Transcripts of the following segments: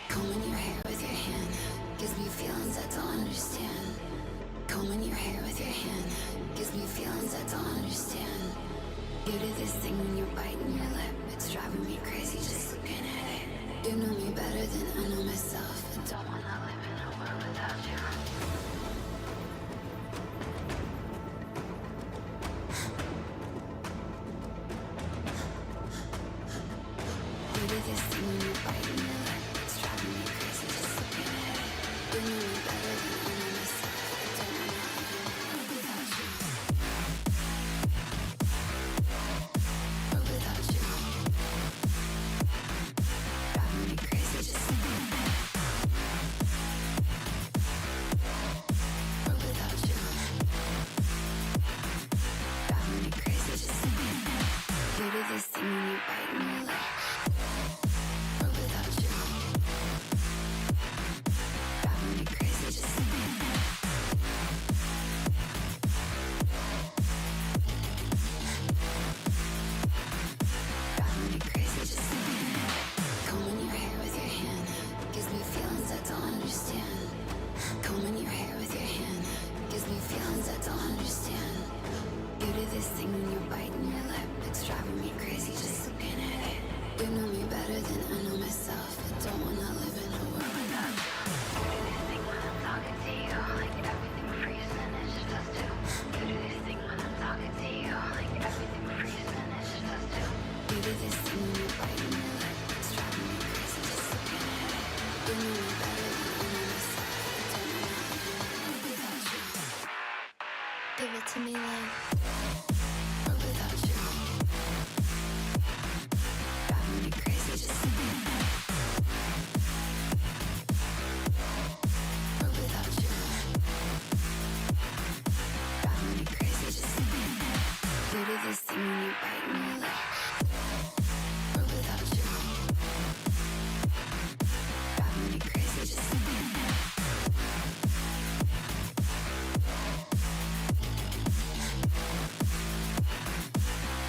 Combing your hair with your hand gives me feelings I don't understand. Combing your hair with your hand gives me feelings I don't understand. You do this thing when you're biting your lip, it's driving me crazy just looking at it. You know me better than I know myself. I don't wanna live in a world without you. You do this thing when you're biting your lip, it's driving me crazy just looking at it. You know me better than I know myself. I don't wanna live in a world without you. Or without you. Driving me crazy just looking at it. Or without you. Driving me crazy just looking at it. You do this thing when you're biting your lip. Or without you. Driving me crazy just looking at it. Driving me crazy just looking at it. Combing your hair with your hand gives me feelings I don't understand. Combing your hair with your hand gives me feelings I don't understand. You do this thing when you're biting your lip, it's driving me crazy just looking at it. You know me better than I know myself. I don't wanna live in a world without you. You do this thing when I'm talking to you, like everything freezes and it's just us two. You do this thing when I'm talking to you, like everything freezes and it's just us two. You do this thing when you're biting your lip, it's driving me crazy just looking at it. You know me better than I know myself. I don't wanna live in a world without you. Give it to me like. Or without you. Driving me crazy just looking at it. Or without you. Driving me crazy just looking at it. You do this thing when you're biting your lip. Or without you. Driving me crazy just looking at it.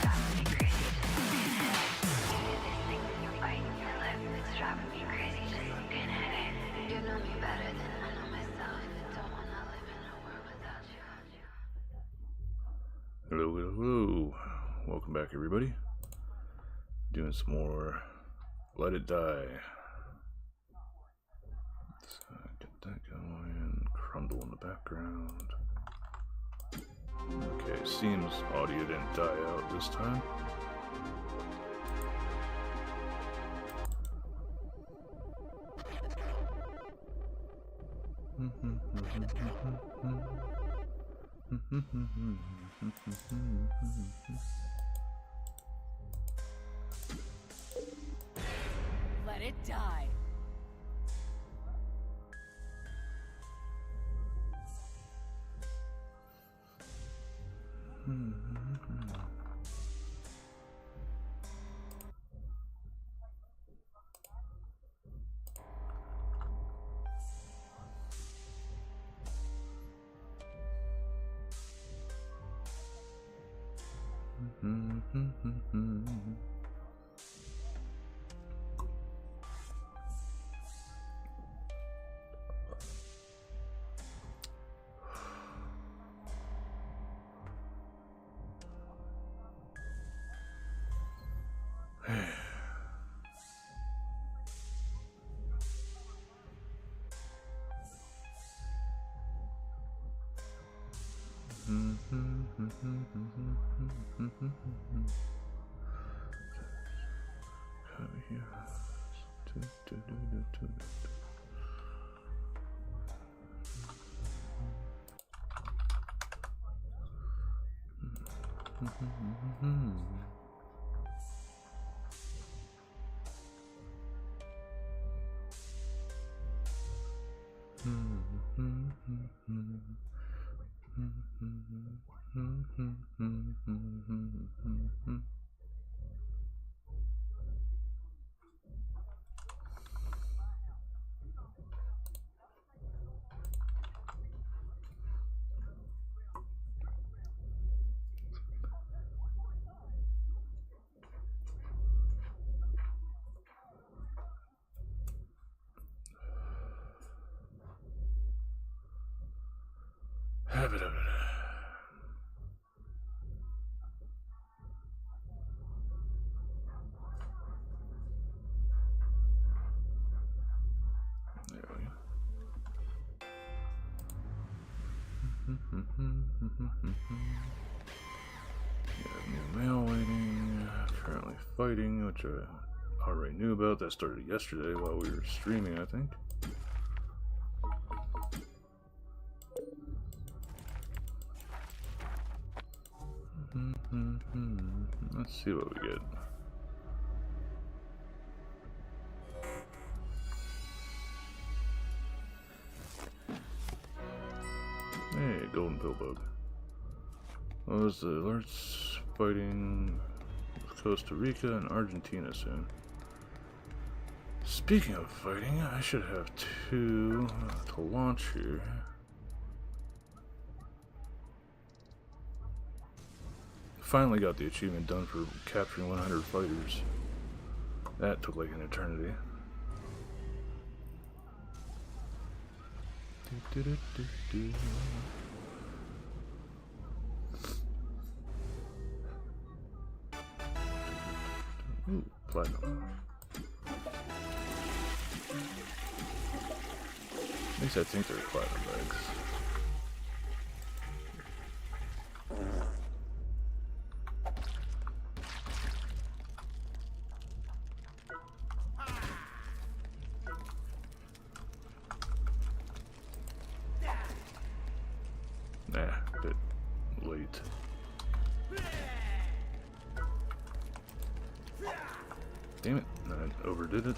Driving me crazy just looking at it. You do this thing when you're biting your lip. It's driving me crazy just looking at it. You know me better than I know myself. I don't wanna live in a world without you. Hello, hello, hello. Welcome back, everybody. Doing some more Let It Die. Let's get that going. Crumble in the background. Okay, seems audio didn't die out this time. Let it die. New mail waiting. Currently fighting, which I already knew about. That started yesterday while we were streaming, I think. Let's see what we get. Hey, golden pill bug. Well, there's the alerts fighting with Costa Rica and Argentina soon. Speaking of fighting, I should have 2 to launch here. Finally got the achievement done for capturing 100 fighters. That took like an eternity. Ooh, platinum. At least I think they're platinum bags. A bit late. Damn it, I overdid it.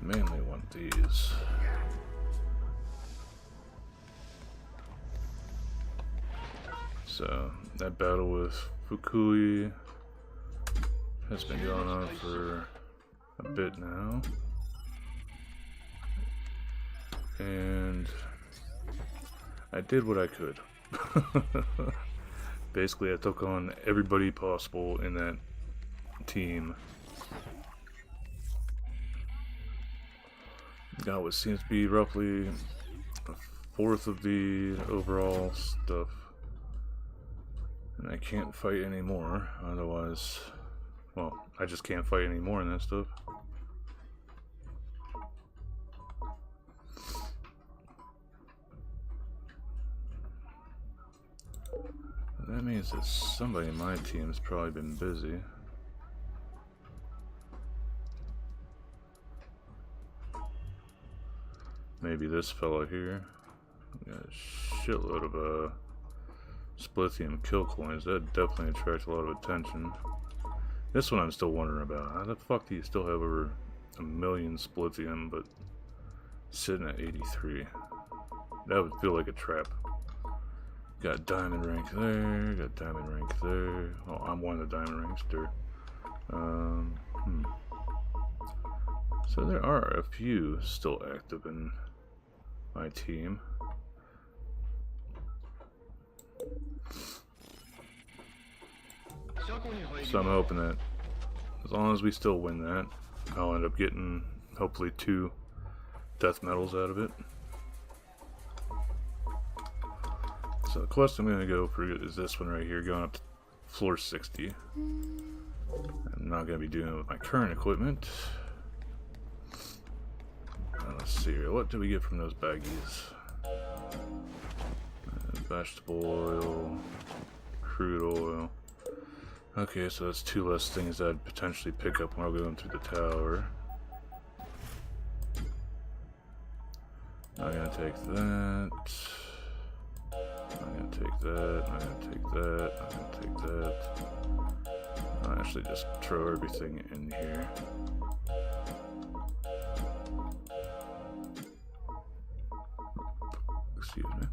Mainly want these. So, that battle with Fukui has been going on for a bit now. And I did what I could. Basically, I took on everybody possible in that team. Got what seems to be roughly a fourth of the overall stuff. And I can't fight anymore, otherwise, well, I just can't fight anymore in that stuff. That means that somebody in my team has probably been busy. Maybe this fella here. Got a shitload of Splithium kill coins. That definitely attracts a lot of attention. This one I'm still wondering about. How the fuck do you still have over 1 million Splithium but sitting at 83? That would feel like a trap. Got diamond rank there, got diamond rank there. Oh, I'm one of the diamond ranks there. So there are a few still active in my team. So I'm hoping that as long as we still win that, I'll end up getting hopefully 2 death medals out of it. So the quest I'm going to go for is this one right here, going up to floor 60. I'm not going to be doing it with my current equipment. Let's see here, what do we get from those baggies? Vegetable oil, crude oil. Okay, so that's 2 less things I'd potentially pick up while going through the tower. I'm going to take that. I'm going to take that. I'm going to take that. I'm going to take that. I'll actually just throw everything in here. Excuse me.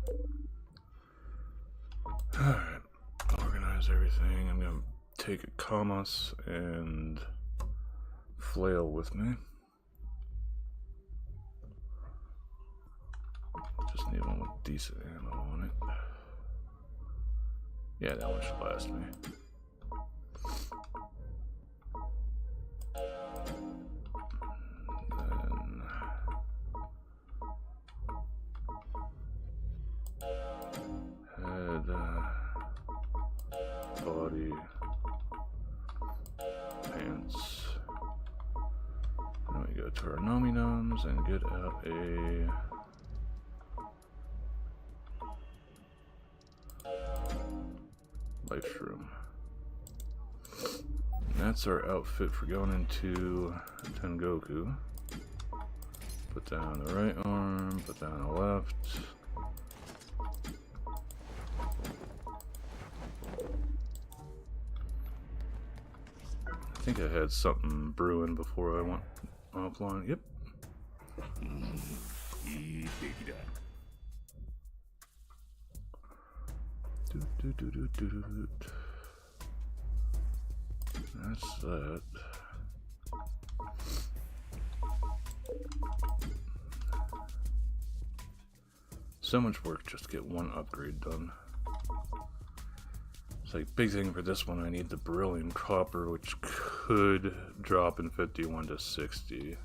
Alright. Organize everything. I'm going to take a Kamas and flail with me. Just need one with decent ammo on it. Yeah, that one should last me. Then head, body, pants. to our Nomi Noms and get out a life shroom. That's our outfit for going into Tengoku. Put down the right arm, put down the left. I think I had something brewing before I went offline. Yep. That's that. So much work just to get one upgrade done. It's like, big thing for this one, I need the beryllium copper, which could drop in 51 to 60.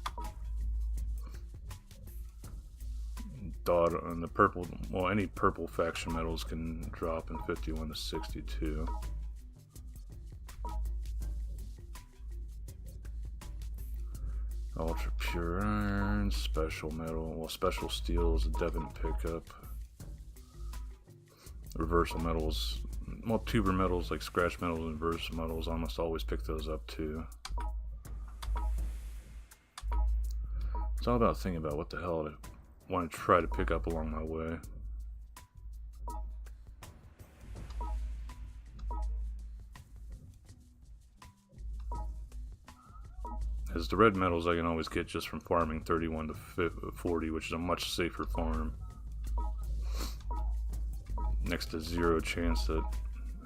Dot on the purple, well, any purple faction metals can drop in 51 to 62. Ultra pure iron, special metal, well, special steel is a definite pickup. Reversal metals, well, tuber metals like scratch metals and reversal metals, almost always pick those up too. It's all about thinking about what the hell I want to try to pick up along my way. As the red metals I can always get just from farming 31 to 40, which is a much safer farm. Next to zero chance that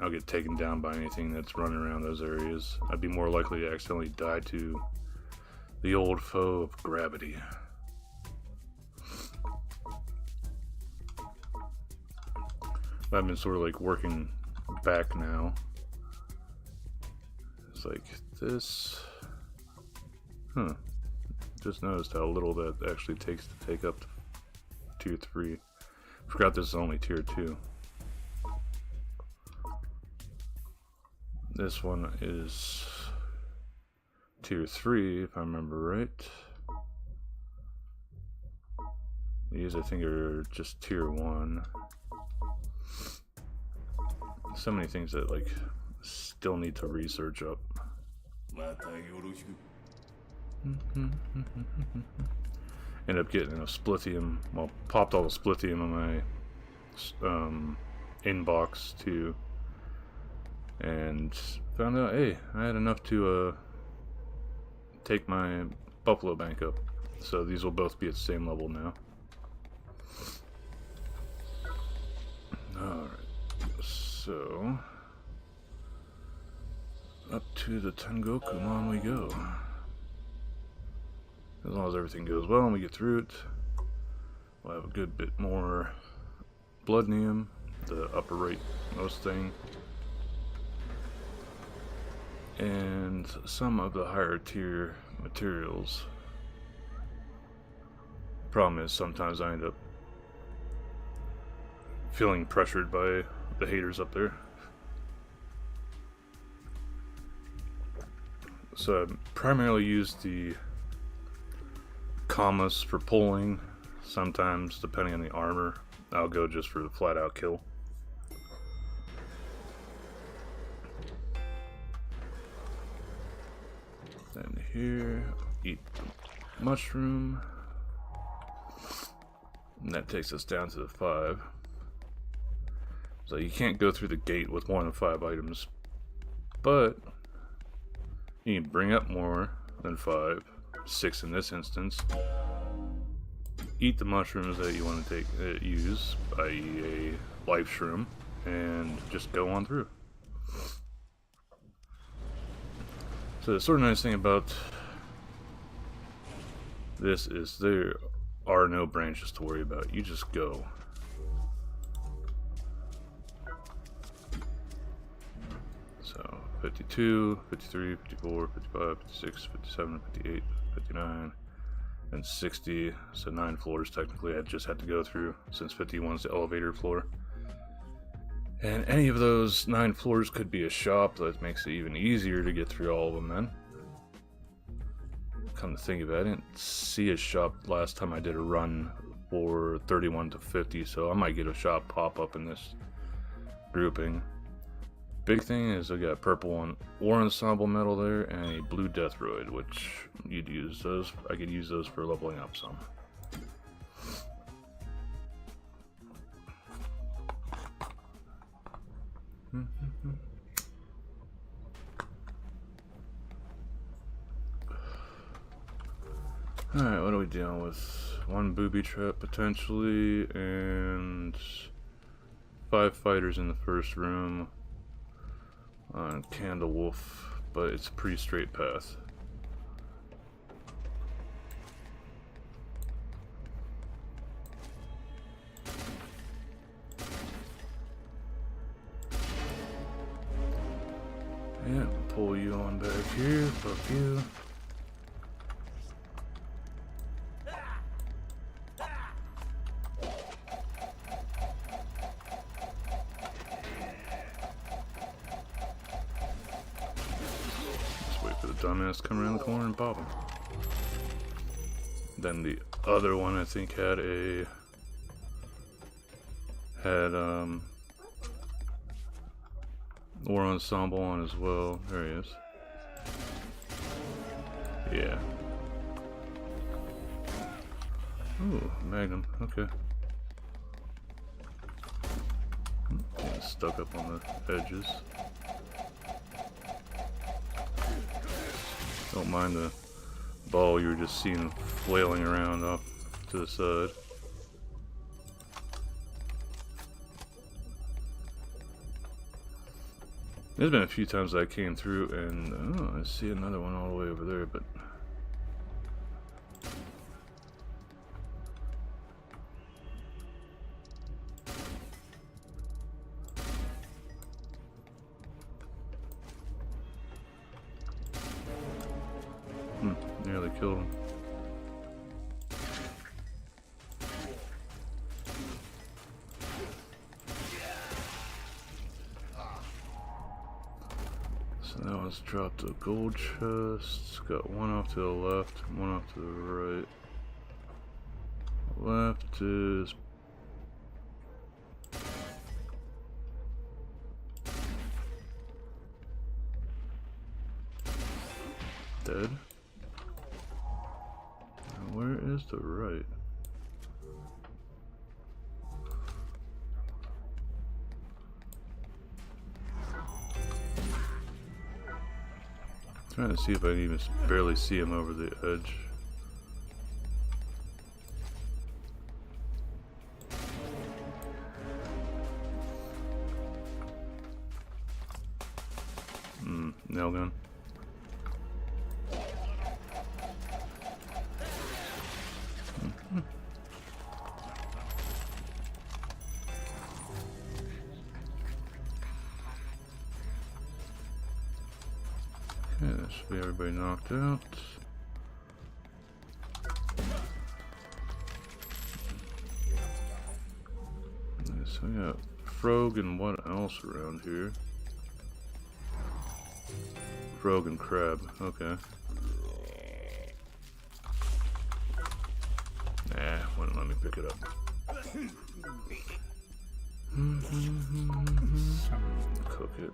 I'll get taken down by anything that's running around those areas. I'd be more likely to accidentally die to the old foe of gravity. I've been sort of like working back now. It's like this. Huh. Just noticed how little that actually takes to take up to tier 3. Forgot this is only tier 2. This one is tier 3, if I remember right. These I think are just tier 1. So many things that like still need to research up. End up getting a splithium, well, popped all the splithium in my inbox too, and found out, hey, I had enough to take my buffalo bank up, so these will both be at the same level now. Alright, so up to the Tengoku Mon we go. As long as everything goes well and we get through it, we'll have a good bit more bloodnium, the upper right most thing, and some of the higher tier materials. Problem is sometimes I end up feeling pressured by the haters up there. So I primarily use the commas for pulling. Sometimes, depending on the armor, I'll go just for the flat out kill. Then here, eat the mushroom. And that takes us down to the 5. So you can't go through the gate with more than 5 items, but you can bring up more than 5. 6 in this instance. Eat the mushrooms that you want to use, i.e. a life shroom, and just go on through. So the sort of nice thing about this is there are no branches to worry about. You just go. So 52, 53, 54, 55, 56, 57, 58, 59, and 60. So 9 floors technically I just had to go through, since 51 is the elevator floor. And any of those 9 floors could be a shop. That makes it even easier to get through all of them then. come to think of it, I didn't see a shop last time I did a run for 31 to 50, so I might get a shop pop up in this grouping. Big thing is I got purple and war ensemble medal there, and a blue deathroid, which you'd use those. I could use those for leveling up some. Alright, what are we dealing with? 1 booby trap potentially, and 5 fighters in the first room on Candle Wolf, but it's a pretty straight path. Yeah, pull you on back here, fuck you. Dumbass come around the corner and pop him. Then the other one I think had War Ensemble on as well. There he is. Yeah. Ooh, Magnum. Okay. Getting stuck up on the edges. Don't mind the ball you were just seeing flailing around off to the side. There's been a few times I came through and I see another one all the way over there, but nearly killed him. So that was dropped a gold chest. Got one off to the left, one off to the right. Left is dead. Where is the right? Trying to see if I can even barely see him over the edge. Nail gun. Okay, that should be everybody knocked out. So we got Frog and what else around here? Frog and Crab, okay. Nah, wouldn't let me pick it up. Cook it.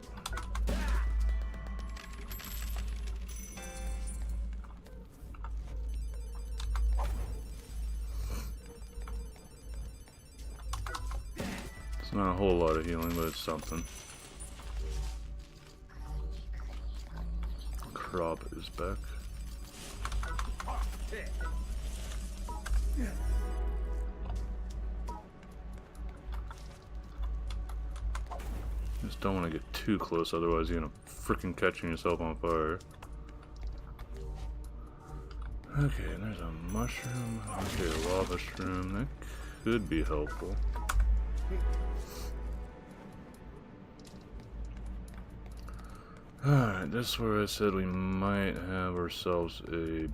It's not a whole lot of healing, but it's something. Crop is back. Just don't want to get too close, otherwise you're gonna freaking catching yourself on fire. Okay, there's a mushroom. Okay, a lava shroom. That could be helpful. Alright, this is where I said we might have ourselves a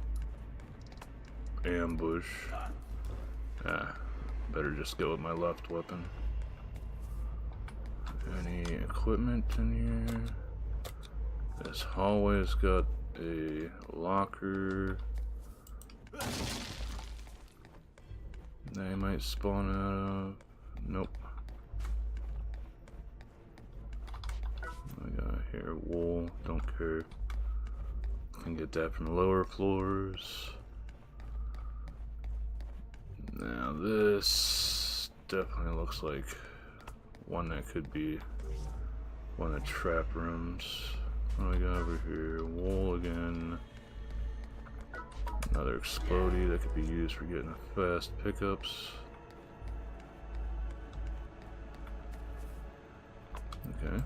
ambush. Better just go with my left weapon. Any equipment in here? This hallway's got a locker. They might spawn out of... Nope. I got here wool, don't care. Can get that from the lower floors. Now this definitely looks like one that could be one of the trap rooms. What do I got over here? Wool again. Another explodey that could be used for getting fast pickups. Okay.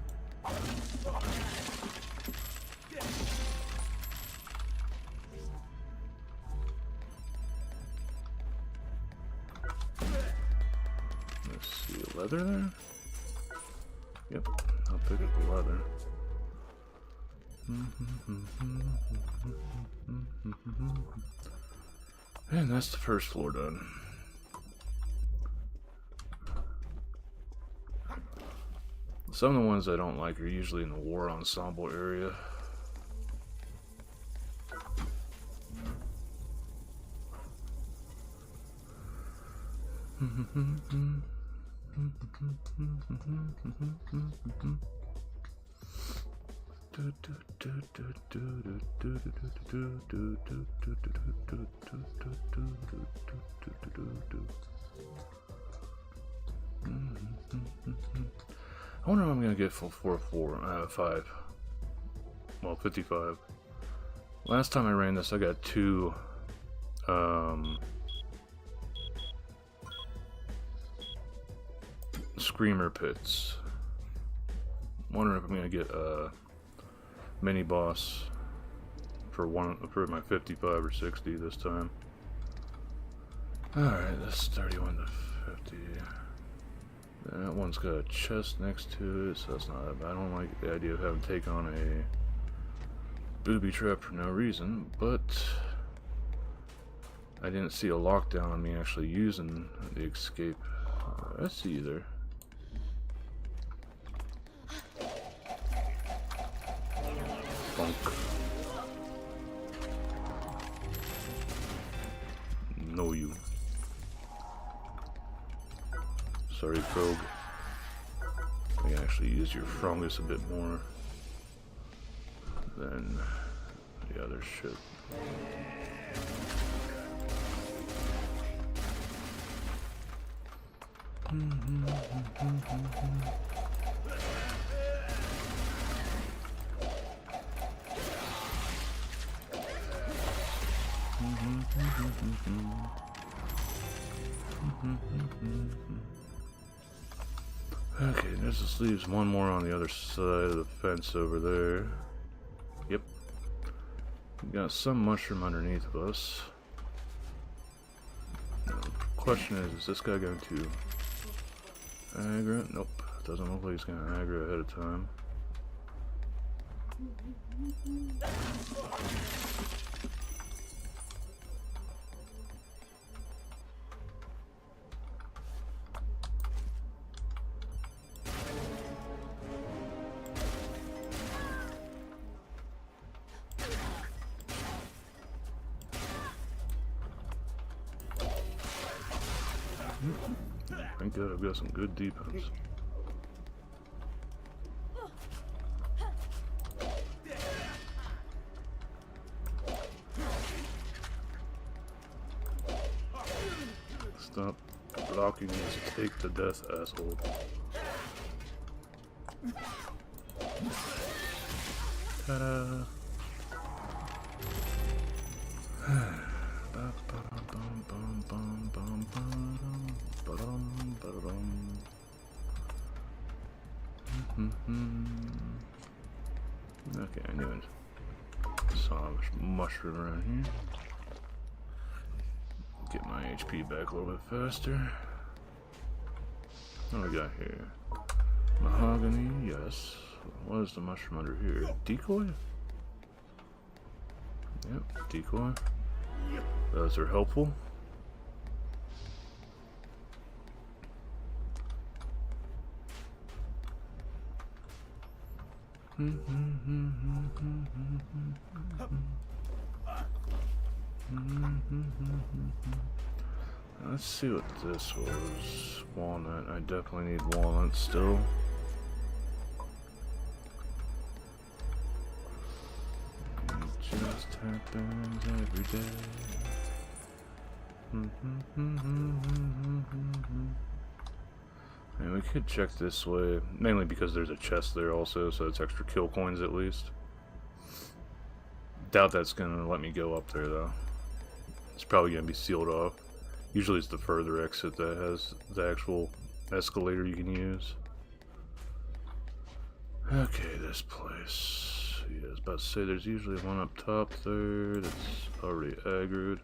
Let's see, leather there? Yep, I'll pick up the leather. And that's the first floor done. Some of the ones I don't like are usually in the war ensemble area. I wonder what I'm gonna get for 5. Well, 55. Last time I ran this, I got 2 screamer pits. Wondering if I'm gonna get a mini boss for my 55 or 60 this time. Alright, that's 31 to 50. That one's got a chest next to it, so that's not that bad. I don't like the idea of having to take on a booby trap for no reason, but I didn't see a lockdown on me actually using the escape. Let's see there. Funk. Know you. Sorry, Krog. I can actually use your fungus a bit more than the other shit. Okay, this just leaves one more on the other side of the fence over there. Yep. We got some mushroom underneath of us. Now, the question is this guy going to aggro? Nope. Doesn't look like he's going to aggro ahead of time. Thank God I've got some good defense. Stop blocking this take to death, asshole. Ta-da! Okay, I knew it. Saw a mushroom around here. Get my HP back a little bit faster. What do we got here? Mahogany, yes. What is the mushroom under here? Decoy? Yep, decoy. Those are helpful. Let's see what this was. Walnut. I definitely need walnut still. It just happens every day. And we could check this way, mainly because there's a chest there also, so it's extra kill coins at least. Doubt that's gonna let me go up there though. It's probably gonna be sealed off. Usually it's the further exit that has the actual escalator you can use. Okay, this place. Yeah, I was about to say there's usually one up top there that's already aggroed.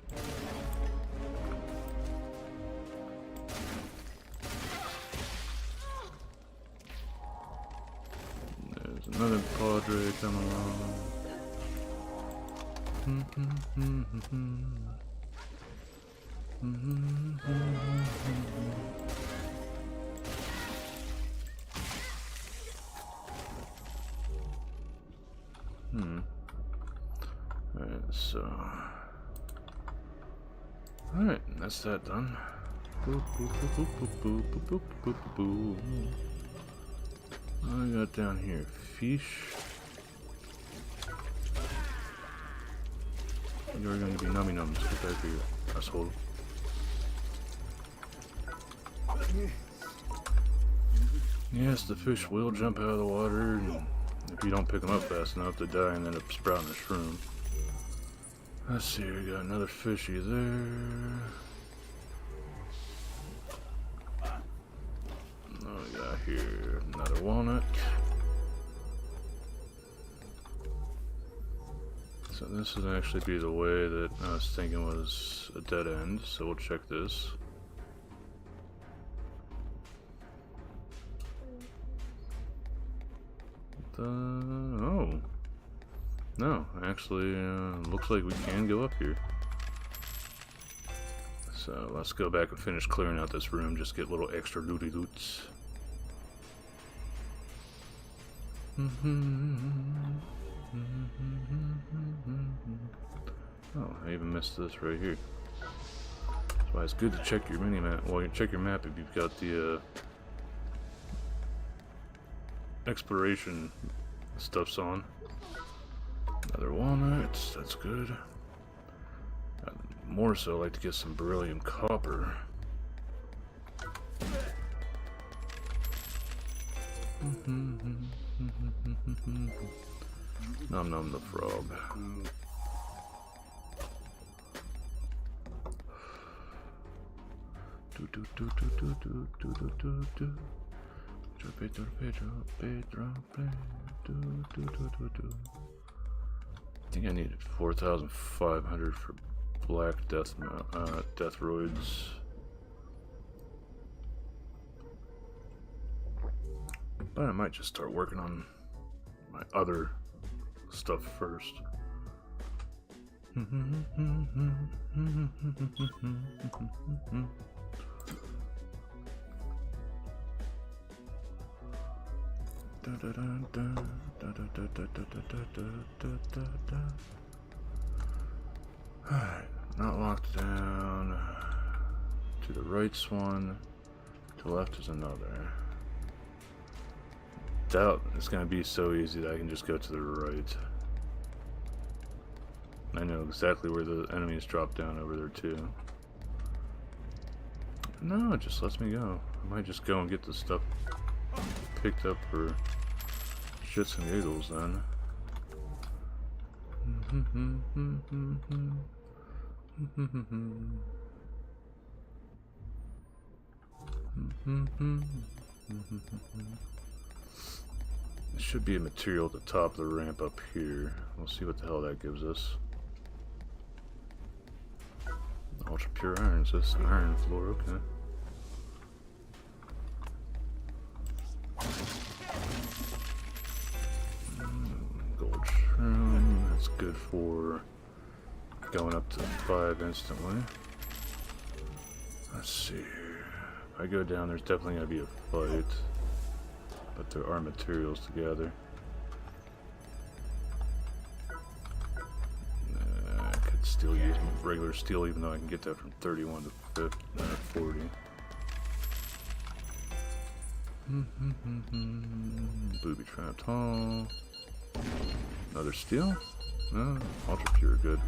There's another Padre coming along. Alright, so... Alright, that's that done. Boop, boop, boop, boop, boop, boop, boop, boop, boop, boop. I got down here fish. You're going to be nummy nums. Get back here, asshole. Yes, the fish will jump out of the water, and if you don't pick them up fast enough, they die and end up sprouting a shroom. Let's see, we got another fishy there. Oh, we got here another walnut. So this would actually be the way that I was thinking was a dead end, so we'll check this. Oh. No, actually, looks like we can go up here. So let's go back and finish clearing out this room, just get little extra looty loots. Oh, I even missed this right here. That's why it's good to check your mini-map. Well, you check your map if you've got the exploration stuff's on. Another walnut, that's good. I'd more so like to get some beryllium copper. Nom nom the frog. Do do do do do do do do do do. Pedro, Pedro, Pedro, Pedro, do do do do. I think I needed 4,500 for black deathroids. But I might just start working on my other stuff first. Alright, not locked down. To the right's one, to the left is another. Doubt it's gonna be so easy that I can just go to the right. I know exactly where the enemies drop down over there too. No, it just lets me go. I might just go and get the stuff picked up for shits and giggles then. There should be a material at the top of the ramp up here. We'll see what the hell that gives us. Ultra pure iron, so it's iron floor, okay. Gold shroom, that's good for going up to 5 instantly. Let's see here. If I go down, there's definitely going to be a fight. But there are materials to gather. I could still use regular steel, even though I can get that from 31 to 40. Booby trapped hull. Another steel? No, ultra pure, good.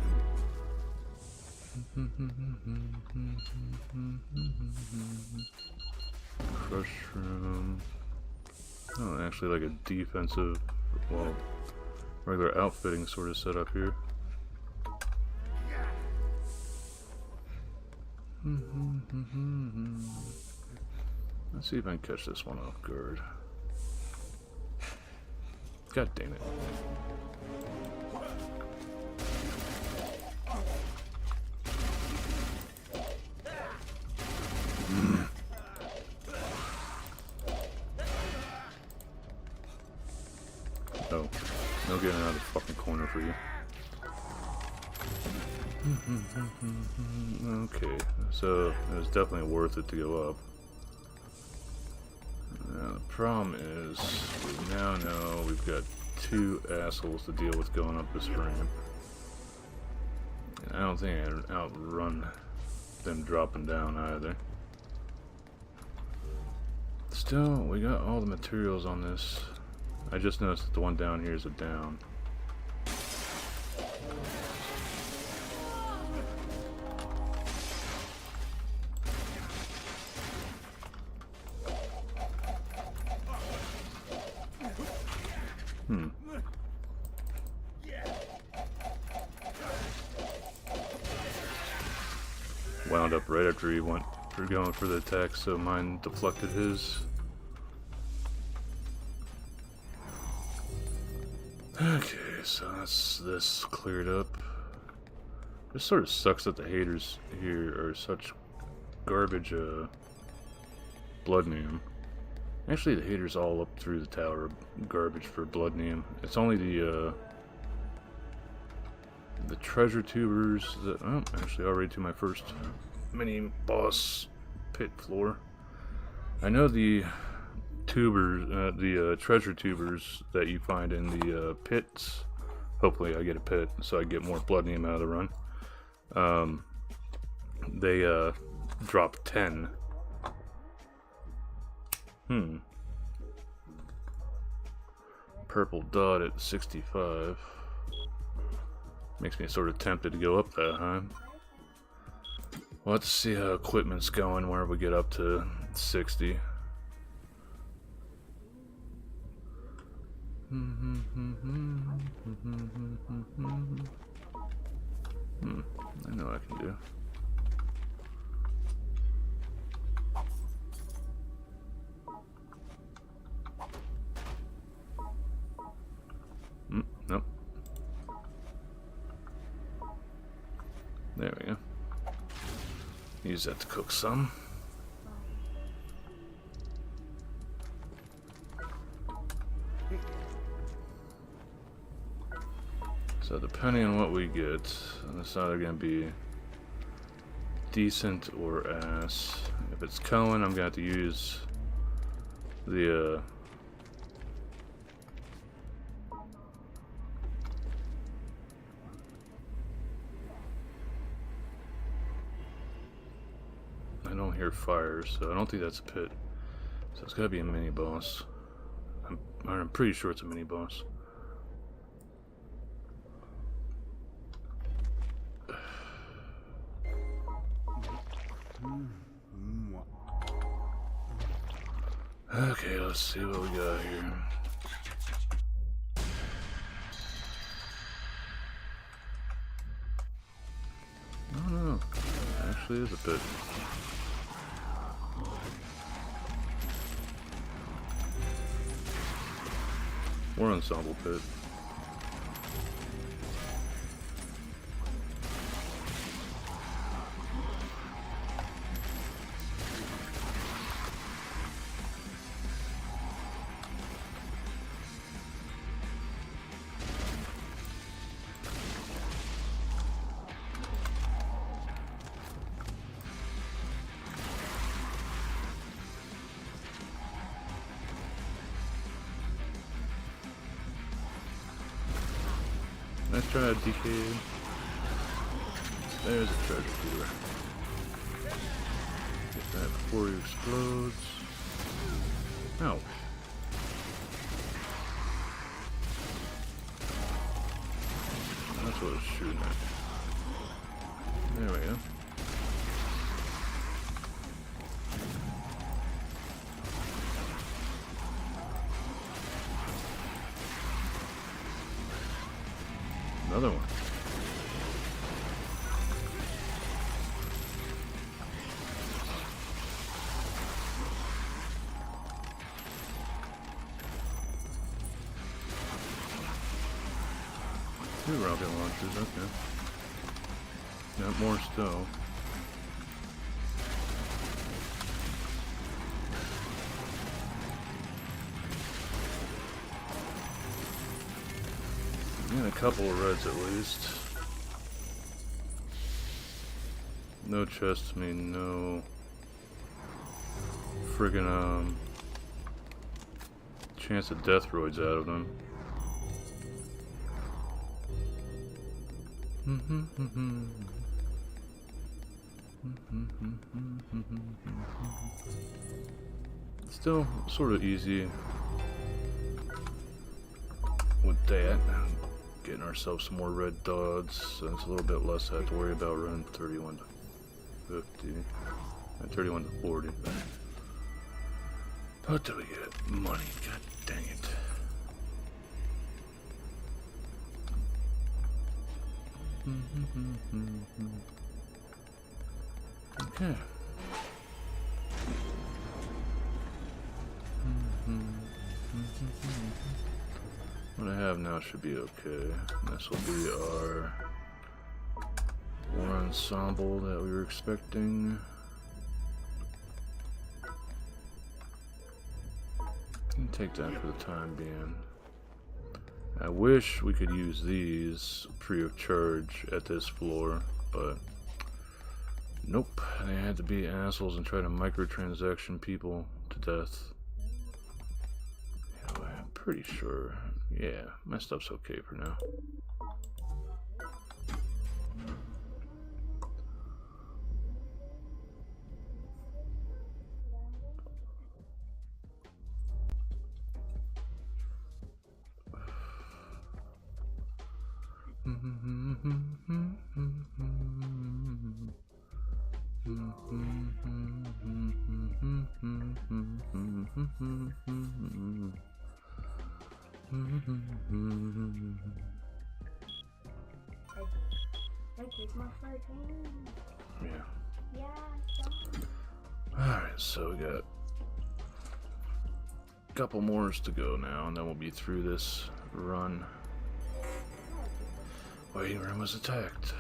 Crush room. Oh, actually like a defensive, well, regular outfitting sort of setup here. Let's see if I can catch this one off guard. God dang it. Oh, no getting out of the fucking corner for you. Okay, so it was definitely worth it to go up. Now the problem is, we now know we've got two assholes to deal with going up this ramp. And I don't think I can outrun them dropping down either. Still, we got all the materials on this. I just noticed that the one down here is a down. Wound up right after he went for going for the attack, so mine deflected his. Okay, so that's this cleared up. This sort of sucks that the haters here are such garbage blood neum. Actually, the haters all up through the tower are garbage for blood neum. It's only the treasure tubers that, oh, actually already to my first mini boss pit floor. I know the tubers, the treasure tubers that you find in the pits. Hopefully I get a pit so I get more blood neum out of the run. They drop 10. Purple dot at 65. Makes me sort of tempted to go up that high. Well, let's see how equipment's going where we get up to 60. I know I can do. Nope. There we go. Use that to cook some. So depending on what we get, it's either going to be decent or ass. If it's Cohen, I'm going to have to use the I don't hear fires, so I don't think that's a pit. So it's gotta be a mini boss. I'm pretty sure it's a mini boss. Okay, let's see what we got here. Oh no, actually is a pit. War ensemble pit. Nice try, DK. There's a treasure keeper. Get that before he explodes. Ow. That's what it's shooting at. There we go. Another one. Two rocket launchers, okay. Got more still. And a couple of reds at least. No chest, I mean, no friggin' chance of death roids out of them. Still sort of easy with that. Getting ourselves some more red dots, so it's a little bit less I have to worry about running 31 to 50 and 31 to 40. What do we get? Money, god dang it. Okay. What I have now should be okay. This will be our war ensemble that we were expecting. And take that for the time being. I wish we could use these free of charge at this floor, but nope. They had to be assholes and try to microtransaction people to death. Yeah, I'm pretty sure. Yeah, my stuff's okay for now. Yeah. Alright, so we got a couple more to go now, and then we'll be through this run. Waiting room was attacked.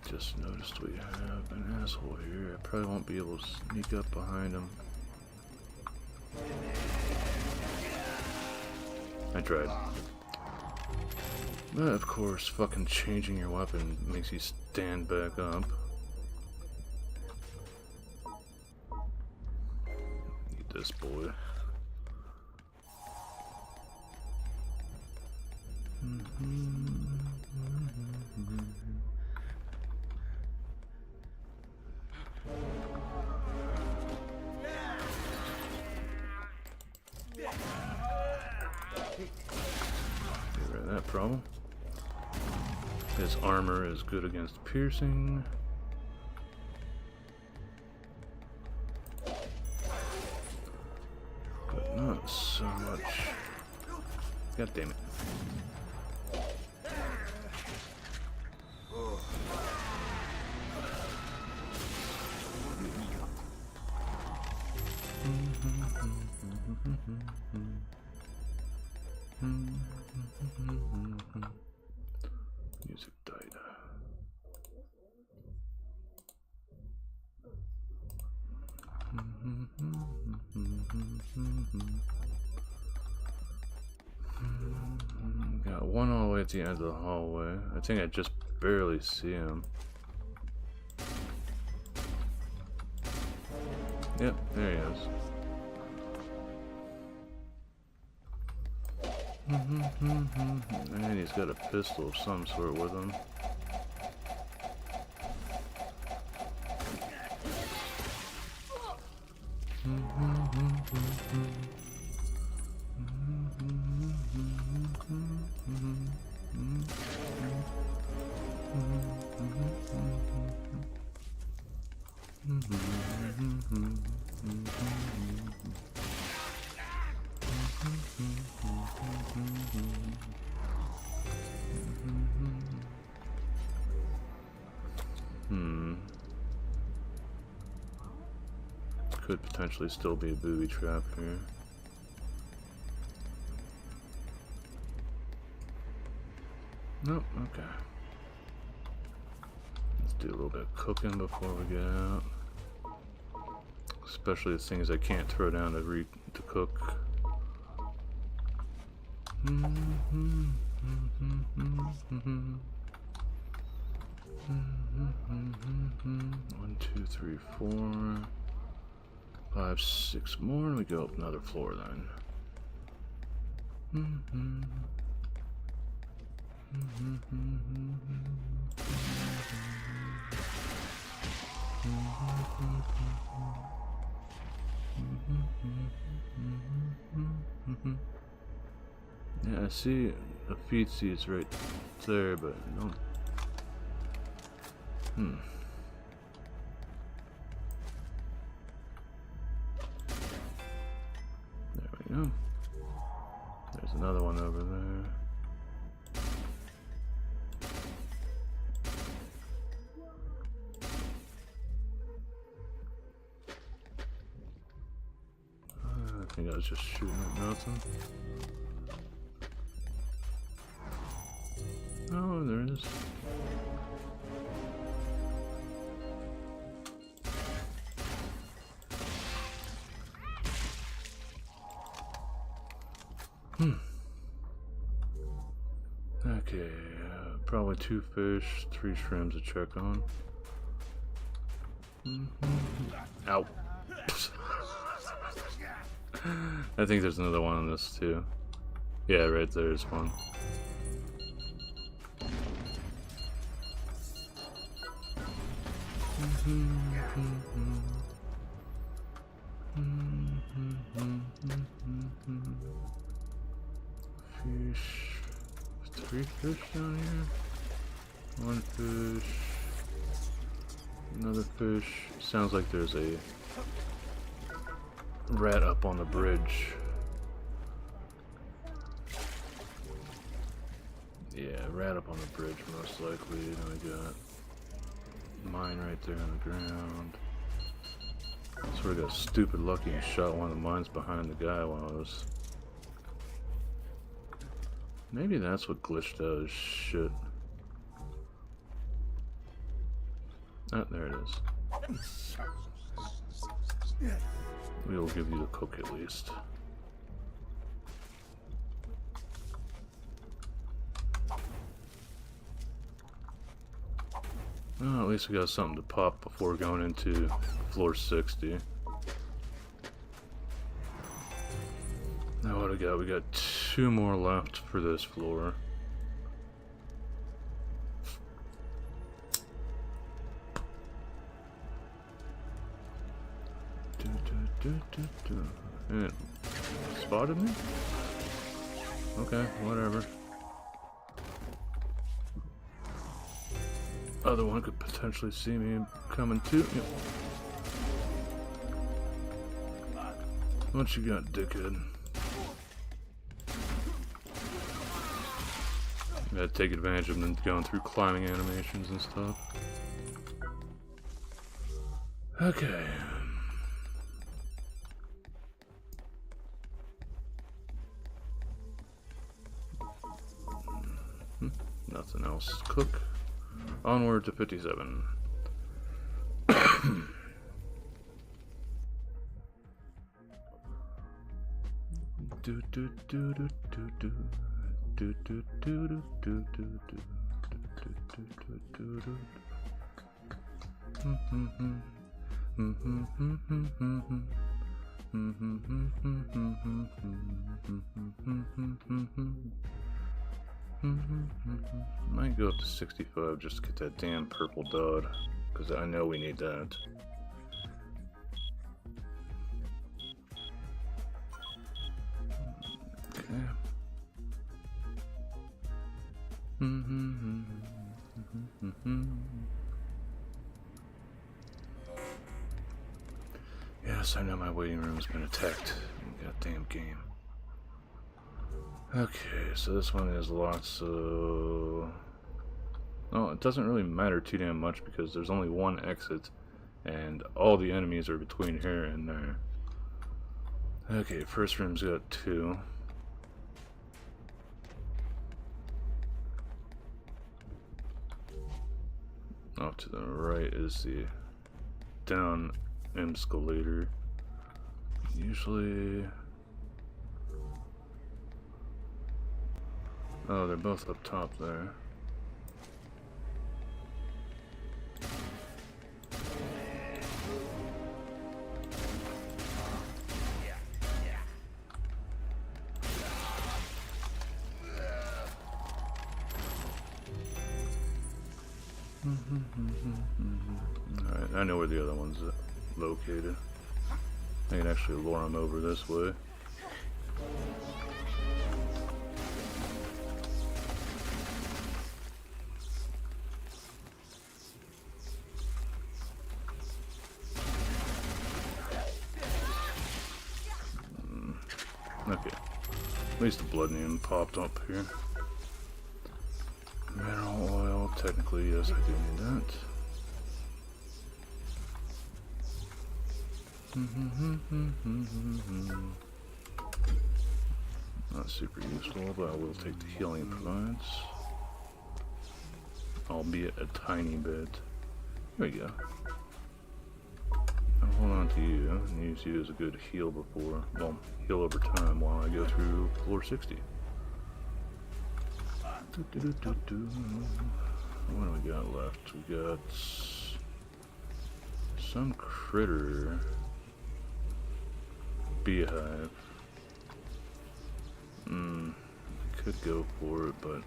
Just noticed we have an asshole here. I probably won't be able to sneak up behind him. I tried. But of course, fucking changing your weapon makes you stand back up. Need this boy. Get rid of that problem. His armor is good against piercing. But not so much. God damn it. Music died. Got one all the way at the end of the hallway. I think I just barely see him. Yep, there he is. And he's got a pistol of some sort with him. could potentially still be a booby trap here. Nope, okay. Let's do a little bit of cooking before we get out. Especially the things I can't throw down to cook. 1, 2, 3, 4, 5, 6 more, and we go up another floor then. Yeah, I see a feces right there, but I don't. There we go. There's another one over there. I think I was just shooting at nothing. Oh, there it is. Okay, probably 2 fish, 3 shrimps to check on. Ow. I think there's another one on this too. Yeah, right there's one. Fish. 3 fish down here. 1 fish. Another fish. Sounds like there's a rat up on the bridge. Yeah, rat up on the bridge most likely. And I got mine right there on the ground. I sort of got stupid lucky and shot one of the mines behind the guy while I was. Maybe that's what glitched out his shit. Ah, there it is. We will give you the cook at least. Well, at least we got something to pop before going into floor 60. Now what do we got? We got 2 more left for this floor. And it spotted me? Okay, whatever. Other one could potentially see me coming too. Yep. What you got, dickhead? Gotta take advantage of them going through climbing animations and stuff. Okay. Nothing else. Cook. Onward to 57. Do do do do do do. Do do do do do do do do do Might go up to 65 just to get that damn purple dot, because I know we need that. Okay. Yes, I know my waiting room has been attacked. Goddamn game. Okay, so this one is lots of... Oh, it doesn't really matter too damn much because there's only one exit And all the enemies are between here and there. Okay, first room's got 2. Off to the right is the down escalator. Usually... Oh, they're both up top there. Alright, I know where the other one's located. I can actually lure them over this way. Okay. At least the blood name popped up here. Mineral oil, technically, yes, I do need that. Not super useful, but I will take the healing provides. Albeit a tiny bit. Here we go. I'll hold on to you and use you as a good heal before, well, heal over time while I go through floor 60. What do we got left? We got some critter beehive. Could go for it, but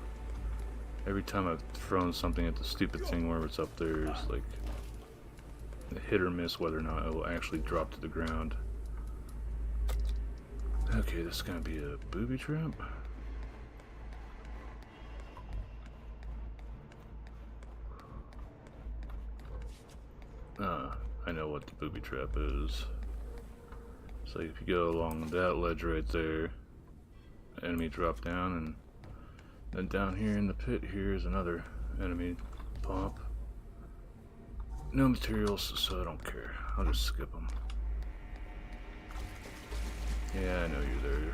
every time I've thrown something at the stupid thing where it's up there, it's like a hit or miss whether or not it will actually drop to the ground. Okay, this is gonna be a booby trap. I know what the booby trap is. So if you go along that ledge right there, enemy drop down, and then down here in the pit here is another enemy pop. No materials, so I don't care. I'll just skip them. Yeah, I know you're there.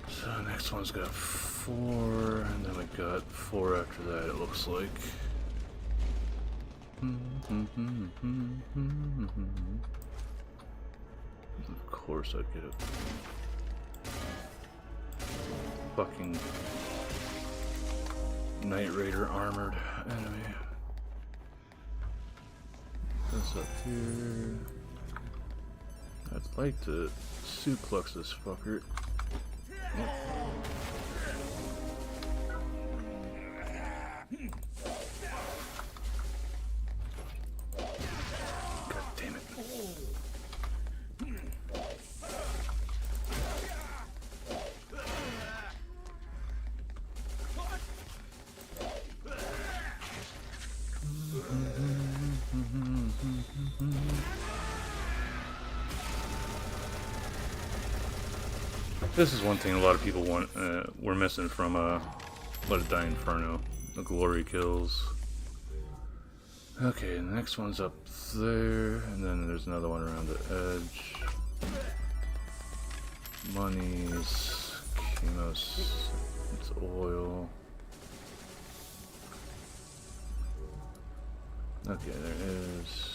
So next one's got 4, and then we got 4 after that, it looks like. Of course I'd get a fucking Night Raider armored enemy. This up here. I'd like to suplex this fucker. God damn it. This is one thing a lot of people want. We're missing from Let It Die Inferno, the glory kills. Okay, the next one's up there, and then there's another one around the edge. Monies, chemos, it's oil. Okay, there is.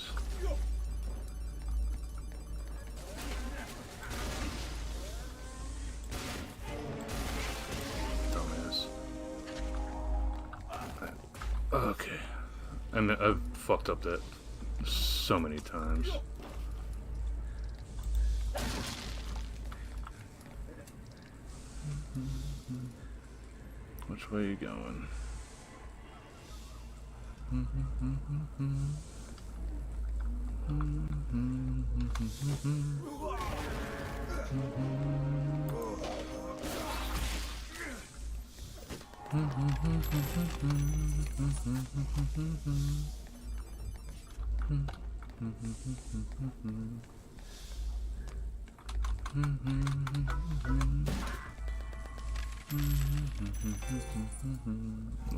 Okay, I mean, I've fucked up that so many times. Which way are you going?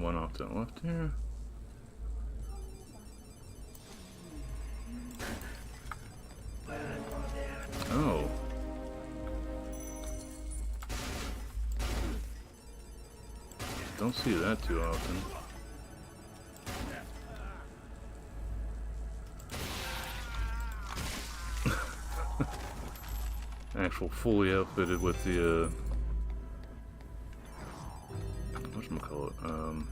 One off to the left here. Don't see that too often. Actual fully outfitted with the whatchamacallit,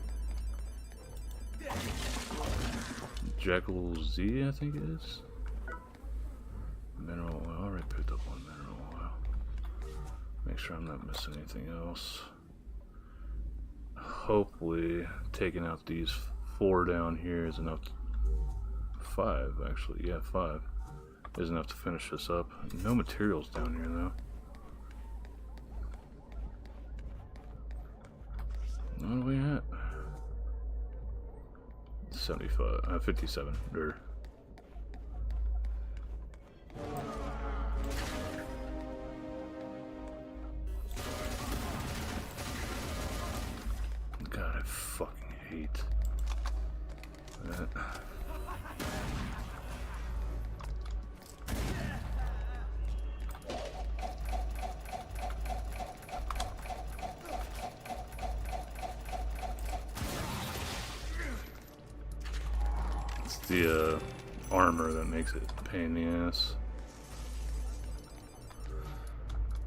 Jackal Z, I think it is. Mineral oil. I already picked up one mineral oil. Make sure I'm not missing anything else. Hopefully, taking out these 4 down here is enough. 5, actually. Yeah, 5 is enough to finish this up. No materials down here, though. What are we at? 75, 57. God, I fucking hate that. It's the armor that makes it a pain in the ass.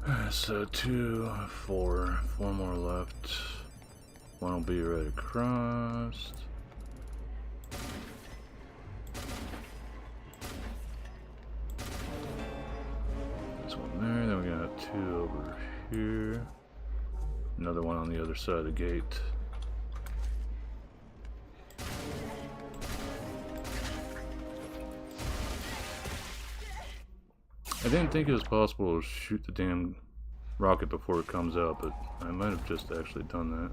Alright, so 2, 4 more left. One will be right across. There's one there, then we got 2 over here. Another one on the other side of the gate. I didn't think it was possible to shoot the damn rocket before it comes out, but I might have just actually done that.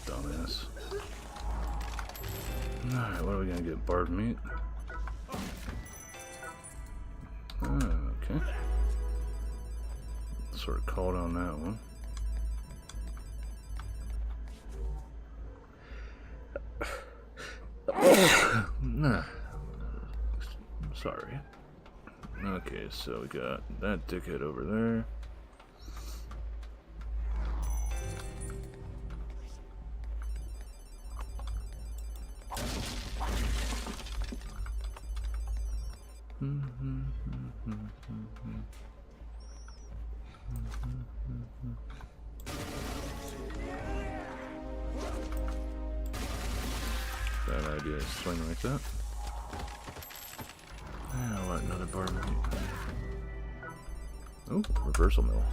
Dumbass. Alright, what are we gonna get? Barred meat? Okay. Sort of called on that one. Nah. Sorry. Okay, so we got that dickhead over there. Bad idea to swing like that. Yeah, what, another bar meat. Oh, reversal mill.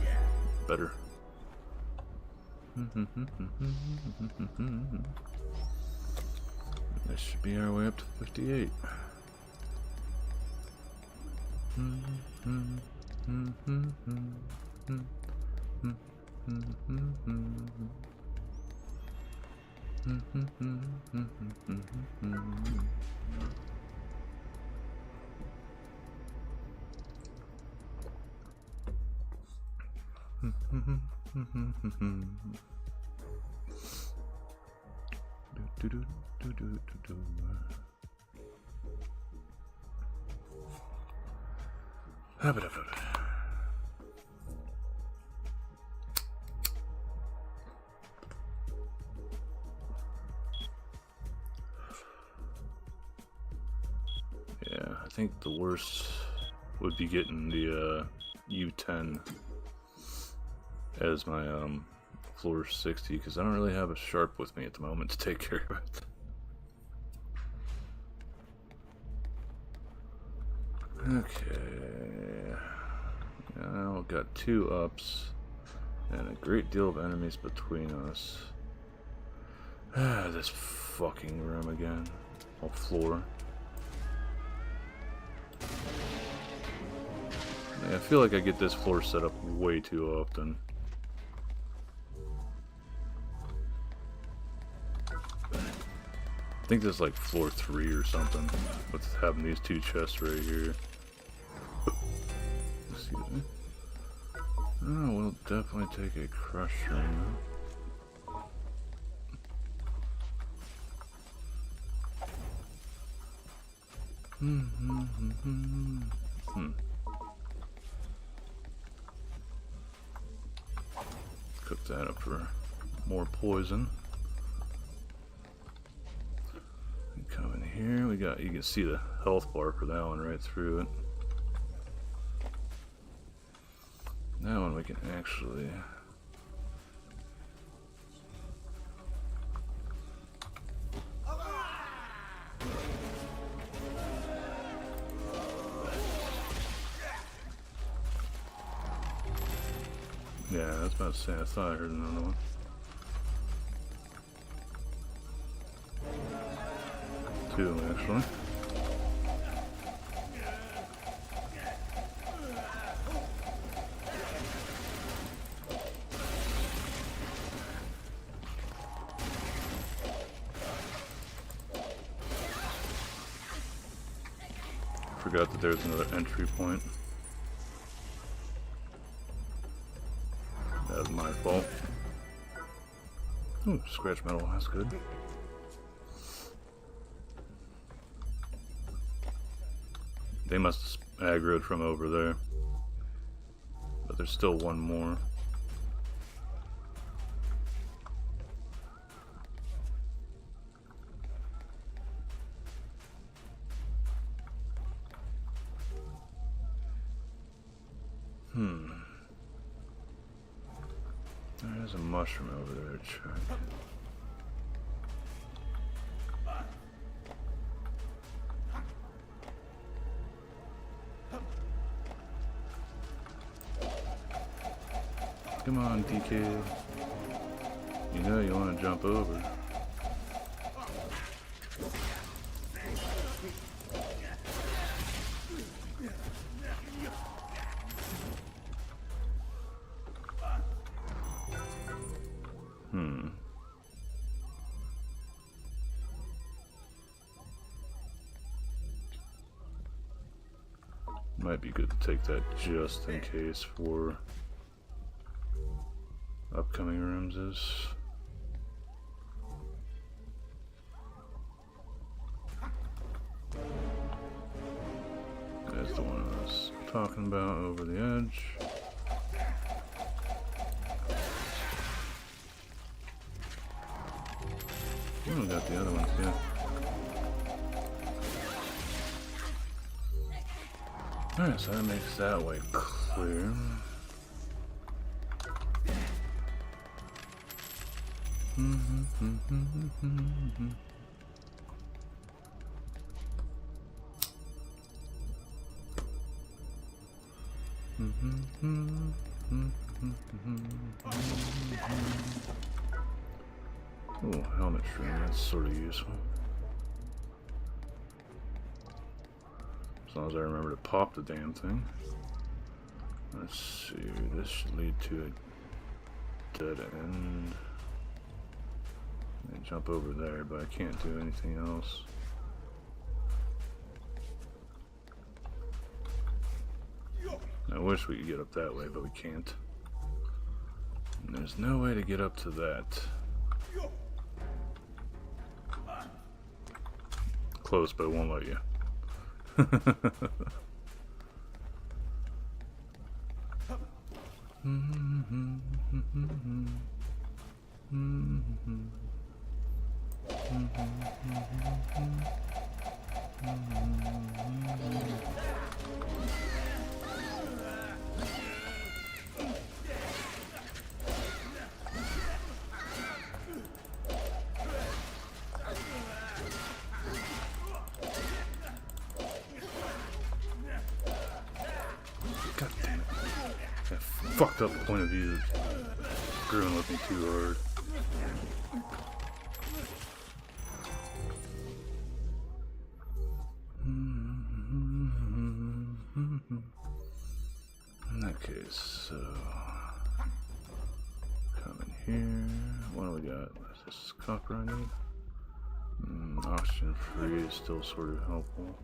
Better. This should be our way up to 58. Yeah, I think the worst would be getting the U10 as my floor 60, because I don't really have a sharp with me at the moment to take care of it. Okay, now we've got 2 ups and a great deal of enemies between us. This fucking room again. Or floor. I feel like I get this floor set up way too often. I think this is like floor 3 or something, with having these 2 chests right here. Excuse me. Oh, we'll definitely take a crush ring. Cook that up for more poison. Come in here, we got, you can see the health bar for that one right through it. That one we can actually yeah, I was about to say, I thought I heard another one. Two, actually. Forgot that there's another entry point. That was my fault. Ooh, scratch metal, that's good. They must have aggroed from over there. But there's still one more. There's a mushroom over there to check. Come on, DK. You know you want to jump over. Might be good to take that just in case for upcoming rooms is. That's the one I was talking about over the edge. Oh, got the other ones, yeah. Alright, so that makes that way clear. Oh, helmet string, that's sort of useful. As long as I remember to pop the damn thing. Let's see, this should lead to a dead end. I jump over there, but I can't do anything else. I wish we could get up that way, but we can't. And there's no way to get up to that. Close, but it won't let you. God damn it. That fucked up point of view is screwing with me too hard. In that case, so come in here. What do we got? Is this copper I need? Oxygen free is still sort of helpful.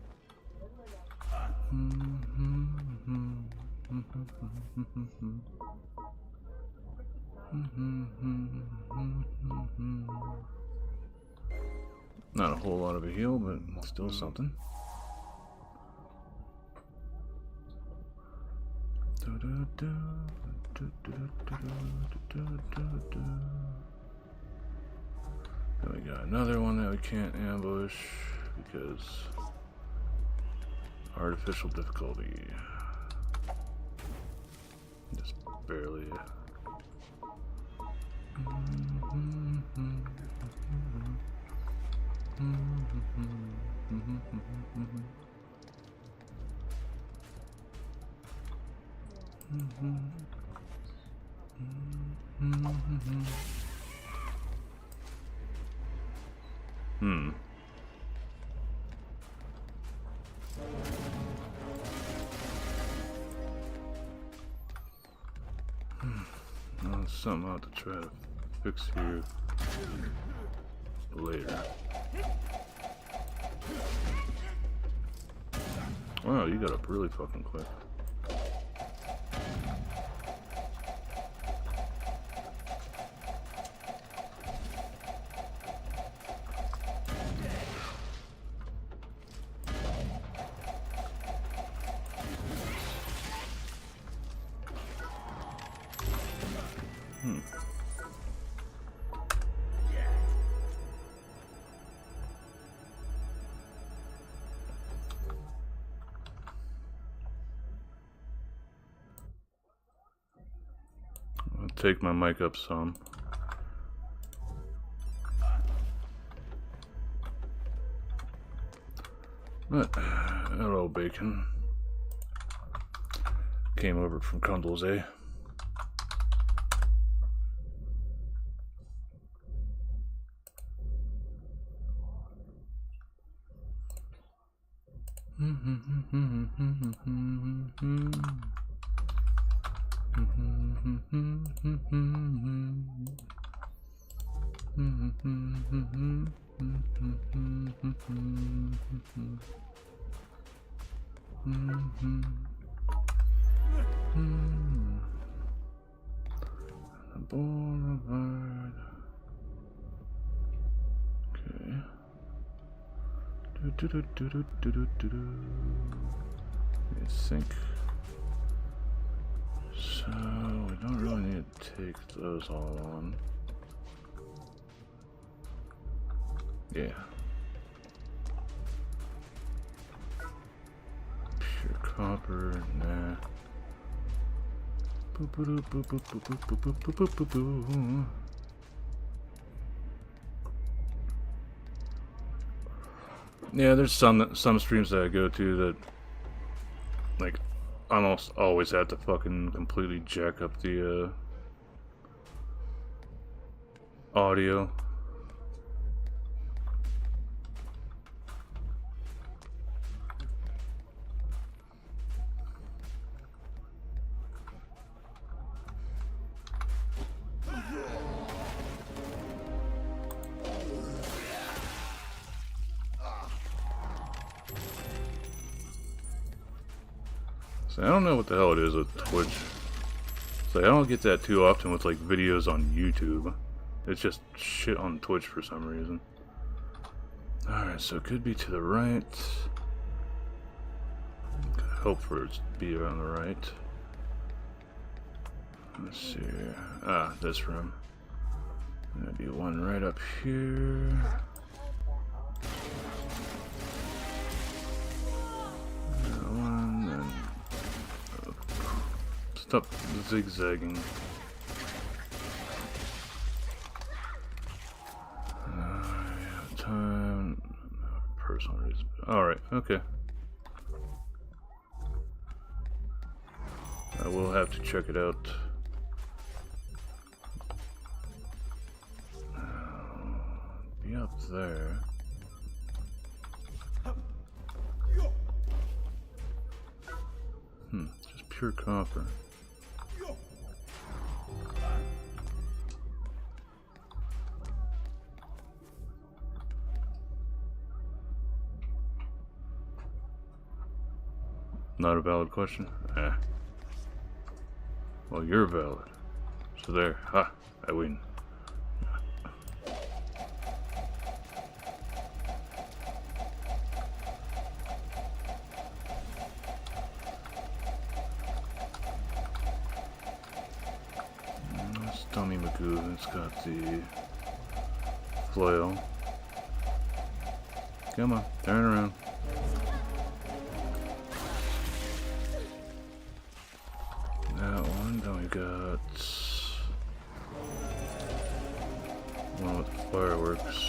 Not a whole lot of a heal, but still something. Then we got another one that we can't ambush because artificial difficulty. Just barely. Well, something I'll have to try to fix here later. Wow, you got up really fucking quick. I'll take my mic up some. But that old bacon came over from Cundles, eh? Boulevard. Okay. I think so. We don't really need to take those all on. Yeah. Pure copper, nah. Yeah, there's some streams that I go to that, like, almost always have to fucking completely jack up the audio. So I don't know what the hell it is with Twitch. So I don't get that too often with like videos on YouTube. It's just shit on Twitch for some reason. Alright, so it could be to the right. Hope for it to be around the right. Let's see here. Ah, this room. There'll be one right up here. One and stop zigzagging. I have time. Personal reason. Alright, okay. I will have to check it out. Be up there. Just pure copper. Not a valid question? Eh. Well, you're valid. So there. Ha! I win. That's Dummy Magoo. It's got the flail. Come on, turn around. That one. Then we got one with the fireworks.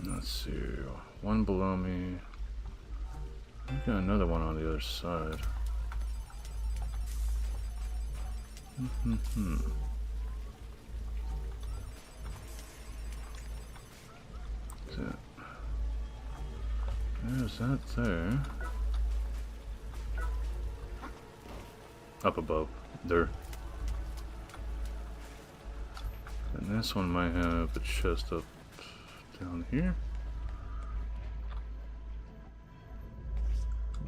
Let's see. One below me. I've got another one on the other side. There's that there. Up above. There. And this one might have a chest up down here.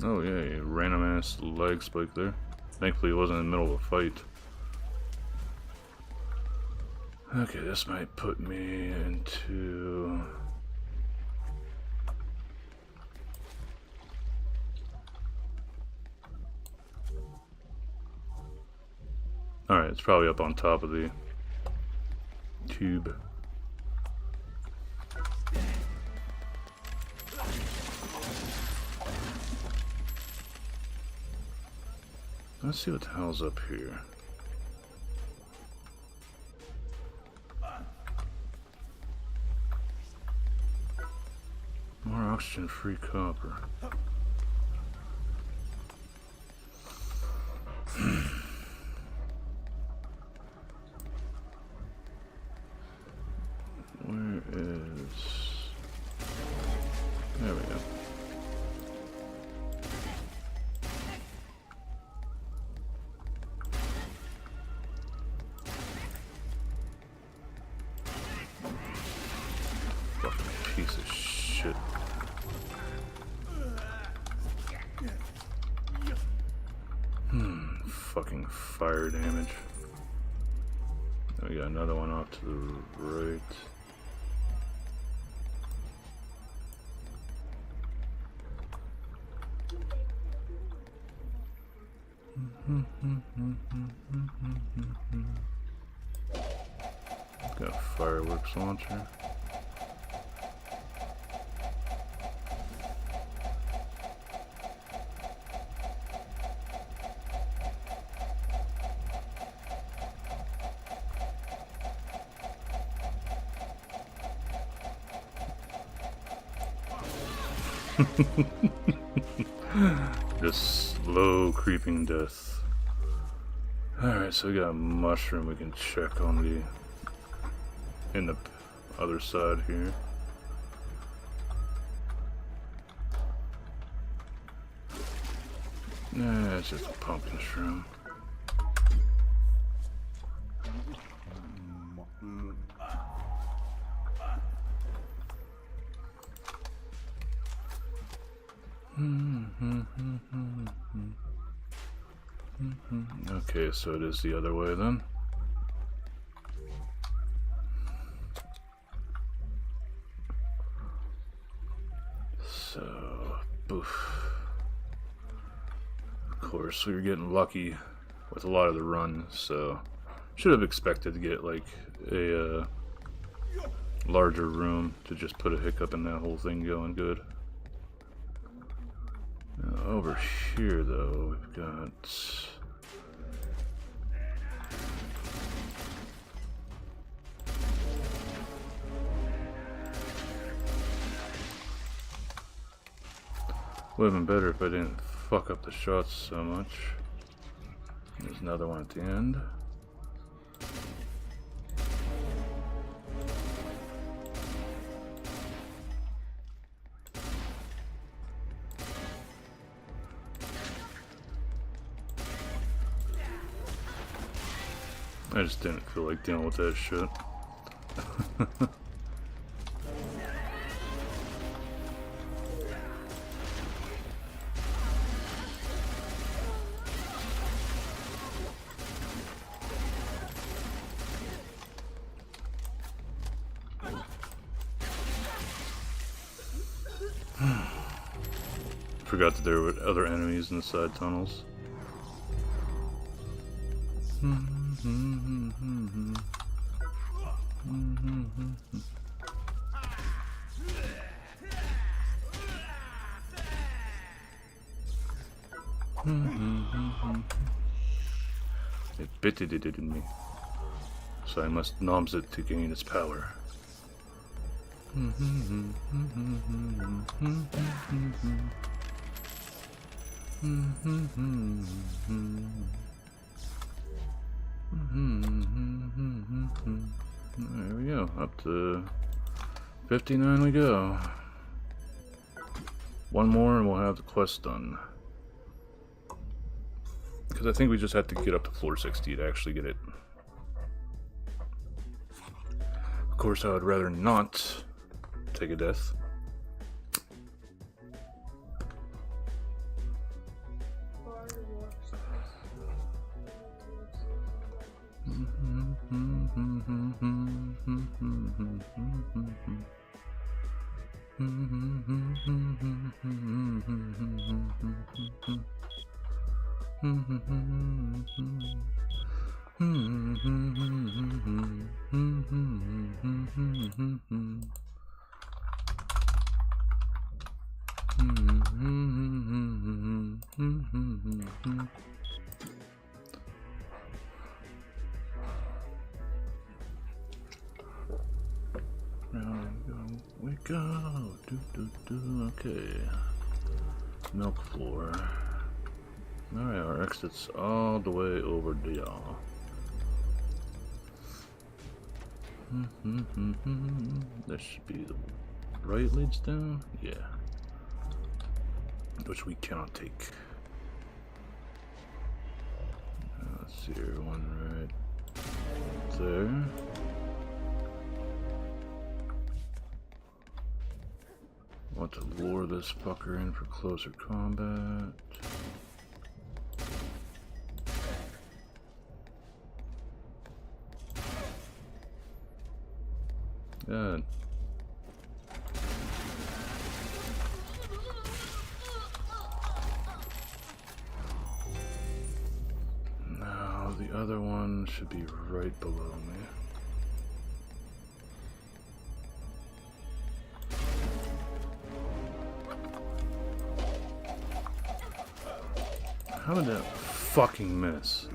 Oh yeah, random ass leg spike there. Thankfully it wasn't in the middle of a fight. Okay, this might put me into... Alright, it's probably up on top of the tube. Let's see what the hell's up here. More oxygen-free copper. Where is... There we go. Fucking piece of shit. Fucking fire damage. Then we got another one off to the right. Got a fireworks launcher. Just slow creeping death. Alright, so we got a mushroom we can check on the in the other side here. Nah, it's just a pumpkin shroom. Okay, so it is the other way then. So, boof. Of course, we were getting lucky with a lot of the run, so should have expected to get like a larger room to just put a hiccup in that whole thing going good. Now, over here though, we've got... Would have been better if I didn't fuck up the shots so much. There's another one at the end. I just didn't feel like dealing with that shit. Forgot that there were other enemies in the side tunnels. It bitted it in me, so I must noms it to gain its power. There we go, up to 59 we go. One more and we'll have the quest done. Because I think we just have to get up to floor 60 to actually get it. Of course, I would rather not take a death. We go. Okay. Milk floor. Alright, our exit's all the way over there. That should be the right leads down? Yeah. Which we cannot take. Let's see here, one right there. Want to lure this fucker in for closer combat. Good. Now the other one should be right below me. How did that fucking miss?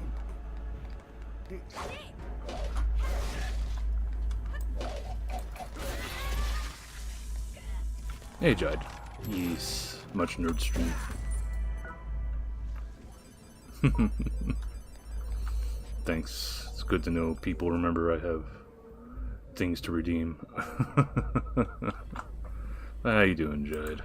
Hey, Jide. Yes, much nerd stream. Thanks. It's good to know people remember I have things to redeem. How you doing, Jide?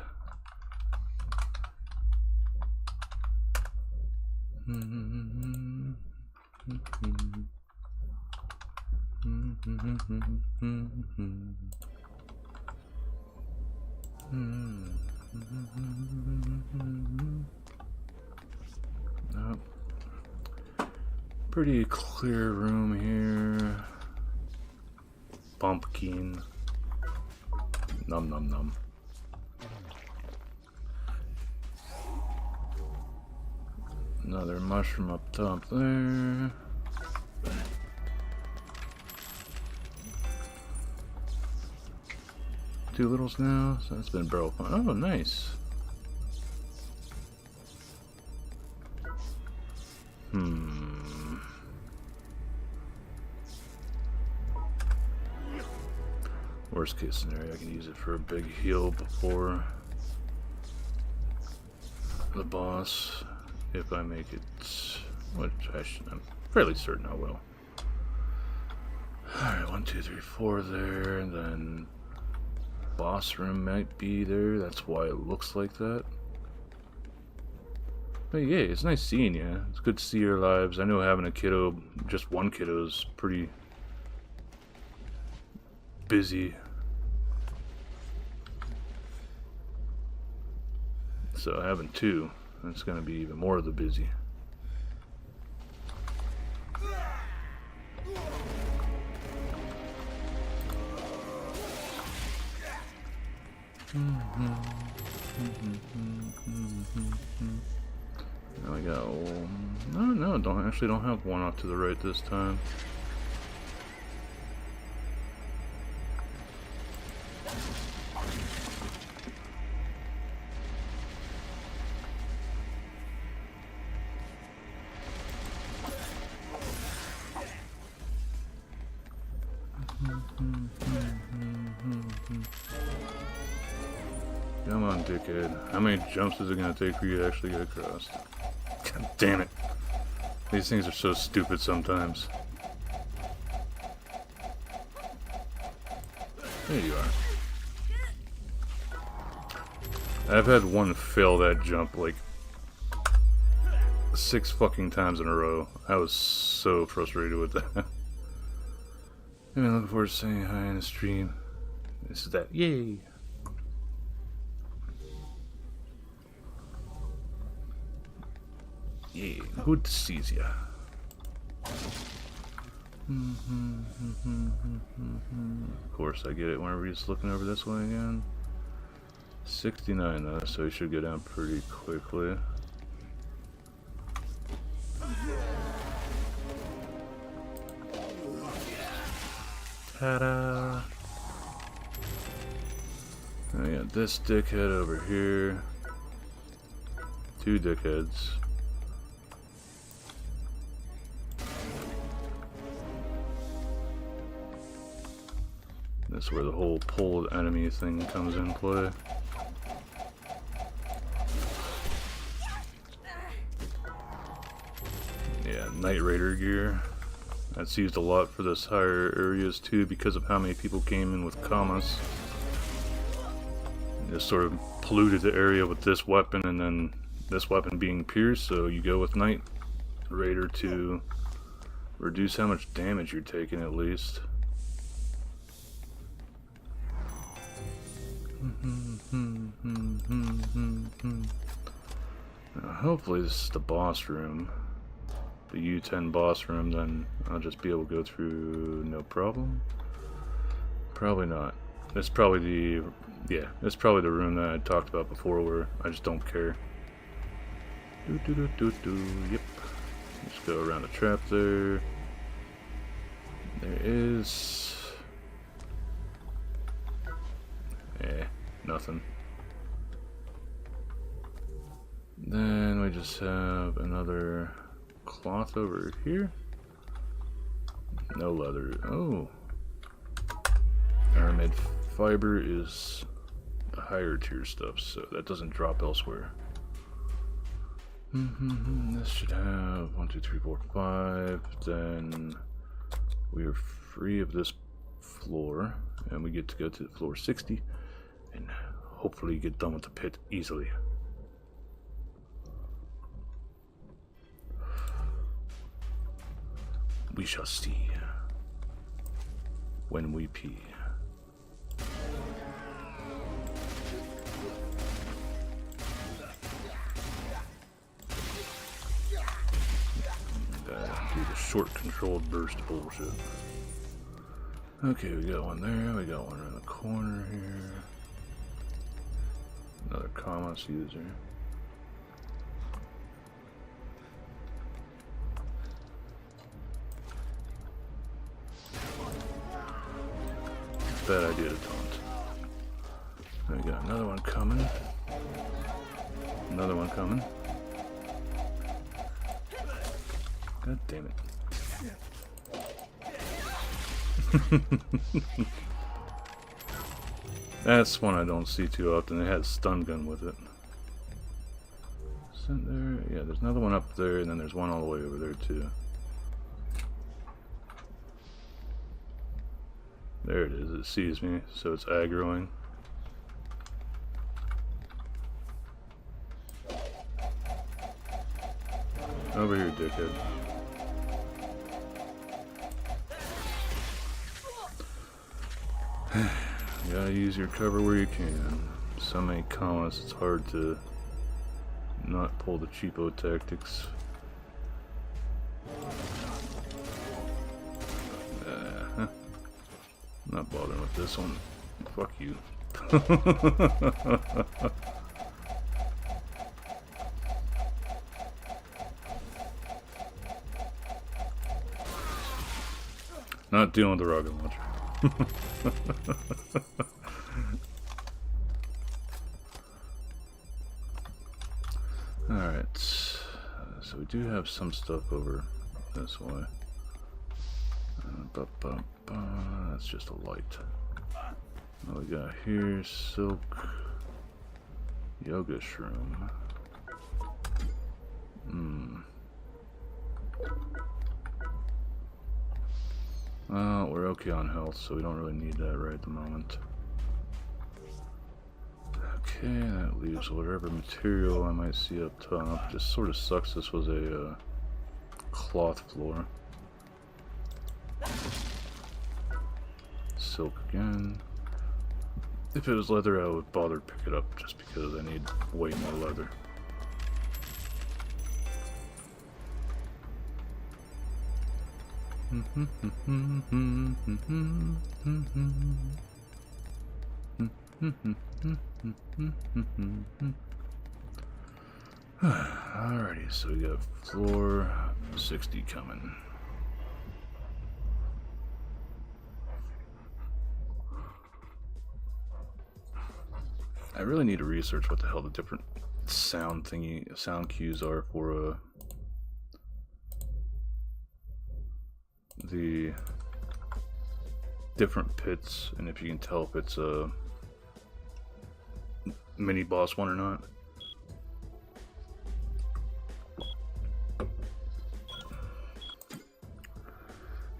Pretty clear room here. Pumpkin. Nom nom nom. Another mushroom up top there. Two littles now, so that's been barrel fun. Oh, nice. Worst case scenario, I can use it for a big heal before the boss. If I make it, which I'm fairly certain I will. Alright, 1, 2, 3, 4 there, and then boss room might be there. That's why it looks like that. But yeah, it's nice seeing you. It's good to see your lives. I know having a kiddo, just one kiddo, is pretty busy. So having two, it's going to be even more of the busy. Now we got no, don't have one off to the right this time. Come on, dickhead. How many jumps is it gonna take for you to actually get across? God damn it. These things are so stupid sometimes. There you are. I've had one fail that jump like 6 fucking times in a row. I was so frustrated with that. I've been looking forward to saying hi in the stream. This is that. Yay! Yeah, good sees ya. Of course, I get it whenever he's looking over this way again. 69 though, so he should go down pretty quickly. Ta-da! I got this dickhead over here. 2 dickheads. That's where the whole pulled enemy thing comes in play. Yeah, Knight Raider gear. That's used a lot for this higher areas too because of how many people came in with commas. It just sort of polluted the area with this weapon and then this weapon being pierced, so you go with Knight Raider to reduce how much damage you're taking at least. Now, hopefully this is the boss room, the U10 boss room, then I'll just be able to go through no problem. Probably not. That's probably the, yeah, that's probably the room that I talked about before where I just don't care. Yep. Let's go around the trap there. There is... nothing. Then we just have another cloth over here. No leather. Oh. Aramid fiber is the higher tier stuff, so that doesn't drop elsewhere. This should have 1, 2, 3, 4, 5. Then we are free of this floor, and we get to go to floor 60 and hopefully get done with the pit easily. We shall see when we pee. Do the short controlled burst bullshit. Okay, we got one there, we got one in the corner here. Another commas user. Bad idea to taunt. We got another one coming. Another one coming. God damn it. That's one I don't see too often. It has stun gun with it. Isn't there? Yeah, there's another one up there, and then there's one all the way over there too. There it is. It sees me, so it's aggroing. Over here, dickhead. You gotta use your cover where you can. So many comments, it's hard to not pull the cheapo tactics. Not bothering with this one. Fuck you. Not dealing with the rocket launcher. Alright, so we do have some stuff over this way. That's just a light. What we got here? Silk yoga shroom. We're okay on health, so we don't really need that right at the moment. Okay, that leaves whatever material I might see up top. Just sort of sucks this was a cloth floor. Silk again. If it was leather, I would bother to pick it up just because I need way more leather. Alrighty, so we got floor 60 coming. I really need to research what the hell the different sound cues are for the different pits, and if you can tell if it's a mini boss one or not.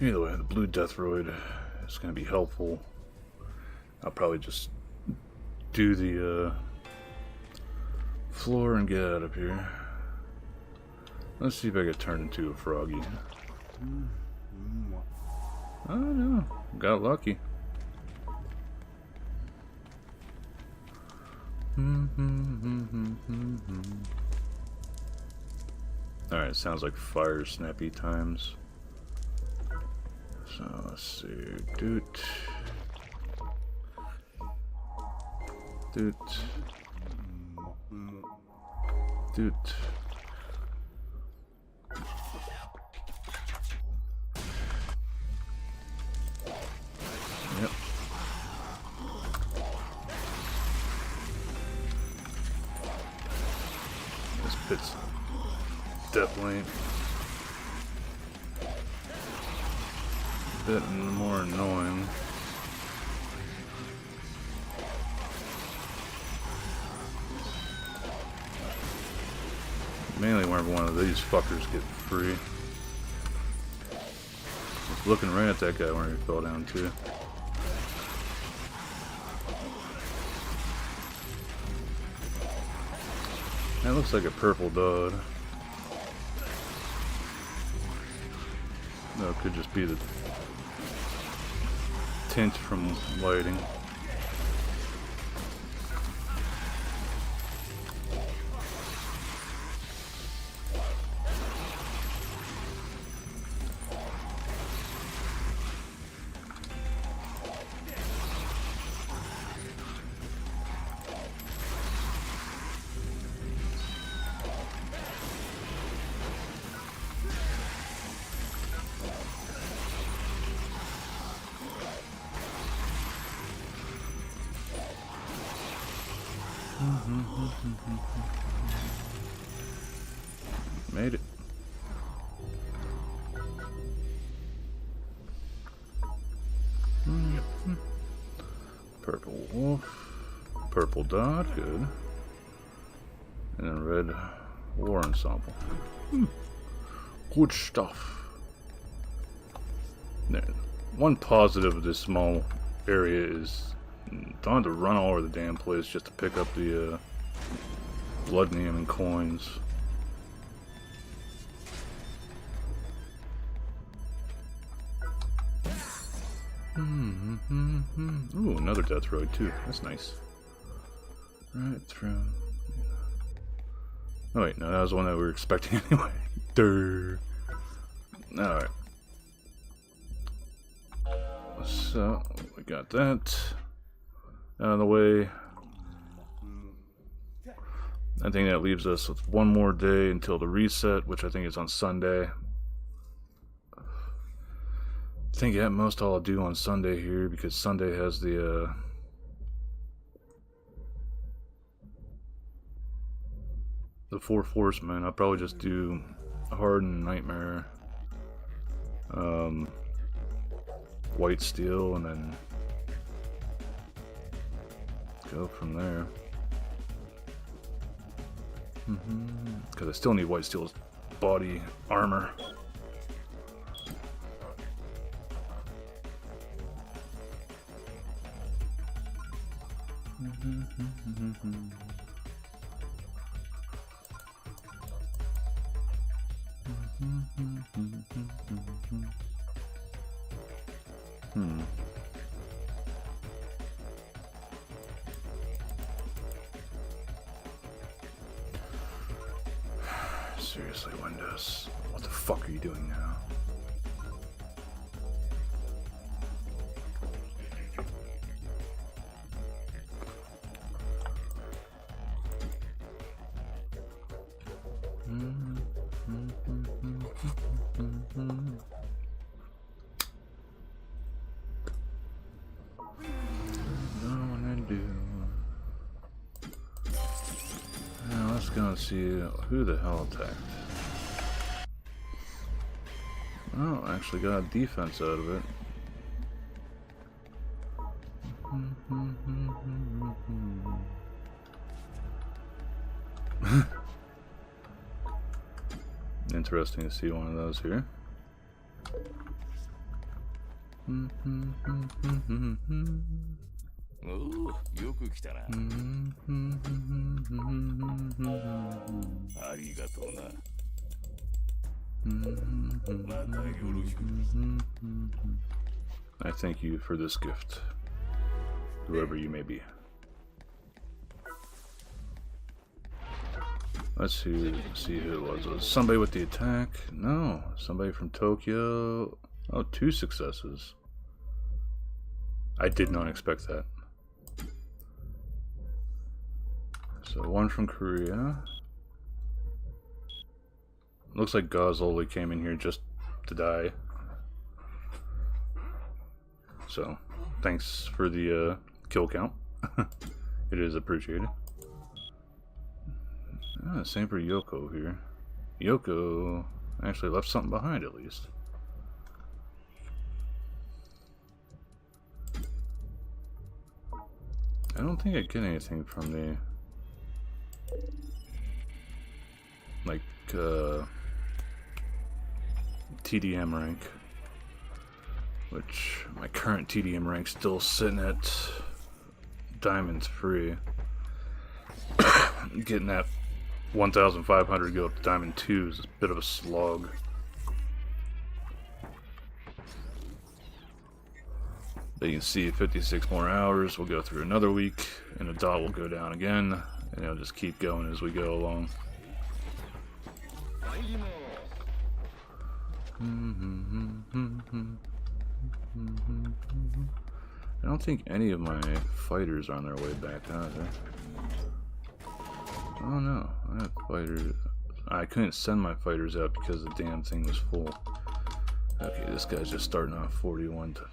Either way, the blue Deathroid is going to be helpful. I'll probably just do the floor and get out of here. Let's see if I get turned into a froggy. Oh no, got lucky. Alright, sounds like fire snappy times. So let's see. Doot. Doot. Doot. Yep. This pit's definitely a bit more annoying. Mainly whenever one of these fuckers get free. Was looking right at that guy when he fell down too. That looks like a purple dot. No, it could just be the tint from lighting. Made it. Purple wolf, purple dot, good. And then red war ensemble. Good stuff. There. One positive of this small area is don't have to run all over the damn place just to pick up the blood neon and coins. Ooh, another death road too. That's nice. Right through. Oh wait, no, that was the one that we were expecting anyway. Durr. Alright. So, we got that out of the way. I think that leaves us with one more day until the reset, which I think is on Sunday. I think at most all I'll do on Sunday here, because Sunday has the Four Horsemen. I'll probably just do Hardened Nightmare, White Steel, and then go from there. Because I still need White Steel's body armor. Seriously, Windows, what the fuck are you doing now? Now let's go and see who the hell attacked. Oh, actually got a defense out of it. Interesting to see one of those here. Oh, よく来たな。ありがとうな。またよろしく。I thank you for this gift, whoever you may be. Let's see who it was. Was it somebody with the attack? No, somebody from Tokyo. Oh, 2 successes. I did not expect that. So 1 from Korea. Looks like Gazoli came in here just to die. So, thanks for the kill count. It is appreciated. Same for Yoko here. Yoko actually left something behind at least. I don't think I get anything from the TDM rank, which my current TDM rank's still sitting at Diamond 3. Getting that 1,500 go up to Diamond 2 is a bit of a slog. But you can see 56 more hours. We'll go through another week, and the dot will go down again, and it'll just keep going as we go along. I don't think any of my fighters are on their way back, are they? Oh no, I have fighters. I couldn't send my fighters out because the damn thing was full. Okay, this guy's just starting off 41 to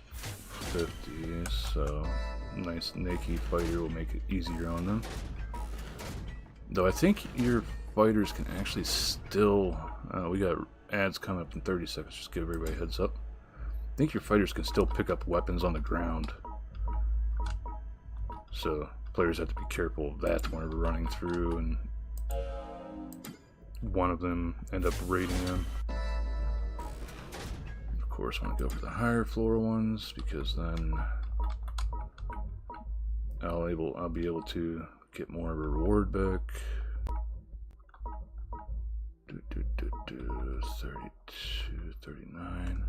50, so nice Nikki fighter will make it easier on them. Though I think your fighters can actually still, we got ads coming up in 30 seconds, just give everybody a heads up. I think your fighters can still pick up weapons on the ground. So players have to be careful of that whenever running through and one of them end up raiding them. Of course, I want to go for the higher floor ones because then I'll be able to get more of a reward back. 32, 39.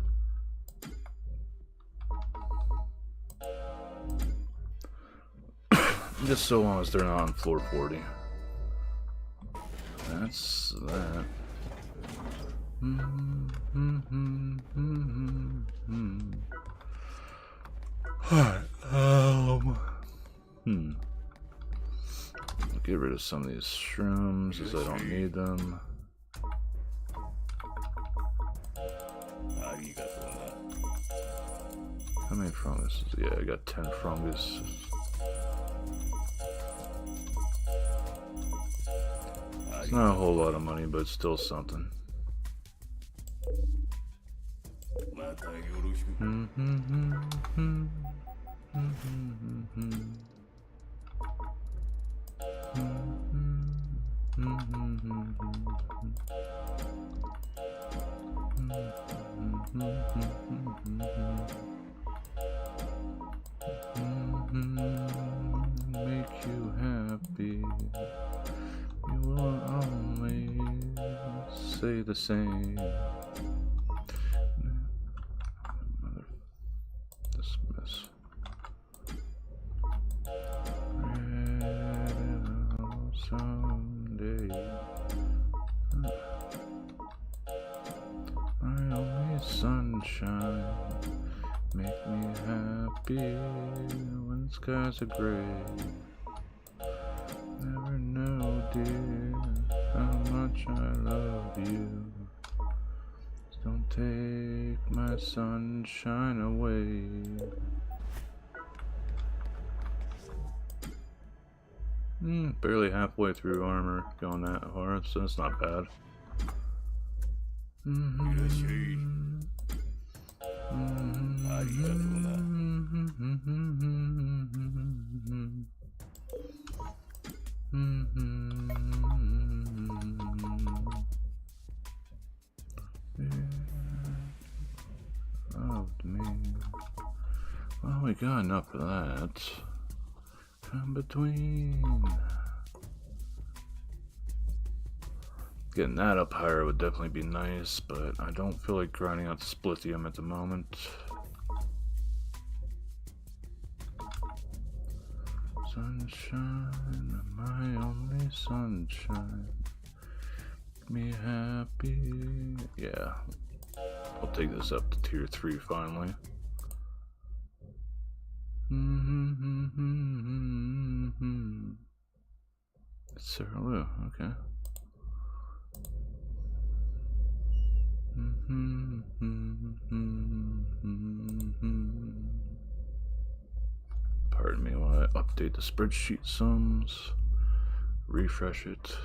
Just so long as they're not on floor 40. That's that. Alright, get rid of some of these shrooms as I don't need them. How many funguses? Yeah, I got 10 fungus. It's not a whole lot of money, but it's still something. Make you happy. You will always say the same. Dismiss. Someday. My only sunshine. Make me happy when skies are gray. Never know, dear, how much I love you. Just don't take my sunshine away. Barely halfway through armor, going that hard, so it's not bad. Loved me. Well, we got enough of that. Come between. Getting that up higher would definitely be nice, but I don't feel like grinding out the splithium at the moment. Sunshine, my only sunshine. Make me happy. Yeah. I'll take this up to tier 3 finally. It's Sarah Lou, okay. Pardon me while I update the spreadsheet sums, refresh it.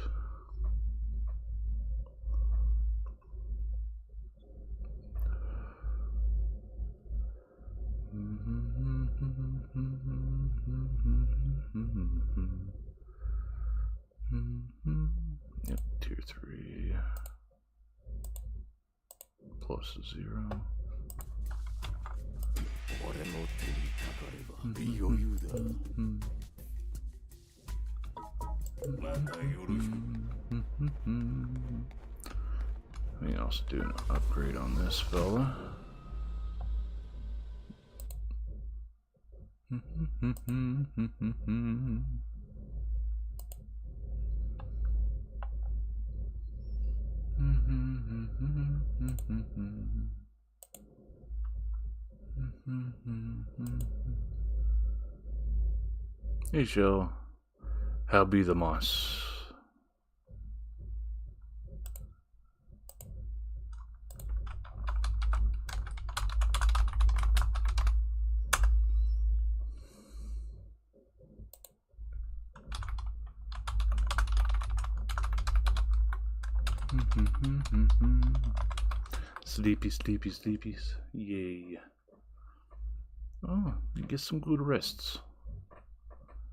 Yep, tier 3 plus 0. We also do an upgrade on this fella. Hey, show. How be the moss? Sleepy, sleepy, sleepies. Yay. Oh, you get some good rests.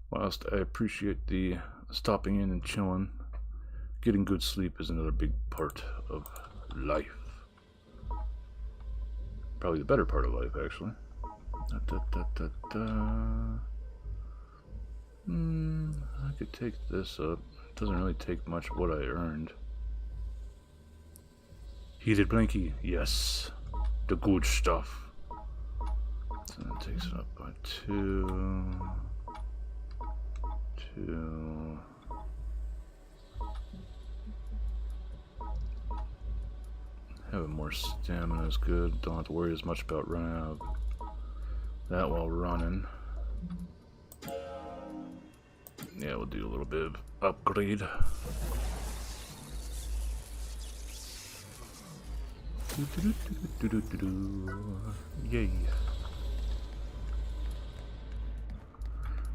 Whilst I appreciate the stopping in and chilling, getting good sleep is another big part of life. Probably the better part of life, actually. I could take this up. Doesn't really take much of what I earned. Heated blankie, yes. The good stuff. So that takes it up by 2. to having more stamina is good. Don't have to worry as much about running out of that while running. Yeah, we'll do a little bit of upgrade. Yay.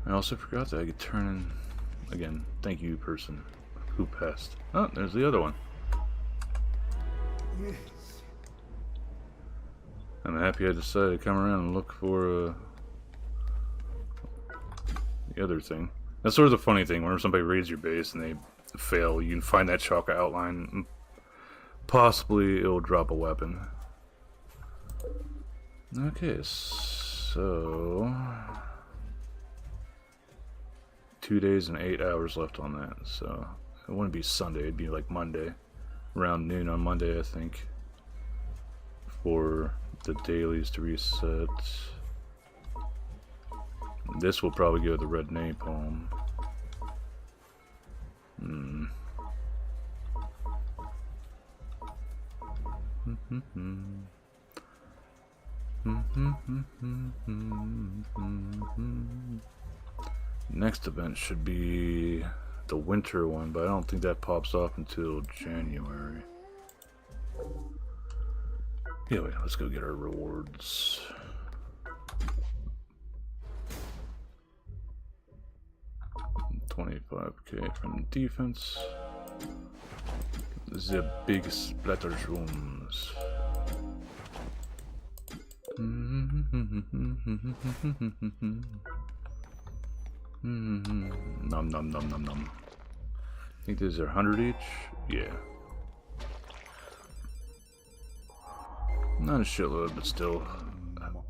I also forgot that I could turn in again. Thank you, person who passed. Oh, there's the other one. I'm happy I decided to come around and look for the other thing. That's sort of the funny thing. Whenever somebody raids your base and they fail, you can find that chalk outline and possibly it'll drop a weapon. Okay, so 2 days and 8 hours left on that. So it wouldn't be Sunday, it'd be like Monday. Around noon on Monday, I think, for the dailies to reset. This will probably go to the red napalm. Next event should be the winter one, but I don't think that pops off until January. Yeah, wait, let's go get our rewards. $25K from defense. The big splatter rooms. Nom nom nom nom nom. I think these are 100 each? Yeah. Not a shitload, but still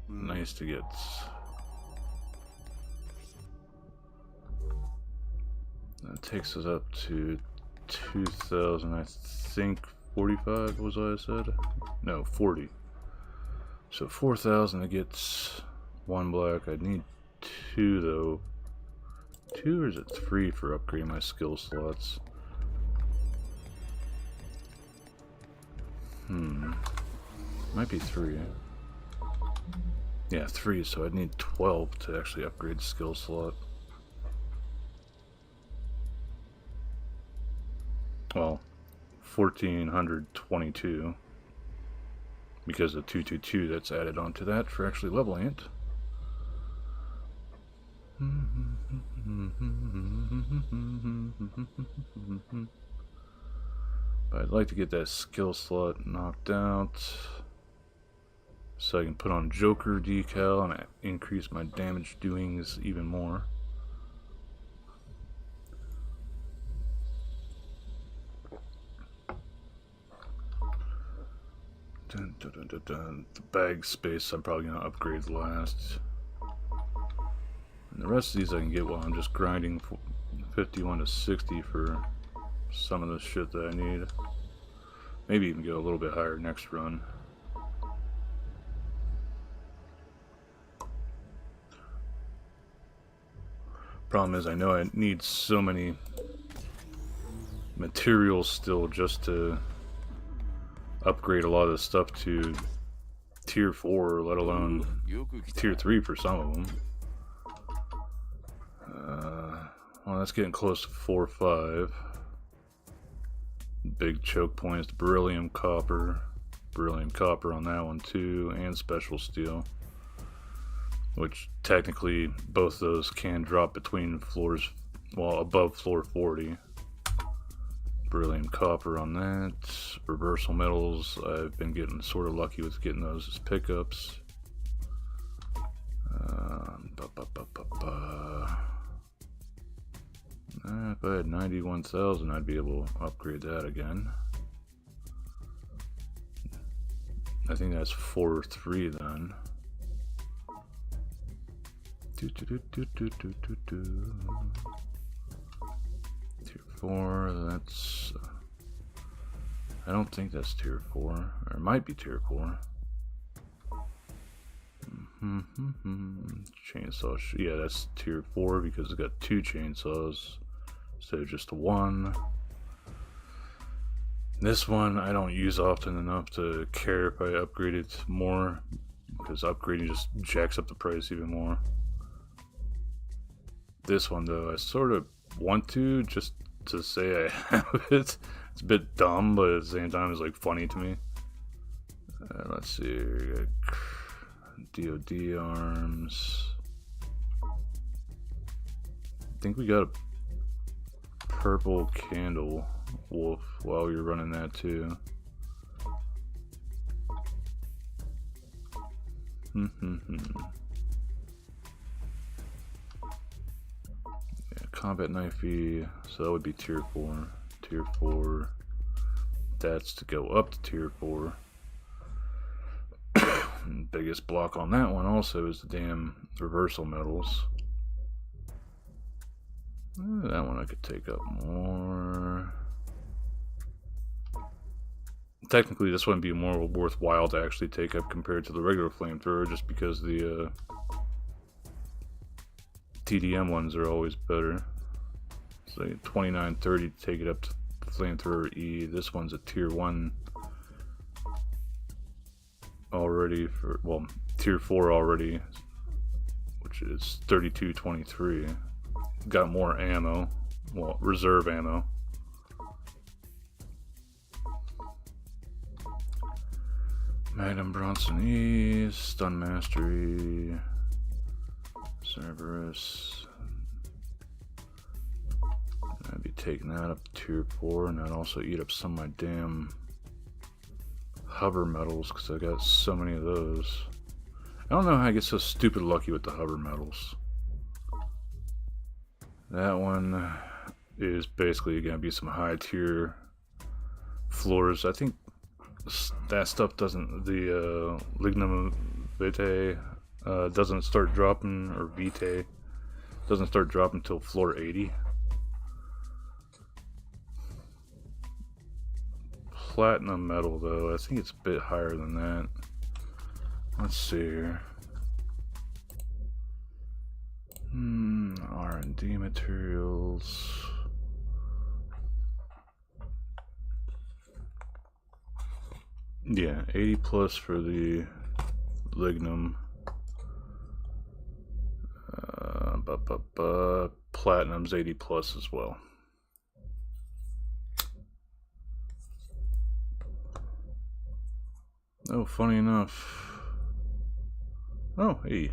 nice to get. That takes us up to 2,000, I think 45 was what I said? No, 40. So 4,000 to get one black. I'd need 2 though. 2 or is it 3 for upgrading my skill slots? Might be 3. Yeah, 3, so I'd need 12 to actually upgrade the skill slot. Well, 1,422. Because of 222 that's added onto that for actually leveling it. But I'd like to get that skill slot knocked out so I can put on Joker decal and increase my damage doings even more. Dun, dun, dun, dun, dun. The bag space I'm probably going to upgrade last. And the rest of these I can get while I'm just grinding 51 to 60 for some of the shit that I need. Maybe even go a little bit higher next run. Problem is I know I need so many materials still just to upgrade a lot of the stuff to tier 4, let alone tier 3 for some of them. Well, that's getting close to 4 or 5. Big choke point is the beryllium copper. Beryllium copper on that one too, and special steel. Which technically both those can drop between floors, well, above floor 40. Beryllium copper on that. Reversal metals, I've been getting sort of lucky with getting those as pickups. If I had 91,000, I'd be able to upgrade that again. I think that's 4 or 3 then. Tier 4, that's... I don't think that's tier 4. Or it might be tier 4. Chainsaw. Yeah, that's tier 4 because it's got 2 chainsaws instead of just 1. This one I don't use often enough to care if I upgrade it more, because upgrading just jacks up the price even more. This one though, I sort of want to, just to say I have it. It's a bit dumb, but at the same time it's like funny to me. Let's see, we got DOD arms. I think we got a purple candle wolf while you're running that too. Yeah, combat knifey, so that would be tier 4. Tier 4. That's to go up to tier 4. Biggest block on that one also is the damn reversal medals. That one I could take up more. Technically, this wouldn't be more worthwhile to actually take up compared to the regular flamethrower, just because the TDM ones are always better. So 29.30 to take it up to flamethrower E. This one's a tier 1 already for, well, tier 4 already, which is 32.23. Got more ammo, well, reserve ammo. Magnum Bronson E, Stun Mastery, Cerberus. I'd be taking that up to tier 4, and I'd also eat up some of my damn hover medals because I got so many of those. I don't know how I get so stupid lucky with the hover medals. That one is basically going to be some high tier floors. I think that stuff doesn't, the Lignum Vitae doesn't start dropping, or Vitae doesn't start dropping until floor 80. Platinum metal though, I think it's a bit higher than that. Let's see here. R&D materials. Yeah, 80 plus for the Lignum. Platinum's 80 plus as well. Oh, funny enough. Oh, hey.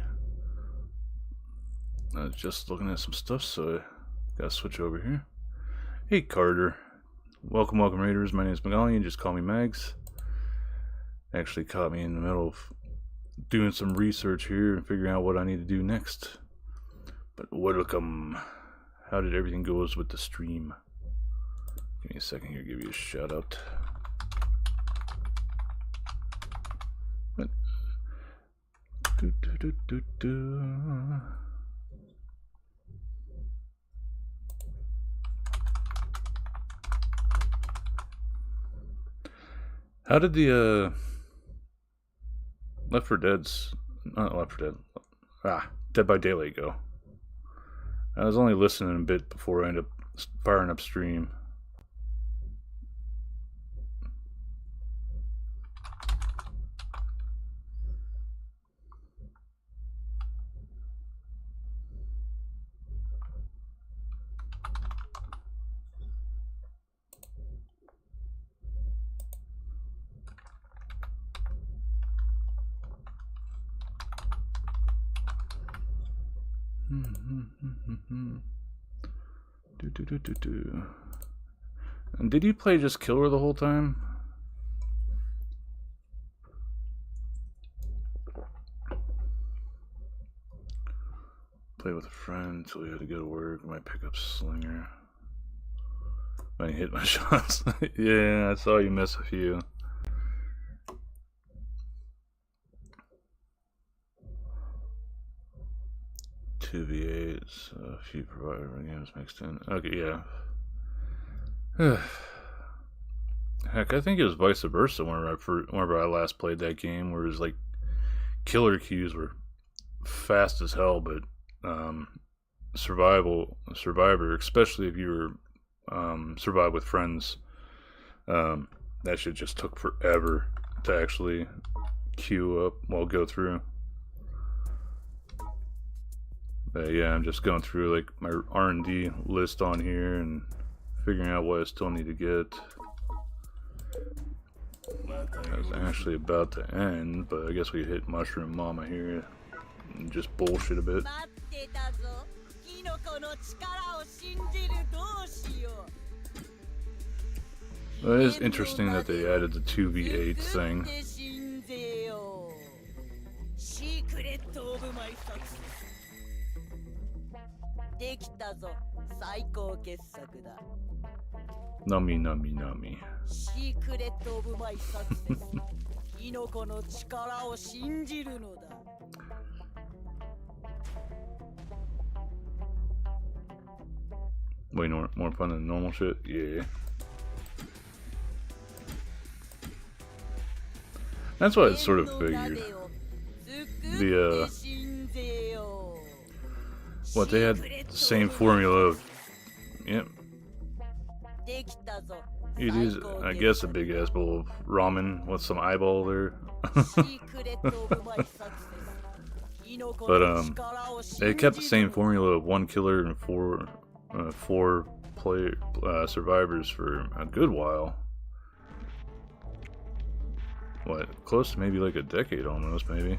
I was just looking at some stuff, so I gotta switch over here. Hey, Carter. Welcome, Raiders. My name is Magali, and just call me Mags. Actually caught me in the middle of doing some research here and figuring out what I need to do next. But welcome. How did everything go with the stream? Give me a second here, give you a shout out. How did the Left 4 Dead's, not Left 4 Dead, Dead by Daylight go? I was only listening a bit before I ended up firing up stream. And did you play just Killer the whole time? Play with a friend until we had to go to work. Might pick up Slinger. Might hit my shots. Yeah, I saw you miss a few. Two V8s, a few provider games mixed in. Okay, yeah. Heck, I think it was vice versa whenever I last played that game, where it was like killer cues were fast as hell, but Survivor, especially if you were survive with friends, that shit just took forever to actually queue up, well, go through. But yeah, I'm just going through like my R&D list on here and figuring out what I still need to get. I was actually about to end, but I guess we hit Mushroom Mama here and just bullshit a bit. Well, it is interesting that they added the 2v8 thing. Nami nami nami. Way more fun than normal shit? Yeah. That's what I sort of figured. What, they had the same formula of, yep. It is, I guess, a big ass bowl of ramen with some eyeball there. But they kept the same formula of one killer and four player survivors for a good while. What, close to maybe like a decade almost, maybe.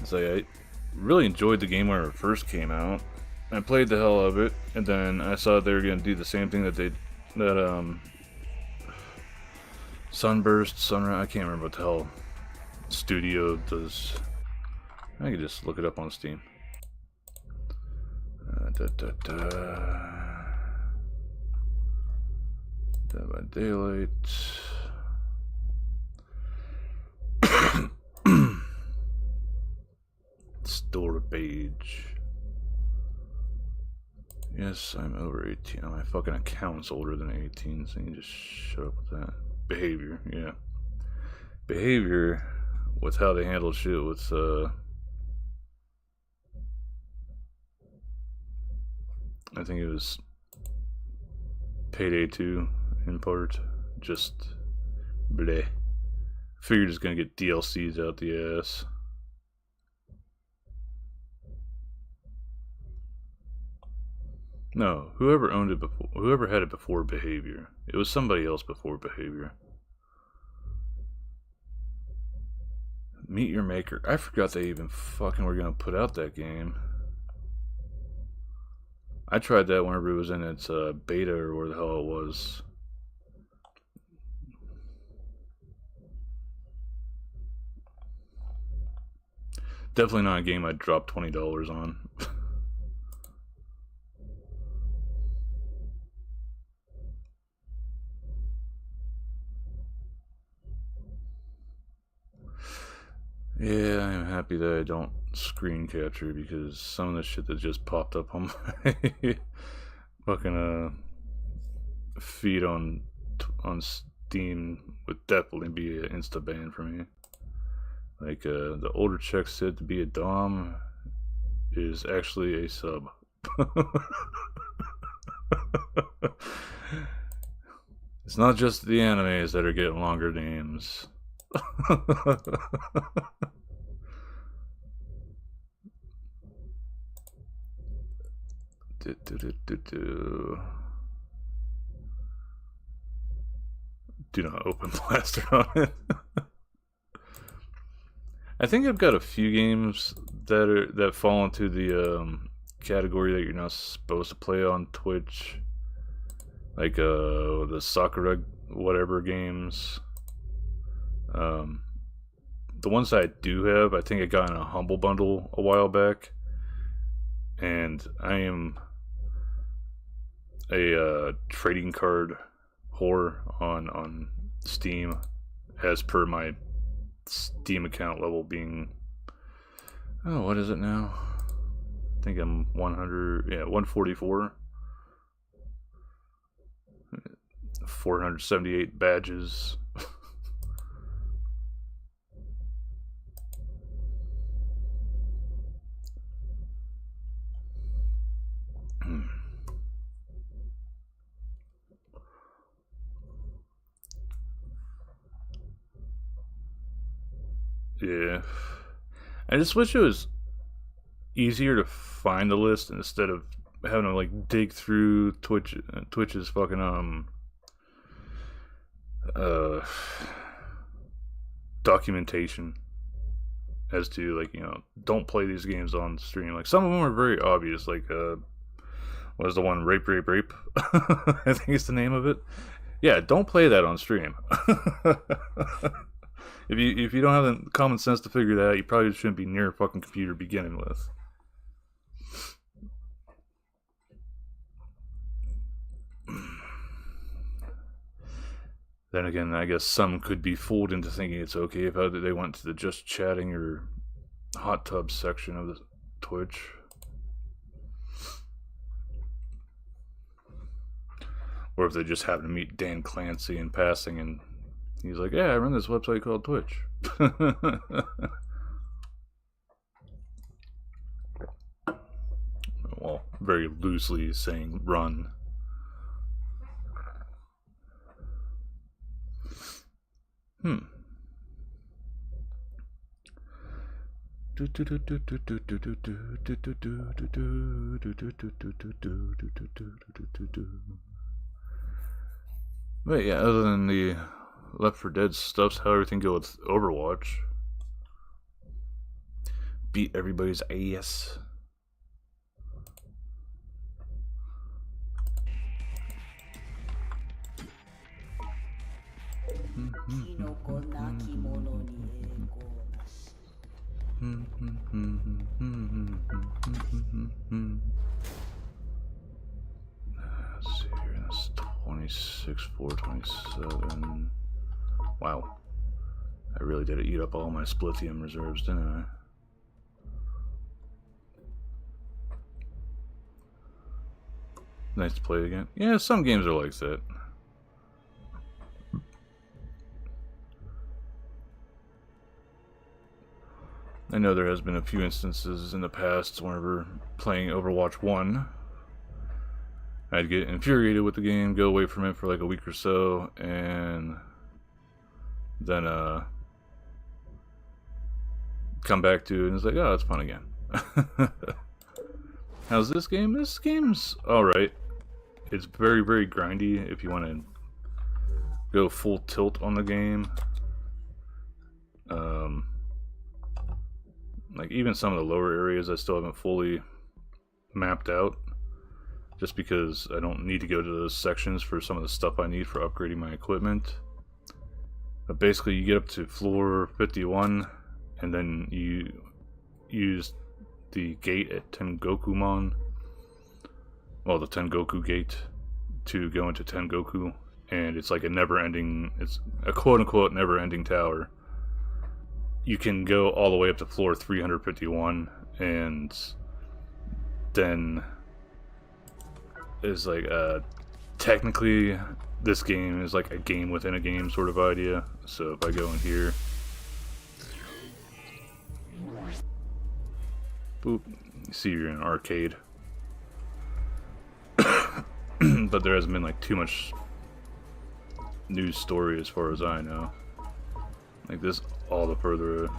So I really enjoyed the game when it first came out. I played the hell of it, and then I saw they were gonna do the same thing that Sunburst, Sunrise, I can't remember what the hell studio does. I could just look it up on Steam. Dead by Daylight. Store page. Yes, I'm over 18. My fucking account's older than 18, so you can just shut up with that. Behavior, yeah. Behavior with how they handle shit with I think it was Payday 2 in part. Just bleh. Figured it's gonna get DLCs out the ass. No, whoever owned it before, whoever had it before Behavior. It was somebody else before Behavior. Meet Your Maker. I forgot they even fucking were gonna put out that game. I tried that whenever it was in its beta or where the hell it was. Definitely not a game I'd drop $20 on. Yeah, I'm happy that I don't screen capture because some of the shit that just popped up on my fucking feed on Steam would definitely be an insta ban for me. Like the older check said to be a dom is actually a sub. It's not just the animes that are getting longer names. Do not open Blaster on it. I think I've got a few games that fall into the category that you're not supposed to play on Twitch, like the Sakura whatever games. The ones I do have, I think I got in a Humble Bundle a while back, and I am a trading card whore on Steam, as per my Steam account level being, oh, what is it now? I think I'm 144. 478 badges. Yeah. I just wish it was easier to find the list instead of having to like dig through Twitch's fucking documentation as to, like, you know, don't play these games on stream. Like, some of them are very obvious, like what was the one, rape I think it's the name of it. Yeah, don't play that on stream. If you don't have the common sense to figure that out, you probably shouldn't be near a fucking computer beginning with. Then again, I guess some could be fooled into thinking it's okay if they went to the just chatting or hot tub section of the Twitch. Or if they just happen to meet Dan Clancy in passing and he's like, yeah, I run this website called Twitch. Well, very loosely saying run. But yeah, other than the Left 4 Dead stuffs, how everything go with Overwatch. Beat everybody's ass. Let's see here, that's 26,427. Wow. I really did eat up all my Splithium reserves, didn't I? Nice to play again. Yeah, some games are like that. I know there has been a few instances in the past whenever playing Overwatch 1, I'd get infuriated with the game, go away from it for like a week or so, and then come back to it and it's like, oh, it's fun again. How's this game? This game's alright. It's very, very grindy if you want to go full tilt on the game. Like, even some of the lower areas I still haven't fully mapped out, just because I don't need to go to those sections for some of the stuff I need for upgrading my equipment. But basically, you get up to floor 51, and then you use the gate at Tengokumon, well, the Tengoku gate, to go into Tengoku, and it's like a never-ending, it's a quote-unquote never-ending tower. You can go all the way up to floor 351, and then is like, technically this game is like a game within a game sort of idea. So if I go in here, boop, you see you're in an arcade. But there hasn't been like too much news story as far as I know. Like, this, all the further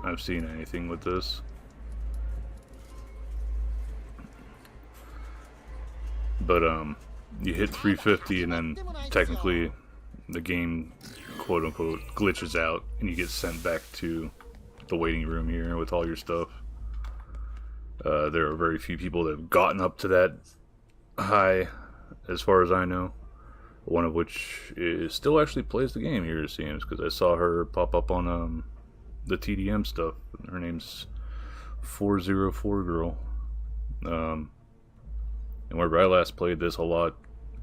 I've seen anything with this. But you hit 350 and then technically the game, quote unquote, glitches out and you get sent back to the waiting room here with all your stuff. There are very few people that have gotten up to that high, as far as I know. One of which is still actually plays the game here, it seems, because I saw her pop up on the TDM stuff. Her name's 404 Girl. And whenever I last played this a lot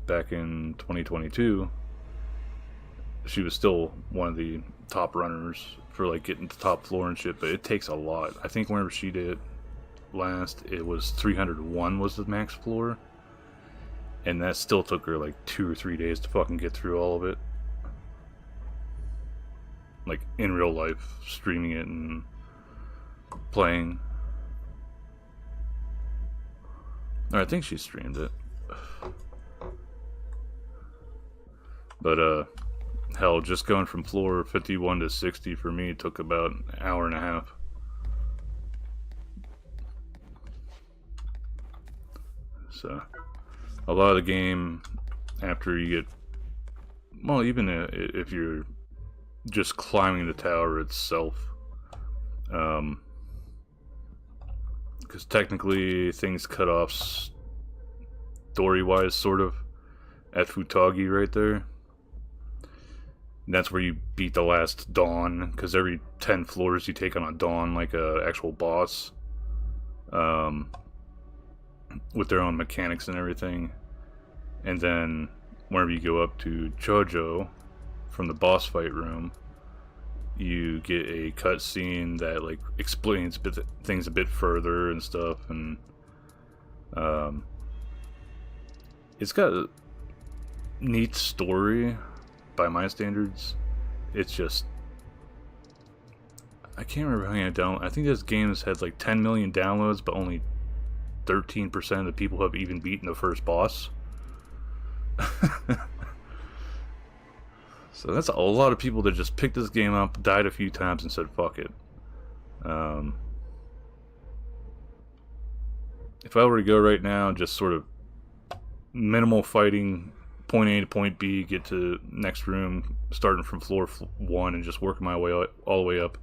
back in 2022, she was still one of the top runners for like getting to top floor and shit, but it takes a lot. I think whenever she did it last, it was 301 was the max floor. And that still took her like 2 or 3 days to fucking get through all of it. Like in real life, streaming it and playing. Or I think she streamed it. But hell, just going from floor 51 to 60 for me took about an hour and a half. So a lot of the game, after you get, well, even if you're just climbing the tower itself, because technically things cut off story-wise, sort of, at Futagi right there. And that's where you beat the last Dawn, because every 10 floors you take on a Dawn like a actual boss, with their own mechanics and everything. And then whenever you go up to Chojo from the boss fight room, you get a cutscene that like explains things a bit further and stuff, and it's got a neat story by my standards. It's just, I can't remember how many I think this game has had like 10 million downloads, but only 13% of the people have even beaten the first boss. So that's a lot of people that just picked this game up, died a few times, and said fuck it. If I were to go right now, just sort of minimal fighting, point A to point B, get to next room, starting from floor 1 and just working my way all the way up.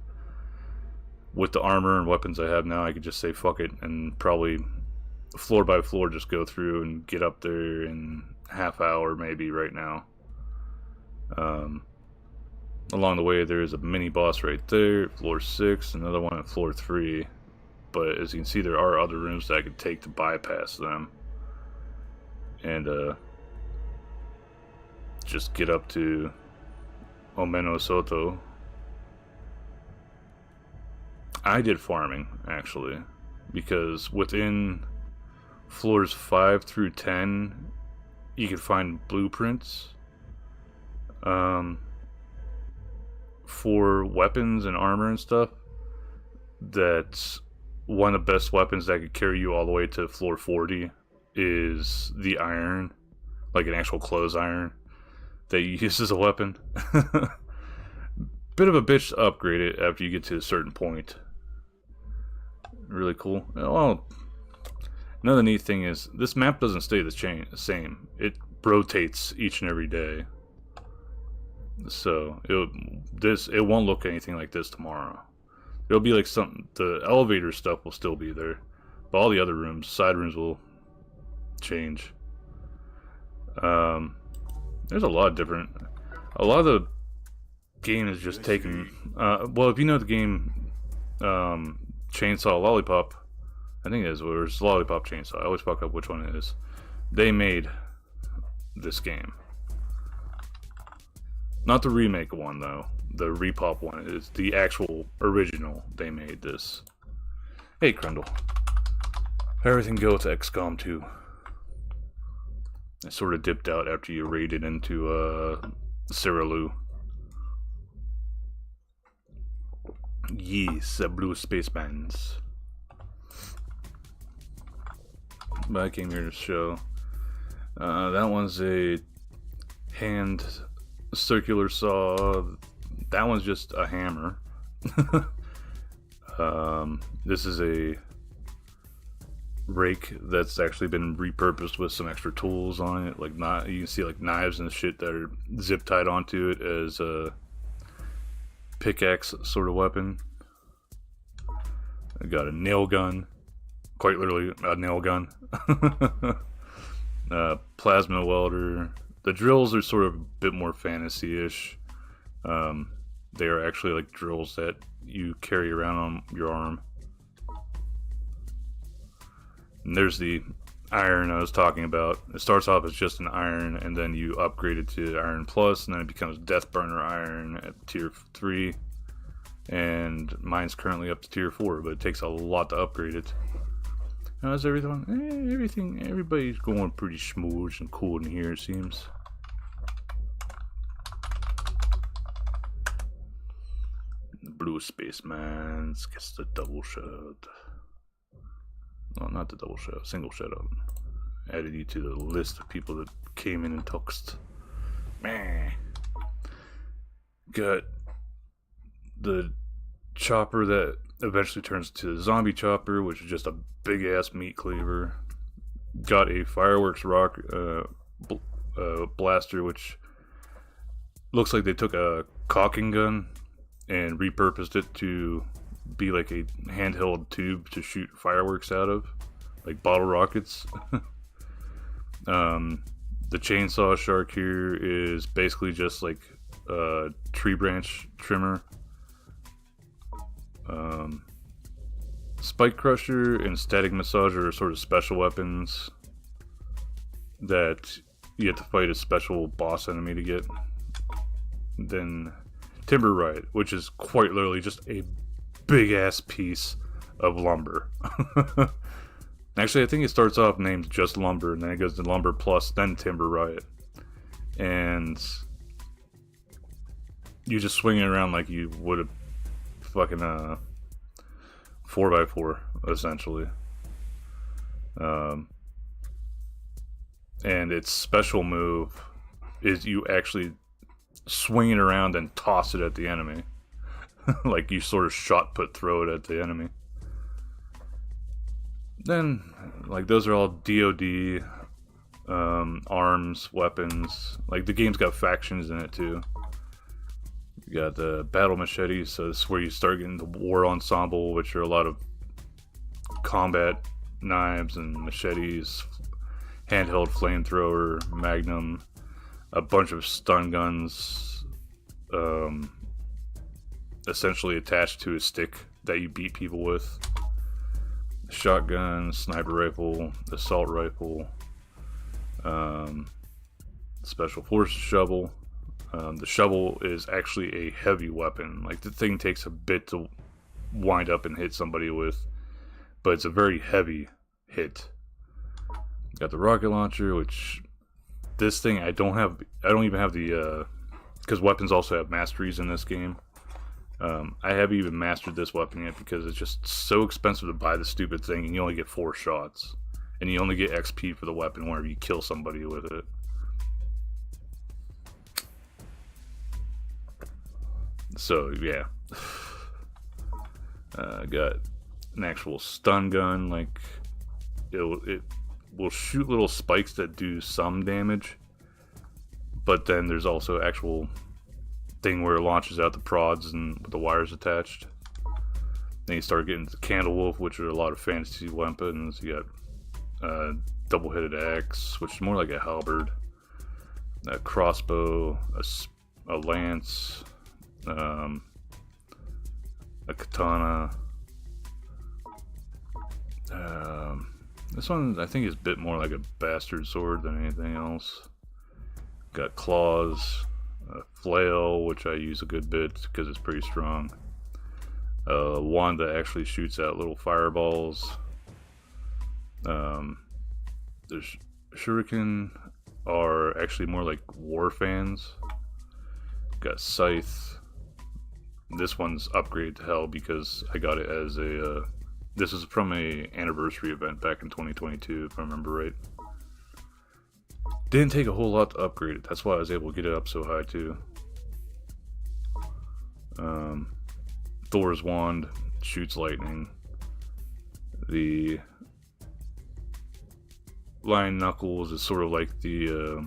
With the armor and weapons I have now, I could just say fuck it and probably floor by floor just go through and get up there in half hour maybe right now. Along the way there is a mini boss right there, floor 6, another one at floor 3. But as you can see, there are other rooms that I could take to bypass them. And just get up to Omeno Soto. I did farming, actually, because within floors 5 through 10, you can find blueprints for weapons and armor and stuff. That's one of the best weapons that could carry you all the way to floor 40 is the iron, like an actual clothes iron that you use as a weapon. Bit of a bitch to upgrade it after you get to a certain point. Really cool. Well, another neat thing is this map doesn't stay the same. It rotates each and every day. So it won't look anything like this tomorrow. It'll be like something. The elevator stuff will still be there, but all the other rooms, side rooms, will change. There's a lot of different. A lot of the game is just taken. Well, if you know the game, Chainsaw Lollipop, I think it is, or it's Lollipop Chainsaw. I always fuck up which one it is. They made this game. Not the remake one, though. The repop one is the actual original. They made this. Hey, Crundle. Everything go to XCOM 2. I sort of dipped out after you raided into Sarah Lou. Yes, blue spacebands. But I came here to show. That one's a hand circular saw. That one's just a hammer. This is a rake that's actually been repurposed with some extra tools on it. Like, not, you can see like knives and shit that are zip tied onto it as a pickaxe sort of weapon. I got a nail gun, quite literally a nail gun. Plasma welder. The drills are sort of a bit more fantasy-ish. They are actually like drills that you carry around on your arm. And there's the iron I was talking about. It starts off as just an iron, and then you upgrade it to Iron Plus, and then it becomes Death Burner Iron at Tier 3. And mine's currently up to Tier 4, but it takes a lot to upgrade it. How's everything? Everybody's going pretty smooth and cool in here, it seems. The blue spaceman gets the double shot. No, not the double shot, single shot out. Added you to the list of people that came in and tuxed. Meh. Got the chopper that eventually turns to the zombie chopper, which is just a big ass meat cleaver. Got a fireworks blaster, which looks like they took a caulking gun and repurposed it to be like a handheld tube to shoot fireworks out of, like bottle rockets. The chainsaw shark here is basically just like a tree branch trimmer. Spike crusher and static massager are sort of special weapons that you have to fight a special boss enemy to get. Then timber riot, which is quite literally just a big ass piece of lumber. Actually, I think it starts off named just lumber, and then it goes to lumber plus, then timber riot. And you just swing it around like you would a fucking 4x4, essentially. And its special move is you actually swing it around and toss it at the enemy. Like you sort of shot put throw it at the enemy. Then, like, those are all DOD arms, weapons. Like, the game's got factions in it too. You got the battle machetes, so this is where you start getting the war ensemble, which are a lot of combat knives and machetes, handheld flamethrower, magnum, a bunch of stun guns, essentially attached to a stick that you beat people with. Shotgun, sniper rifle, assault rifle, special forces shovel. The shovel is actually a heavy weapon. Like, the thing takes a bit to wind up and hit somebody with, but it's a very heavy hit. Got the rocket launcher, which this thing I don't even have the because weapons also have masteries in this game. I haven't even mastered this weapon yet because it's just so expensive to buy the stupid thing, and you only get 4 shots, and you only get XP for the weapon whenever you kill somebody with it. So yeah, got an actual stun gun. Like, it will shoot little spikes that do some damage, but then there's also actual thing where it launches out the prods and with the wires attached. Then you start getting the Candle Wolf, which are a lot of fantasy weapons. You got double-headed axe, which is more like a halberd, a crossbow, a lance, a katana. This one I think is a bit more like a bastard sword than anything else. Got claws, a flail, which I use a good bit because it's pretty strong. Wand that actually shoots out little fireballs. There's shuriken are actually more like war fans. Got scythe. This one's upgraded to hell because I got it as a this is from a anniversary event back in 2022, if I remember right. Didn't take a whole lot to upgrade it. That's why I was able to get it up so high too. Thor's wand shoots lightning. The lion knuckles is sort of like the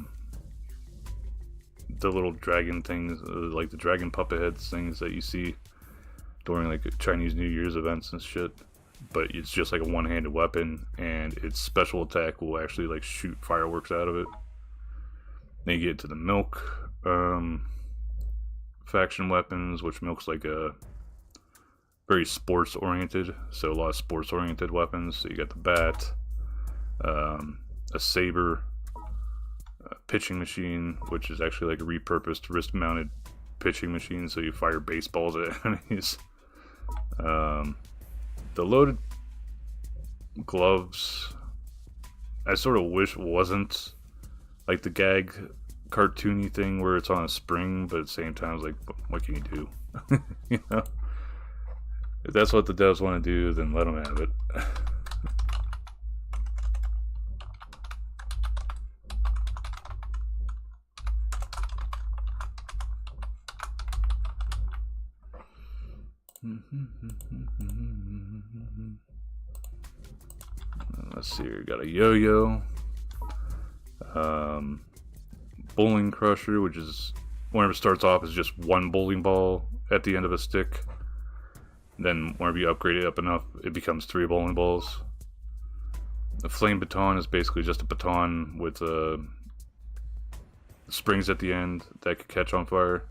little dragon things, like the dragon puppet heads things that you see during like Chinese New Year's events and shit. But it's just like a one-handed weapon, and its special attack will actually like shoot fireworks out of it. Then you get to the milk faction weapons, which milk's like a very sports oriented, so a lot of sports oriented weapons. So you got the bat, a saber, a pitching machine, which is actually like a repurposed wrist mounted pitching machine, so you fire baseballs at enemies. The loaded gloves. I sort of wish it wasn't like the gag cartoony thing where it's on a spring, but at the same time, it's like, what can you do? You know? If that's what the devs want to do, then let them have it. Let's see here. Got a yo-yo, bowling crusher, which is whenever it starts off is just one bowling ball at the end of a stick. Then whenever you upgrade it up enough, it becomes 3 bowling balls. The flame baton is basically just a baton with springs at the end that could catch on fire.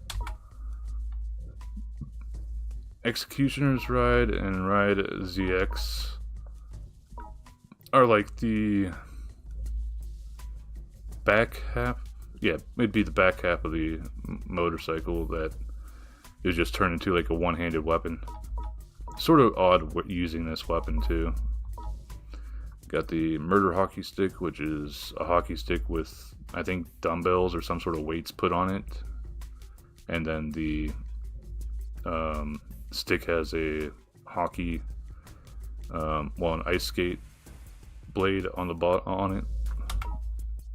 Executioner's Ride and Ride ZX are like the back half. Yeah, it'd be the back half of the motorcycle that is just turned into like a one-handed weapon. Sort of odd using this weapon too. Got the murder hockey stick, which is a hockey stick with, I think, dumbbells or some sort of weights put on it. And then the stick has a hockey, an ice skate blade on the on it.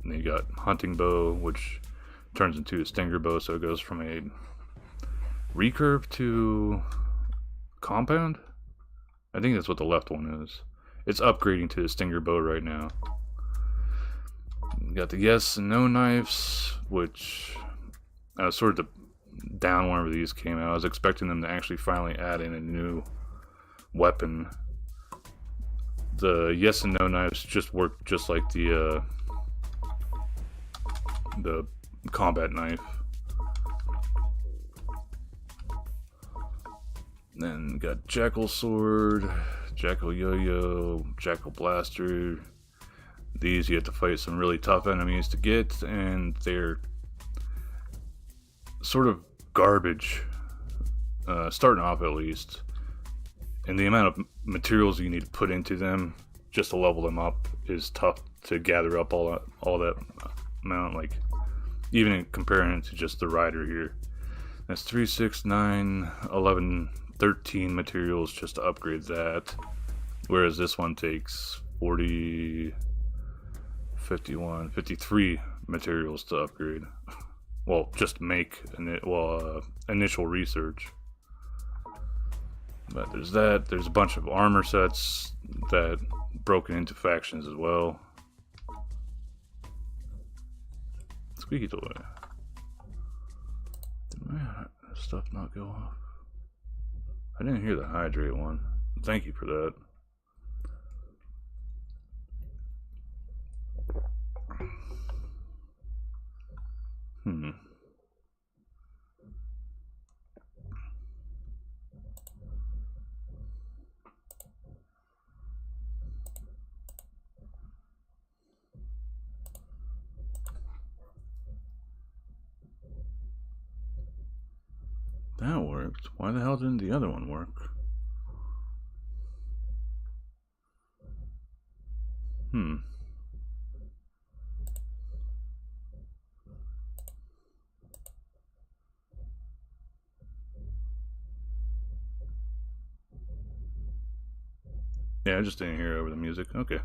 And then you got hunting bow, which turns into a stinger bow, so it goes from a recurve to compound. I think that's what the left one is. It's upgrading to the stinger bow right now. You got the yes and no knives, which I was sort of down whenever these came out. I was expecting them to actually finally add in a new weapon. The yes and no knives just work just like the combat knife. Then got Jackal Sword, Jackal Yo-Yo, Jackal Blaster. These you have to fight some really tough enemies to get, and they're sort of garbage, starting off at least. And the amount of materials you need to put into them just to level them up is tough to gather up all that amount, like even in comparing it to just the rider here. That's 3, 6, 9, 11, 13 materials just to upgrade that, whereas this one takes 40, 51, 53 materials to upgrade. Well, just make initial research. But there's that. There's a bunch of armor sets that broken into factions as well. Squeaky toy. Did my stuff not go off? I didn't hear the hydrate one. Thank you for that. That worked. Why the hell didn't the other one work? Yeah, I just didn't hear over the music. Okay.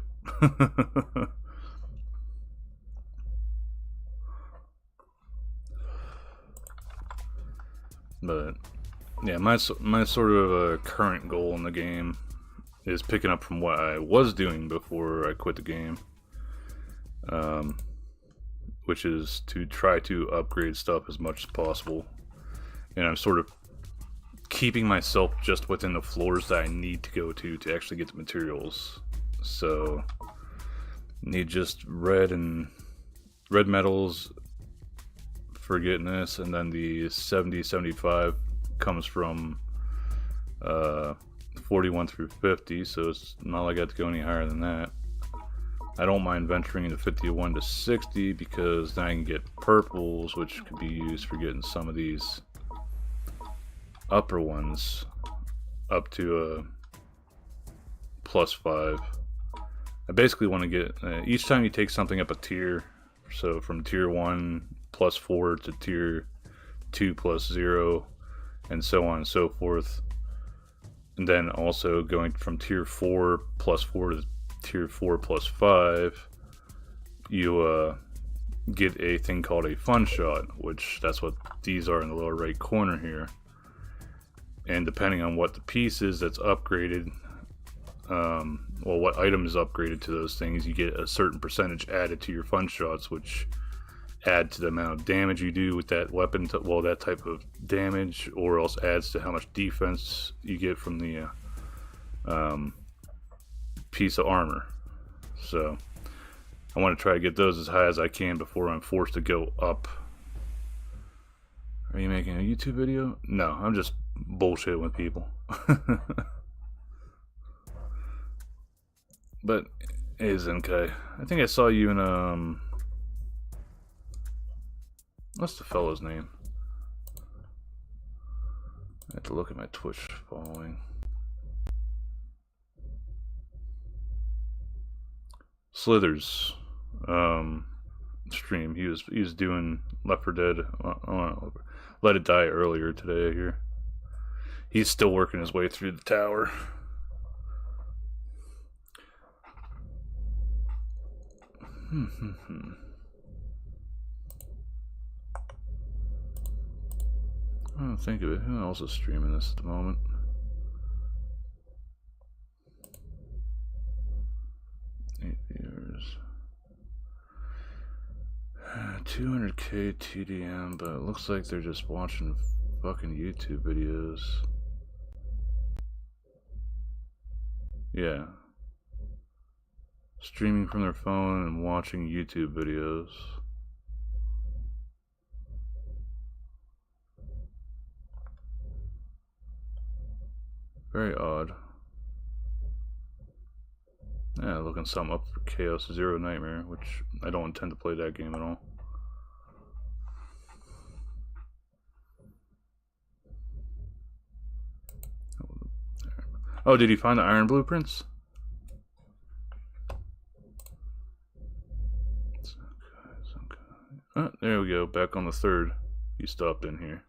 But yeah, my sort of current goal in the game is picking up from what I was doing before I quit the game, which is to try to upgrade stuff as much as possible. And I'm sort of keeping myself just within the floors that I need to go to actually get the materials. So need just red metals for getting this, and then the 70-75 comes from 41 through 50, so it's not like I have to go any higher than that. I don't mind venturing into 51 to 60 because then I can get purples, which could be used for getting some of these upper ones up to a +5. I basically want to get, each time you take something up a tier, so from tier 1 plus 4 to tier 2 plus 0, and so on and so forth, and then also going from tier 4 plus 4 to tier 4 plus 5, you get a thing called a fun shot, which that's what these are in the lower right corner here. And depending on what the piece is that's upgraded, well, what item is upgraded to those things, you get a certain percentage added to your fun shots, which add to the amount of damage you do with that weapon, well, that type of damage, or else adds to how much defense you get from the piece of armor. So I want to try to get those as high as I can before I'm forced to go up. Are you making a YouTube video? No, I'm just bullshitting with people. But hey, Zenkai, I think I saw you in what's the fellow's name? I have to look at my Twitch following. Slithers stream. He was doing Left 4 Dead. Let It Die earlier today. I hear he's still working his way through the tower. I don't think of it. Who else is streaming this at the moment? 8 viewers. 200k TDM, but it looks like they're just watching fucking YouTube videos. Yeah. Streaming from their phone and watching YouTube videos. Very odd. Yeah, looking something up for Chaos Zero Nightmare, which I don't intend to play that game at all. Oh, did you find the iron blueprints? Oh, there we go, back on the 3rd. You stopped in here.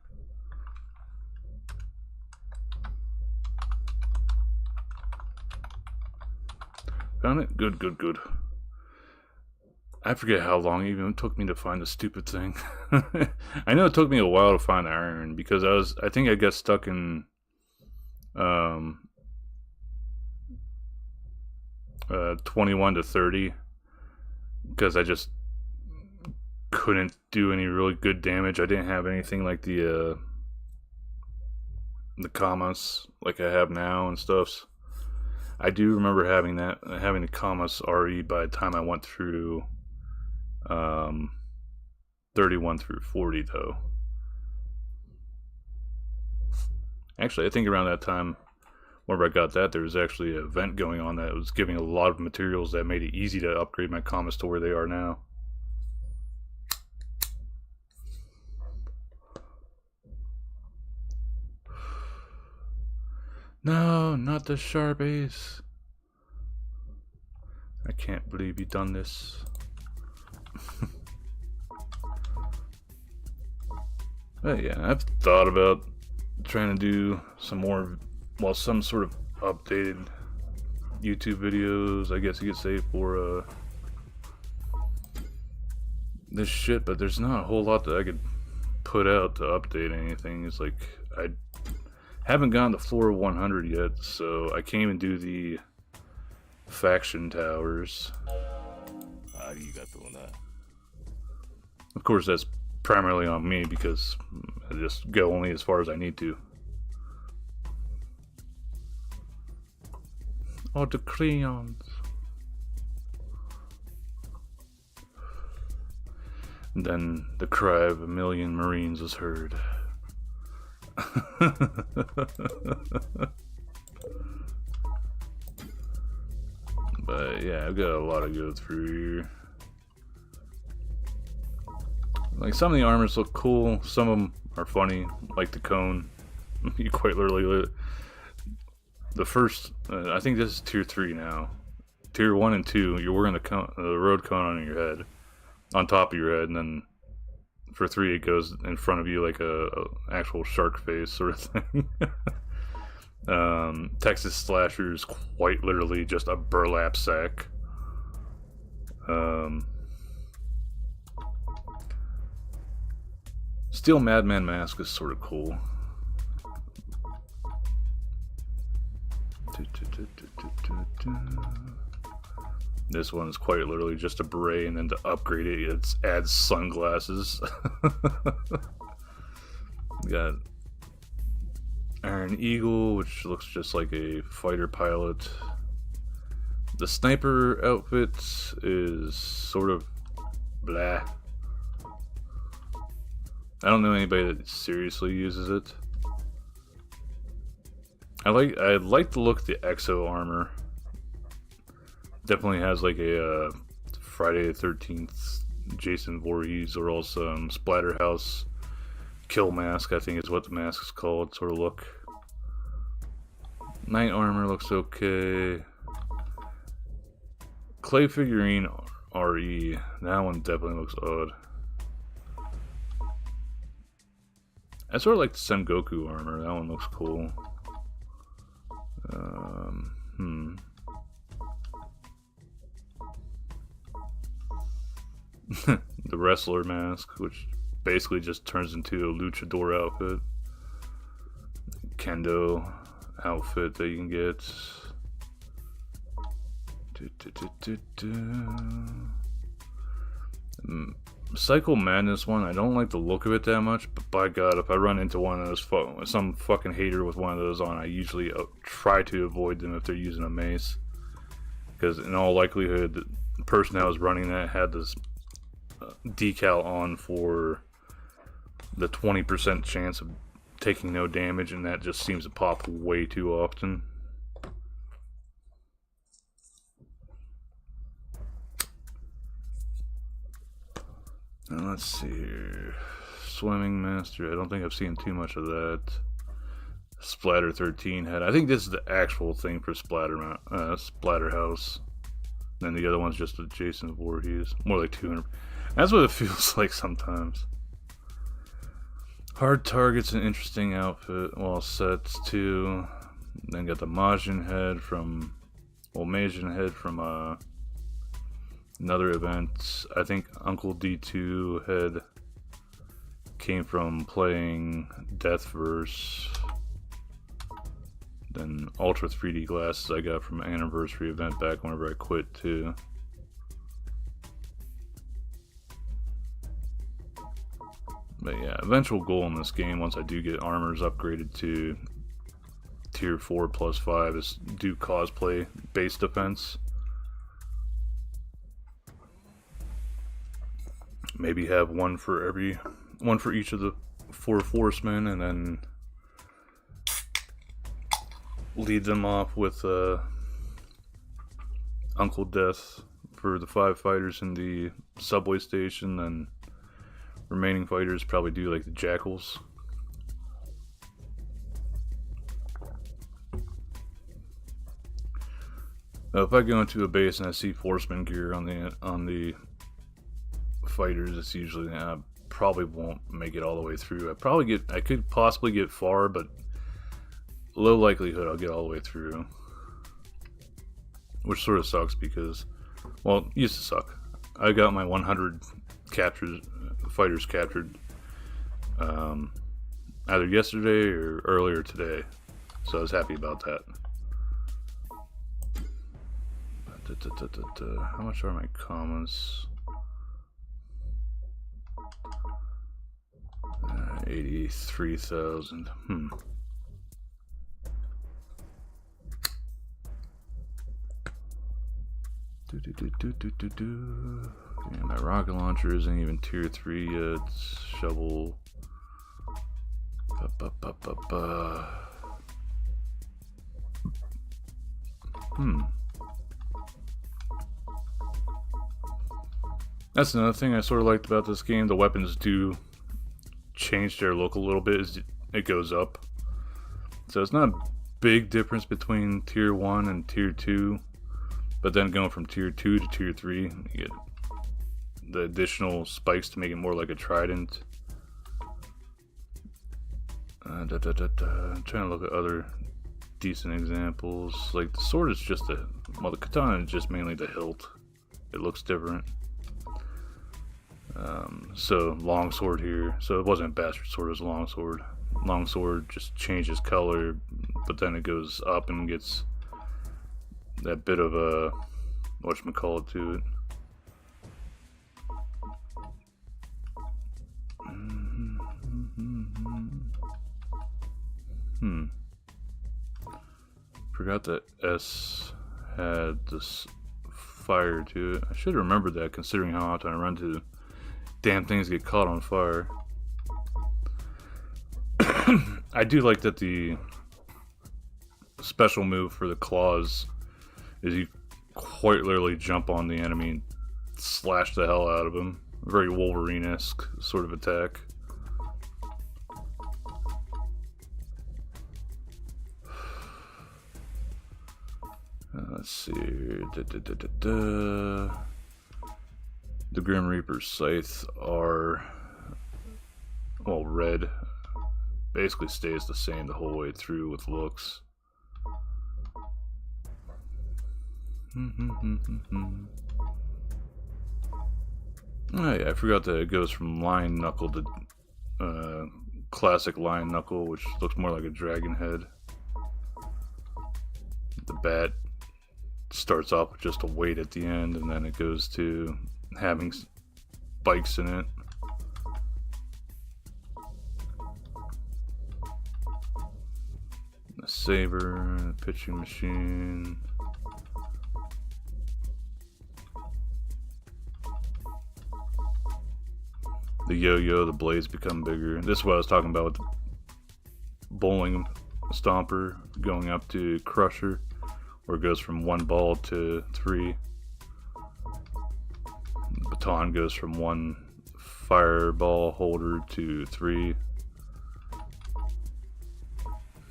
Found it? Good, good, good. I forget how long it even took me to find the stupid thing. I know it took me a while to find iron because I think I got stuck in 21 to 30 because I just couldn't do any really good damage. I didn't have anything like the Kamas like I have now and stuff. I do remember having the Kamas RE by the time I went through 31 through 40 though. Actually, I think around that time, whenever I got that, there was actually an event going on that was giving a lot of materials that made it easy to upgrade my Kamas to where they are now. No, not the Sharpies. I can't believe you've done this. But yeah, I've thought about trying to do some more, well, some sort of updated YouTube videos, I guess you could say, for this shit, but there's not a whole lot that I could put out to update anything. It's like, I haven't gotten to floor 100 yet, so I can't even do the faction towers. Of course, that's primarily on me because I just go only as far as I need to. Oh, the crayons. And then the cry of a million Marines was heard. But yeah, I've got a lot to go through here. Like, some of the armors look cool, some of them are funny, like the cone. You quite literally the first, I think this is tier 3 now. tier 1 and 2, you're wearing the road cone on your head, on top of your head, and then for 3 it goes in front of you like a actual shark face sort of thing. Texas Slasher is quite literally just a burlap sack. Steel Madman Mask is sort of cool. This one is quite literally just a beret, and then to upgrade it, it adds sunglasses. We got Iron Eagle, which looks just like a fighter pilot. The sniper outfit is sort of blah. I don't know anybody that seriously uses it. I like the look of the Exo armor. Definitely has like a Friday the 13th Jason Voorhees or else Splatterhouse kill mask, I think is what the mask is called, sort of look. Knight armor looks okay. Clay figurine RE, that one definitely looks odd. I sort of like the Tengoku armor, that one looks cool. The wrestler mask, which basically just turns into a luchador outfit. Kendo outfit that you can get. Psycho Madness one, I don't like the look of it that much, but by God, if I run into one of those, some fucking hater with one of those on, I usually try to avoid them if they're using a mace. Because in all likelihood, the person that was running that had this decal on for the 20% chance of taking no damage, and that just seems to pop way too often. Now let's see here. Swimming Master, I don't think I've seen too much of that. Splatter 13 head. I think this is the actual thing for Splatterhouse. Then the other one's just a Jason Voorhees. More like 200. That's what it feels like sometimes. Hard Target's an interesting outfit. Well, sets too. Then got the Majin head from another event. I think Uncle D2 head came from playing Deathverse. Then Ultra 3D glasses I got from an anniversary event back whenever I quit too. But yeah, eventual goal in this game, once I do get armors upgraded to tier 4 plus 5, is do cosplay base defense. Maybe have one for each of the 4 Forcemen, and then lead them off with Uncle Death for the 5 fighters in the subway station, and remaining fighters probably do like the Jackals. If I go into a base and I see Forceman gear on the fighters, it's usually I probably won't make it all the way through. I could possibly get far, but low likelihood I'll get all the way through, which sort of sucks because, well, used to suck. I got my 100 fighters captured either yesterday or earlier today, so I was happy about that. How much are my commas? 83,000. Yeah, my rocket launcher isn't even tier 3 yet. Shovel. That's another thing I sort of liked about this game. The weapons do change their look a little bit as it goes up. So it's not a big difference between tier 1 and tier 2. But then going from tier 2 to tier 3, you get the additional spikes to make it more like a trident. I'm trying to look at other decent examples. Like the sword is just the katana is just mainly the hilt. It looks different. So long sword here. So it wasn't bastard sword, it was long sword. Long sword just changes color, but then it goes up and gets that bit of a whatchamacallit to it. Forgot that S had this fire to it. I should have remembered that considering how often I run to damn things get caught on fire. I do like that the special move for the claws is you quite literally jump on the enemy and slash the hell out of him. Very Wolverine-esque sort of attack. Let's see. The Grim Reaper's scythe are, well, red. Basically stays the same the whole way through with looks. Oh yeah, I forgot that it goes from lion knuckle to classic lion knuckle, which looks more like a dragon head. The bat starts off with just a weight at the end, and then it goes to having spikes in it. A saber, a pitching machine. The yo-yo, the blades become bigger. This is what I was talking about with the bowling stomper going up to crusher, where it goes from 1 ball to 3. The baton goes from 1 fireball holder to 3.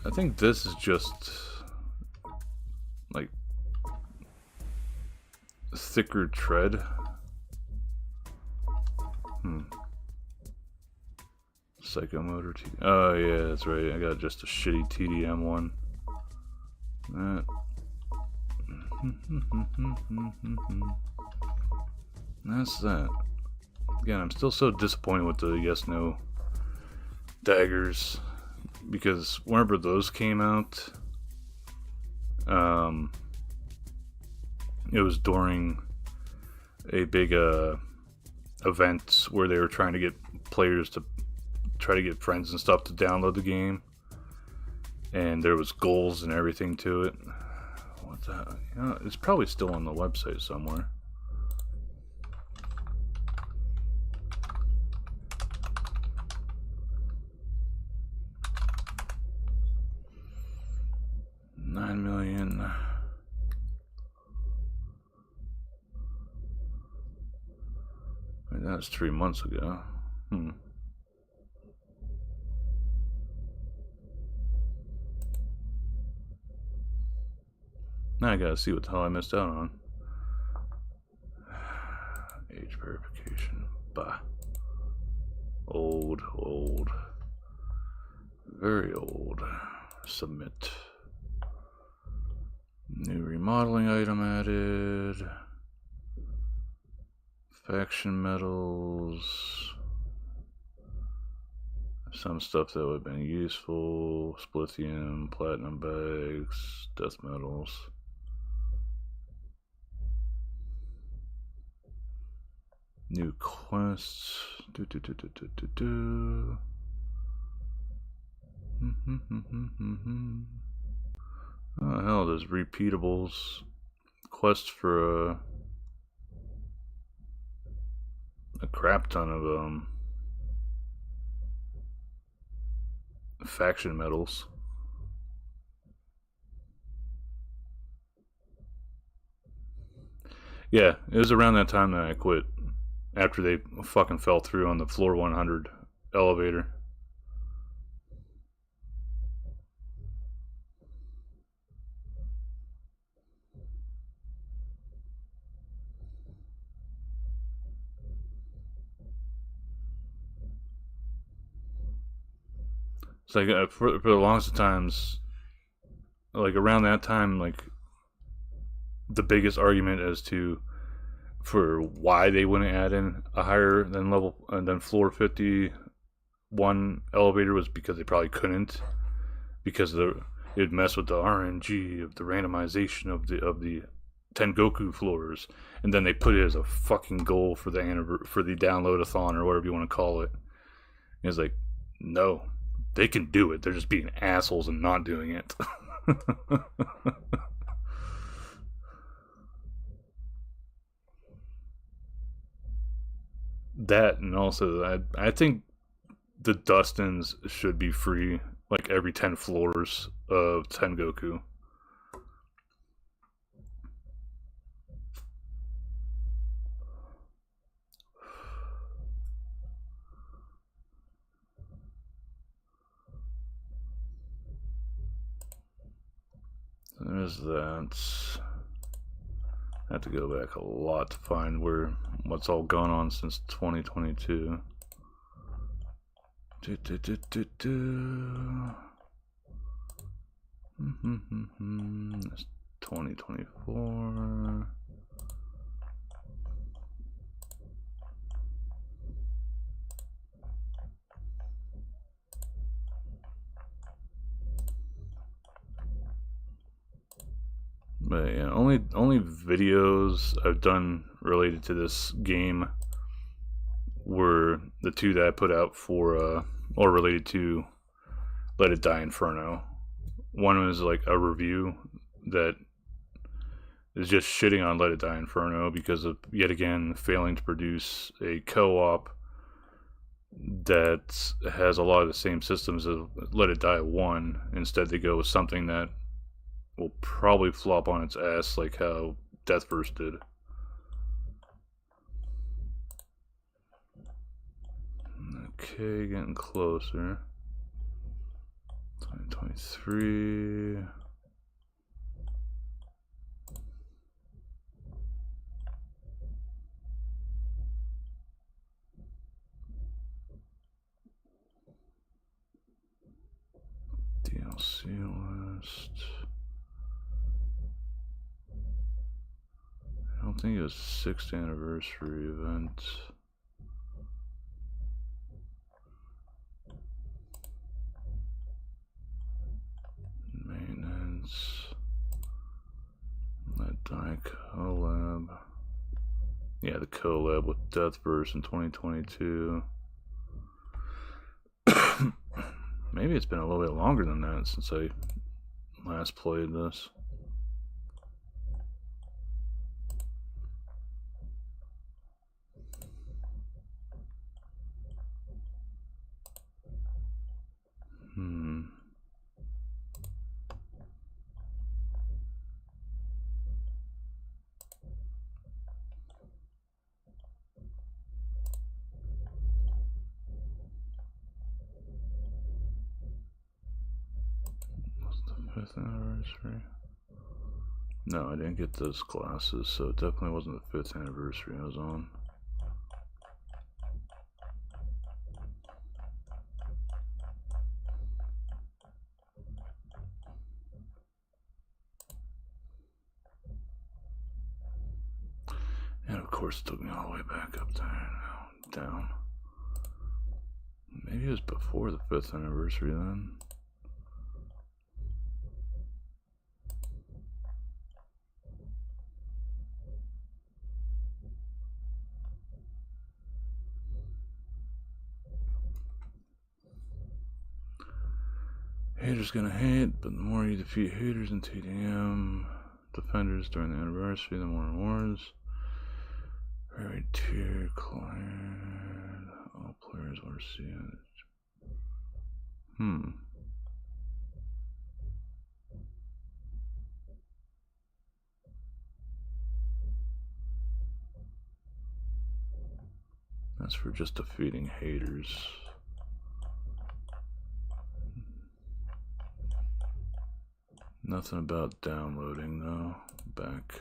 I think this is just like thicker tread. Psychomotor oh yeah, that's right. I got just a shitty TDM one. That's that. Again, I'm still so disappointed with the yes/no daggers, because whenever those came out, it was during a big event where they were trying to get players to try to get friends and stuff to download the game, and there was goals and everything to it. What the? You know, it's probably still on the website somewhere. $9 million. Wait, that's 3 months ago. Now I gotta see what the hell I missed out on. Age verification. Bah. Old. Very old. Submit. New remodeling item added. Faction medals. Some stuff that would have been useful. Splithium, platinum bags, death medals. New quests. Oh hell, there's repeatables. Quest for a crap ton of faction medals. Yeah, it was around that time that I quit. After they fucking fell through on the floor 100 elevator. It's like for the longest of times, like around that time, like the biggest argument as to for why they wouldn't add in a higher than floor 51 elevator was because they probably couldn't, because it'd mess with the RNG of the randomization of the Tengoku floors, and then they put it as a fucking goal for the download-a-thon or whatever you want to call it. And it's like, no, they can do it. They're just being assholes and not doing it. That, and also I think the Dustins should be free like every 10 floors of Tengoku. There's that. I have to go back a lot to find what's all gone on since 2022. It's 2024. But yeah, only videos I've done related to this game were the two that I put out for or related to Let It Die Inferno. One was like a review that is just shitting on Let It Die Inferno because of yet again failing to produce a co-op that has a lot of the same systems as Let It Die 1. Instead they go with something that will probably flop on its ass like how Deathverse did. Okay, getting closer. 2023. DLC list. I don't think it was 6th anniversary event. Maintenance. Let Die collab. Yeah, the collab with Deathverse in 2022. Maybe it's been a little bit longer than that since I last played this. What's the 5th anniversary? No, I didn't get those glasses, so it definitely wasn't the 5th anniversary I was on. And of course it took me all the way back up there, down. Maybe it was before the 5th anniversary then. Haters gonna hate, but the more you defeat haters in TDM defenders during the anniversary, the more rewards. Very tier cleared. All players will receive. That's for just defeating haters. Nothing about downloading though. Back.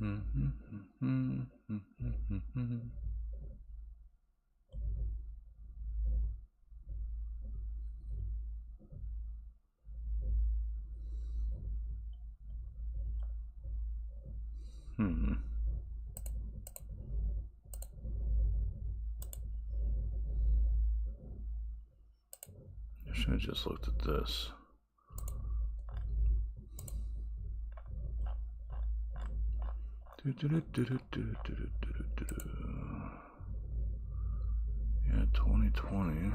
I should have just looked at this. Yeah, 2020.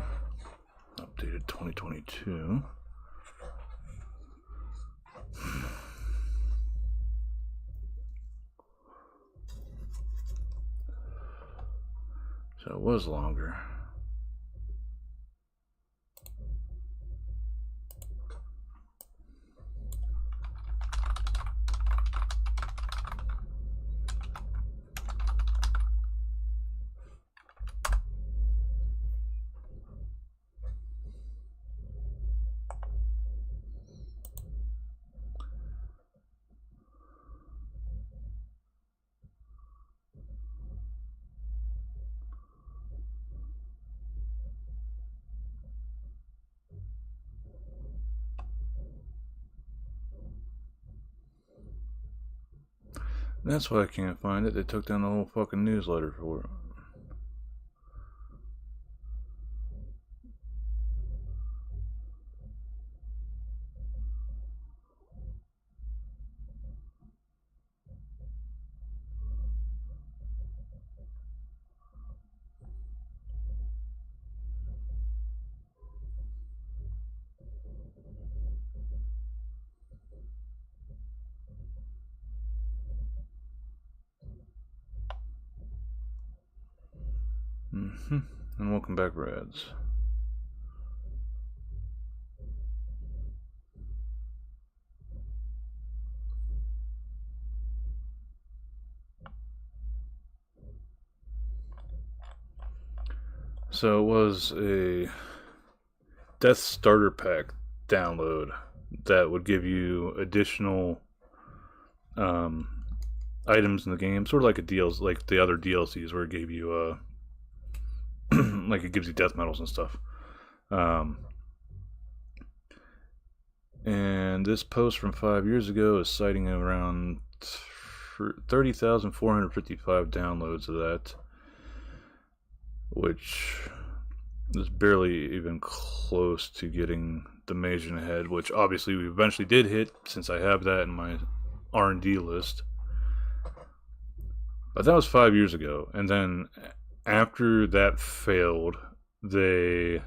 Updated 2022. So it was longer. That's why I can't find it. They took down the whole fucking newsletter for it. And welcome back, Rads. So it was a Death Starter Pack download that would give you additional items in the game, sort of like a DLC, like the other DLCs, where it gave you like it gives you death medals and stuff. And this post from 5 years ago is citing around 30,455 downloads of that, which is barely even close to getting the Masion Head, which obviously we eventually did hit, since I have that in my R&D list. But that was 5 years ago, and then after that failed, they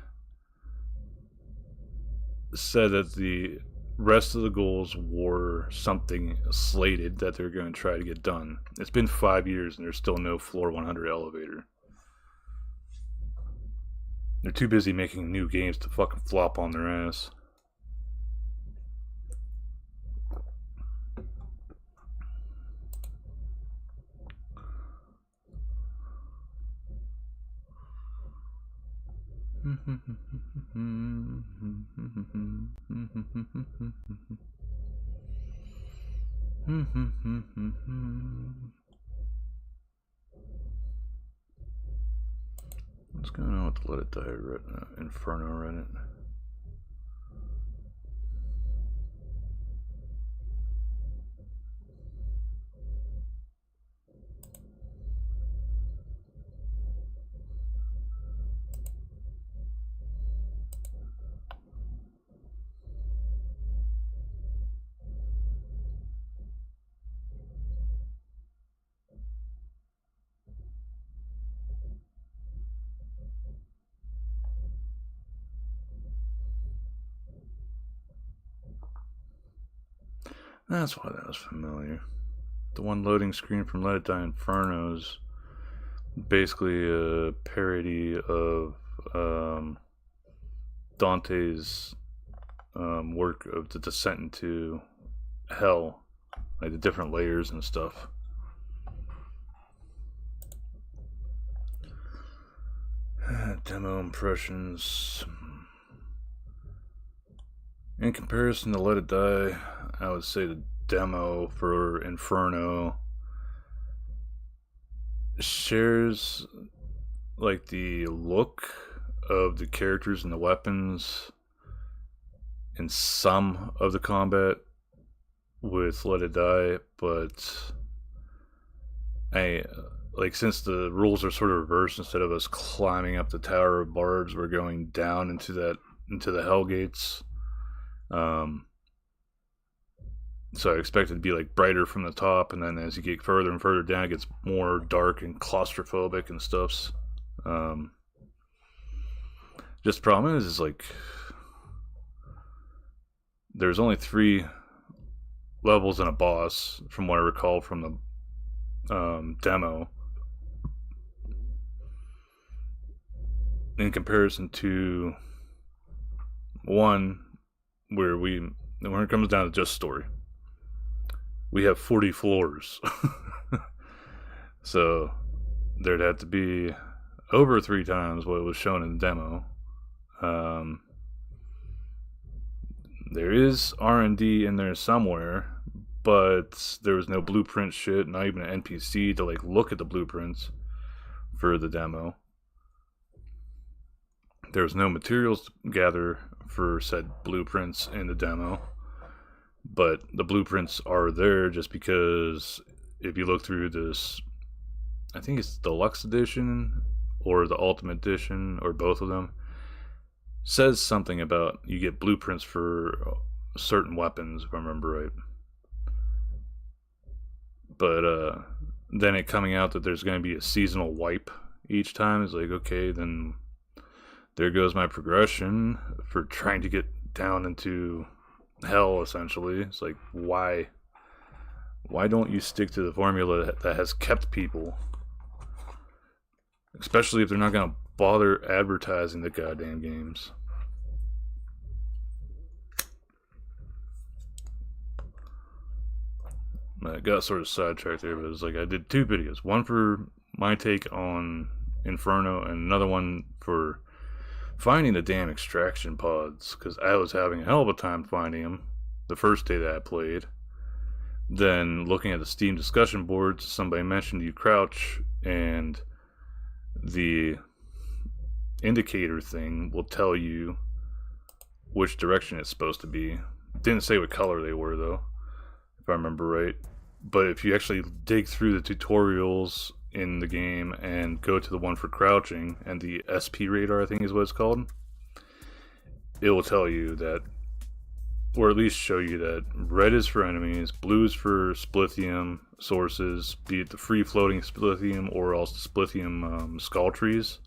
said that the rest of the goals were something slated that they're going to try to get done. It's been 5 years and there's still no floor 100 elevator. They're too busy making new games to fucking flop on their ass. What's going on with the Let It Die Inferno Reddit? That's why that was familiar. The one loading screen from Let It Die Inferno is basically a parody of Dante's work of the descent into hell, like the different layers and stuff. Demo impressions. In comparison to Let It Die, I would say the demo for Inferno shares like the look of the characters and the weapons and some of the combat with Let It Die, but I like, since the rules are sort of reversed, instead of us climbing up the Tower of Barbs, we're going down into the Hell Gates. So I expect it to be like brighter from the top, and then as you get further and further down, it gets more dark and claustrophobic and stuff. Just the problem is like there's only 3 levels and a boss, from what I recall from the demo, in comparison to one where when it comes down to just story, we have 40 floors. So there'd have to be over 3 times what was shown in the demo. There is R&D in there somewhere, but there was no blueprint shit, not even an NPC to like look at the blueprints for the demo. There was no materials to gather for said blueprints in the demo, but the blueprints are there just because if you look through this, I think it's the Deluxe Edition or the Ultimate Edition or both of them, says something about you get blueprints for certain weapons, if I remember right. But then it coming out that there's going to be a seasonal wipe each time is like, okay, then there goes my progression for trying to get down into hell, essentially. It's like, why don't you stick to the formula that has kept people, especially if they're not going to bother advertising the goddamn games. I got sort of sidetracked there, but it was like I did 2 videos, one for my take on Inferno and another one for finding the damn extraction pods, because I was having a hell of a time finding them the first day that I played. Then looking at the Steam discussion boards, somebody mentioned you crouch and the indicator thing will tell you which direction it's supposed to be. It didn't say what color they were though, if I remember right. But if you actually dig through the tutorials in the game and go to the one for crouching and the SP radar, I think is what it's called, it will tell you that, or at least show you that red is for enemies, blue is for splithium sources, be it the free floating splithium or else the splithium skull trees,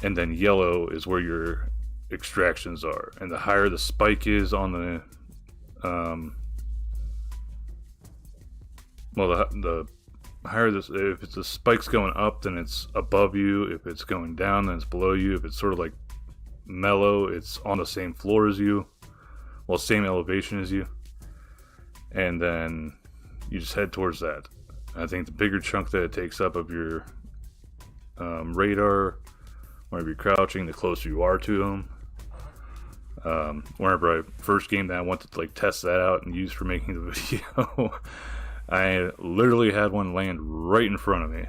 and then yellow is where your extractions are. And the higher the spike is on the the higher this, if it's the spike's going up, then it's above you. If it's going down, then it's below you. If it's sort of like mellow, it's on the same floor as you, well, same elevation as you, and then you just head towards that. I think the bigger chunk that it takes up of your radar, whenever you're crouching, the closer you are to them. Whenever I first game that I wanted to like test that out and use for making the video, I literally had one land right in front of me.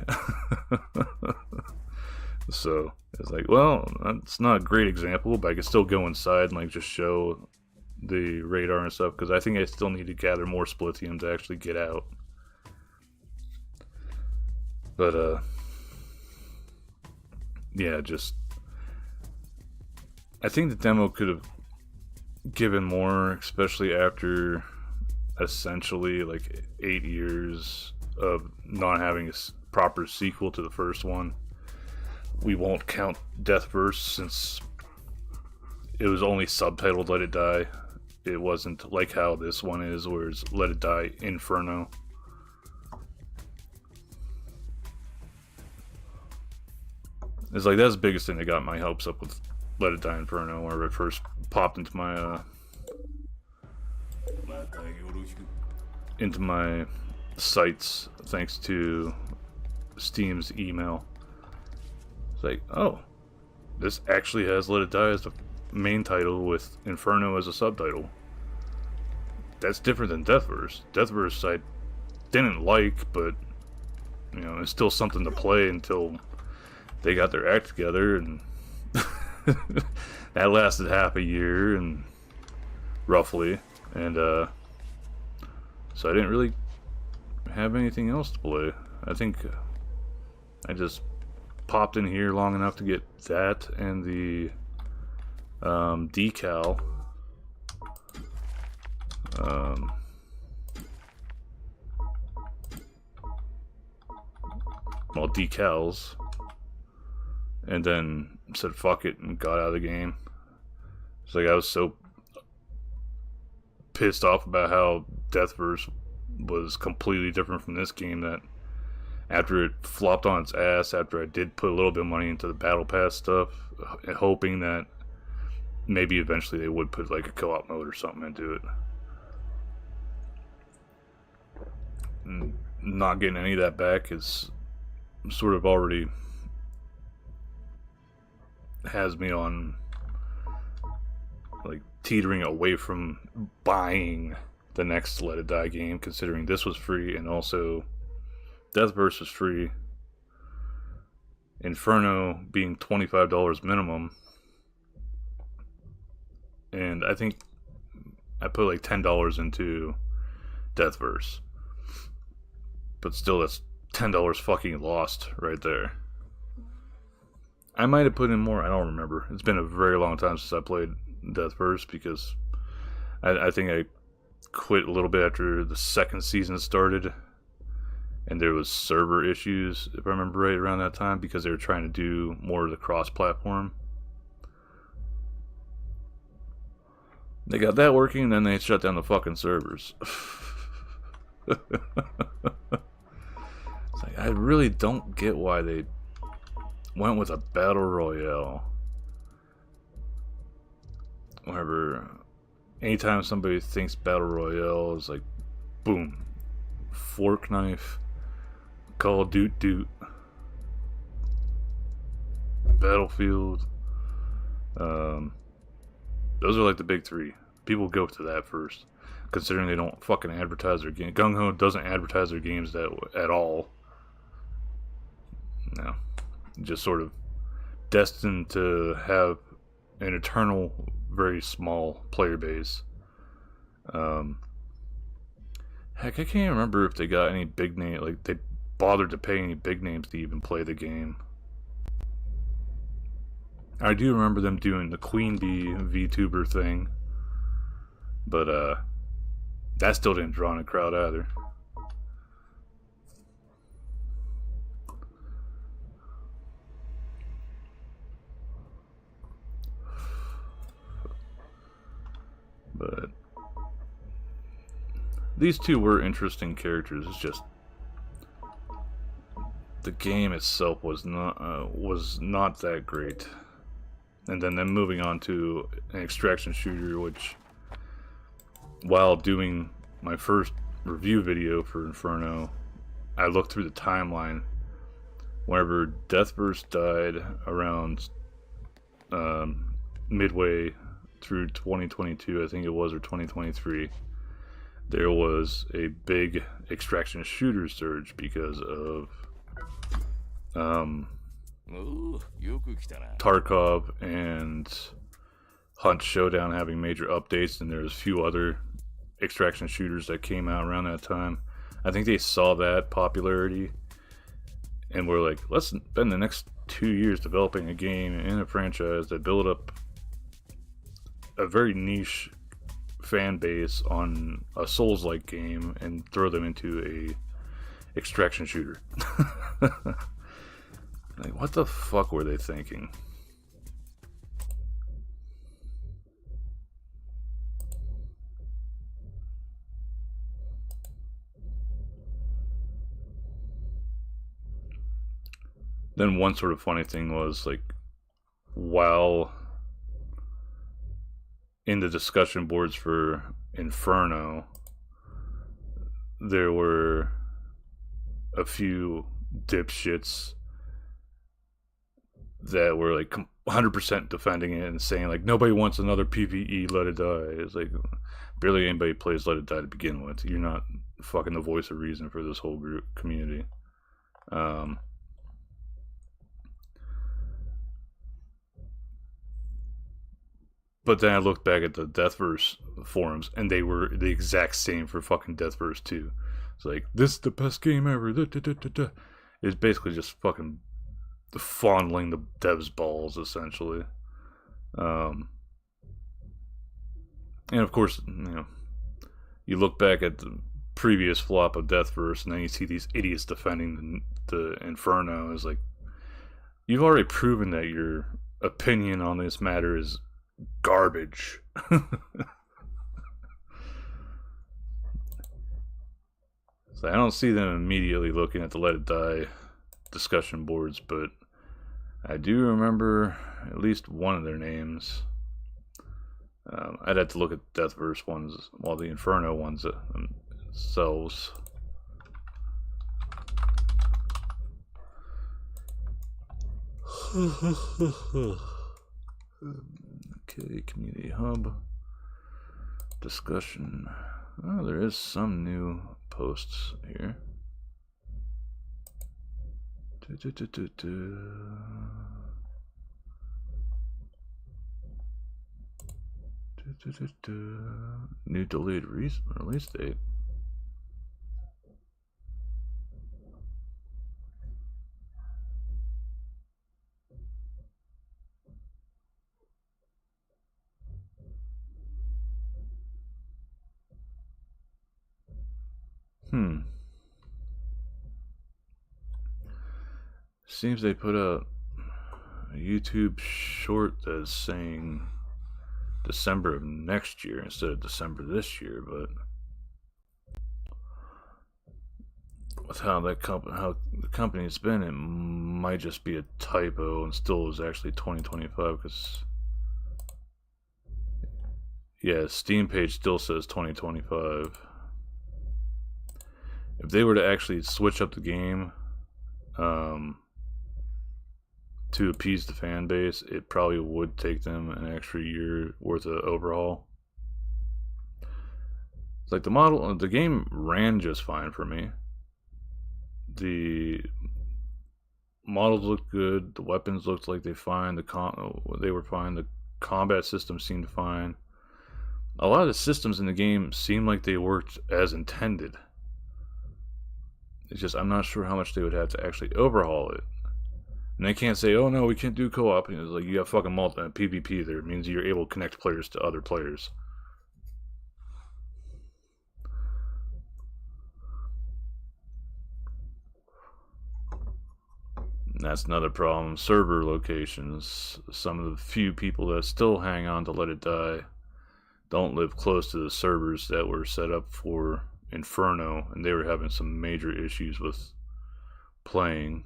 So it's like, well, that's not a great example, but I can still go inside and like just show the radar and stuff, because I think I still need to gather more splithium to actually get out. But yeah, just I think the demo could have given more, especially after essentially like 8 years of not having a proper sequel to the first one. We won't count Deathverse since it was only subtitled Let It Die. It wasn't like how this one is, where it's Let It Die Inferno. It's like that's the biggest thing that got my hopes up with Let It Die Inferno, where it first popped into my sights thanks to Steam's email. It's like, oh, this actually has Let It Die as the main title with Inferno as a subtitle. That's different than Deathverse. Deathverse I didn't like, but you know, it's still something to play until they got their act together, and that lasted half a year, and roughly, and so I didn't really have anything else to play. I think I just popped in here long enough to get that and the decal. Well, decals, and then said fuck it and got out of the game. It's like I was so pissed off about how Deathverse was completely different from this game that after it flopped on its ass, after I did put a little bit of money into the Battle Pass stuff, hoping that maybe eventually they would put like a co-op mode or something into it. And not getting any of that back is sort of already has me on like teetering away from buying the next Let It Die game, considering this was free and also Deathverse was free, Inferno being $25 minimum, and I think I put like $10 into Deathverse, but still that's $10 fucking lost right there. I might have put in more, I don't remember. It's been a very long time since I played Deathverse because I think I quit a little bit after the second season started, and there was server issues, if I remember right, around that time because they were trying to do more of the cross-platform. They got that working, and then they shut down the fucking servers. It's like, I really don't get why they went with a battle royale. Whenever, anytime somebody thinks battle royale is like, boom, fork knife, Call of Duty, Battlefield. Those are like the big three. People go to that first, considering they don't fucking advertise their game. Gung Ho doesn't advertise their games at all. No, just sort of destined to have an eternal, very small player base. Heck, I can't remember if they got any big name, like they bothered to pay any big names to even play the game. I do remember them doing the Queen Bee Vtuber thing, but that still didn't draw in a crowd either. But these two were interesting characters. It's just the game itself was not that great. And then moving on to an extraction shooter, which, while doing my first review video for Inferno, I looked through the timeline. Whenever Deathverse died around midway through 2022, I think it was, or 2023, there was a big extraction shooter surge because of Tarkov and Hunt Showdown having major updates, and there's a few other extraction shooters that came out around that time. I think they saw that popularity and were like, let's spend the next 2 years developing a game and a franchise that build up a very niche fan base on a Souls-like game and throw them into a extraction shooter. Like, what the fuck were they thinking? Then one sort of funny thing was, like, while in the discussion boards for Inferno, there were a few dipshits that were like 100% defending it and saying like nobody wants another PvE Let It Die. It's like barely anybody plays Let It Die to begin with. You're not fucking the voice of reason for this whole group community. Um, but then I looked back at the Deathverse forums, and they were the exact same for fucking Deathverse 2. It's like, this is the best game ever. Da, da, da, da, da. It's basically just fucking fondling the devs' balls, essentially. And of course, you look back at the previous flop of Deathverse, and then you see these idiots defending the Inferno. Is like, you've already proven that your opinion on this matter is garbage. So I don't see them immediately looking at the Let It Die discussion boards, but I do remember at least one of their names. I'd have to look at Deathverse ones, while the Inferno ones themselves. Okay, community hub discussion. Oh, there is some new posts here. New delayed release date. Seems they put out a YouTube short that's saying December of next year instead of December this year, but with how the company's been, it might just be a typo and still is actually 2025, because yeah, Steam page still says 2025. If they were to actually switch up the game to appease the fan base, it probably would take them an extra year worth of overhaul. It's like the game ran just fine for me. The models looked good, the weapons looked like they were fine, the combat system seemed fine. A lot of the systems in the game seemed like they worked as intended. It's just, I'm not sure how much they would have to actually overhaul it. And they can't say, oh no, we can't do co-op. It's like, you got fucking PvP there. It means you're able to connect players to other players. And that's another problem. Server locations. Some of the few people that still hang on to Let It Die don't live close to the servers that were set up for Inferno, and they were having some major issues with playing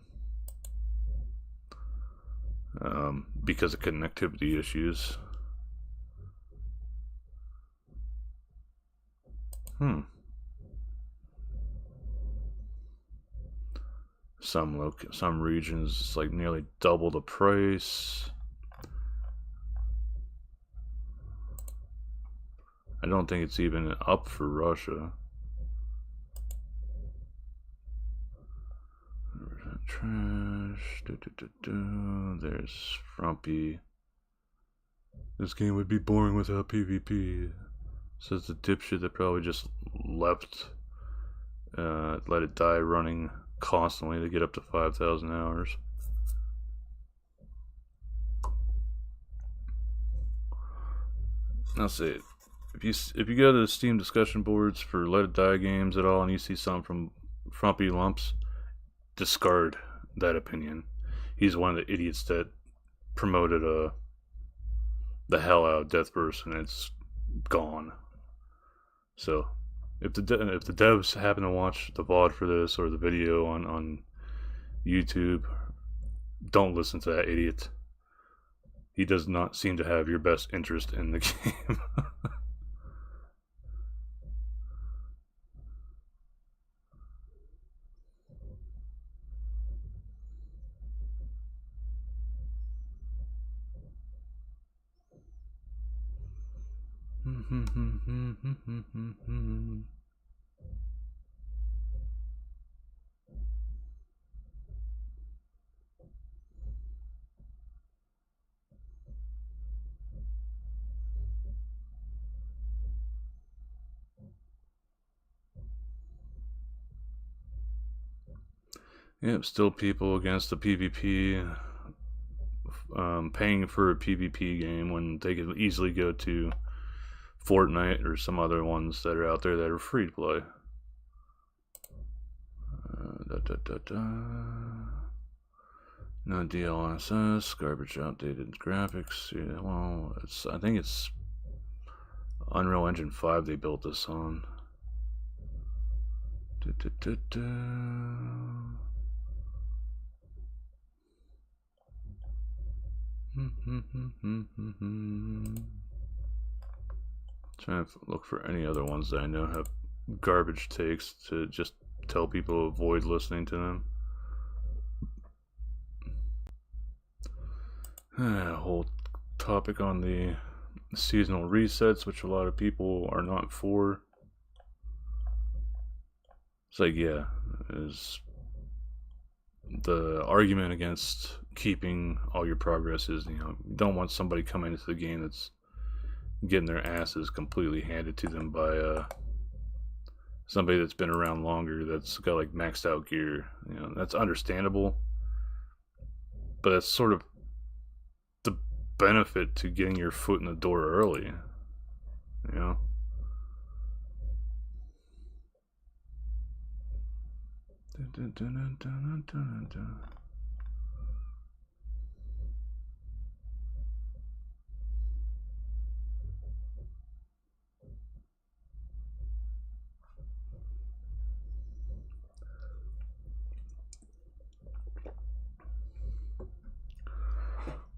because of connectivity issues. Some regions it's like nearly double the price. I don't think it's even up for Russia. Trash. There's Frumpy. This game would be boring without PvP. Says the dipshit that probably just left Let It Die running constantly to get up to 5,000 hours. I'll say it. If you go to the Steam discussion boards for Let It Die games at all, and you see something from Frumpy Lumps, discard that opinion. He's one of the idiots that promoted the hell out of Deathverse, and it's gone. So if the devs happen to watch the VOD for this or the video on YouTube, don't listen to that idiot. He does not seem to have your best interest in the game. Yep, still people against the PvP, paying for a PvP game when they could easily go to Fortnite or some other ones that are out there that are free to play. No DLSS, garbage, outdated graphics. Yeah, well, I think it's Unreal Engine 5 they built this on. Trying to look for any other ones that I know have garbage takes to just tell people to avoid listening to them. A whole topic on the seasonal resets, which a lot of people are not for. It's like, yeah, is the argument against keeping all your progress is, you don't want somebody coming into the game that's getting their asses completely handed to them by somebody that's been around longer, that's got like maxed out gear. That's understandable, but that's sort of the benefit to getting your foot in the door early.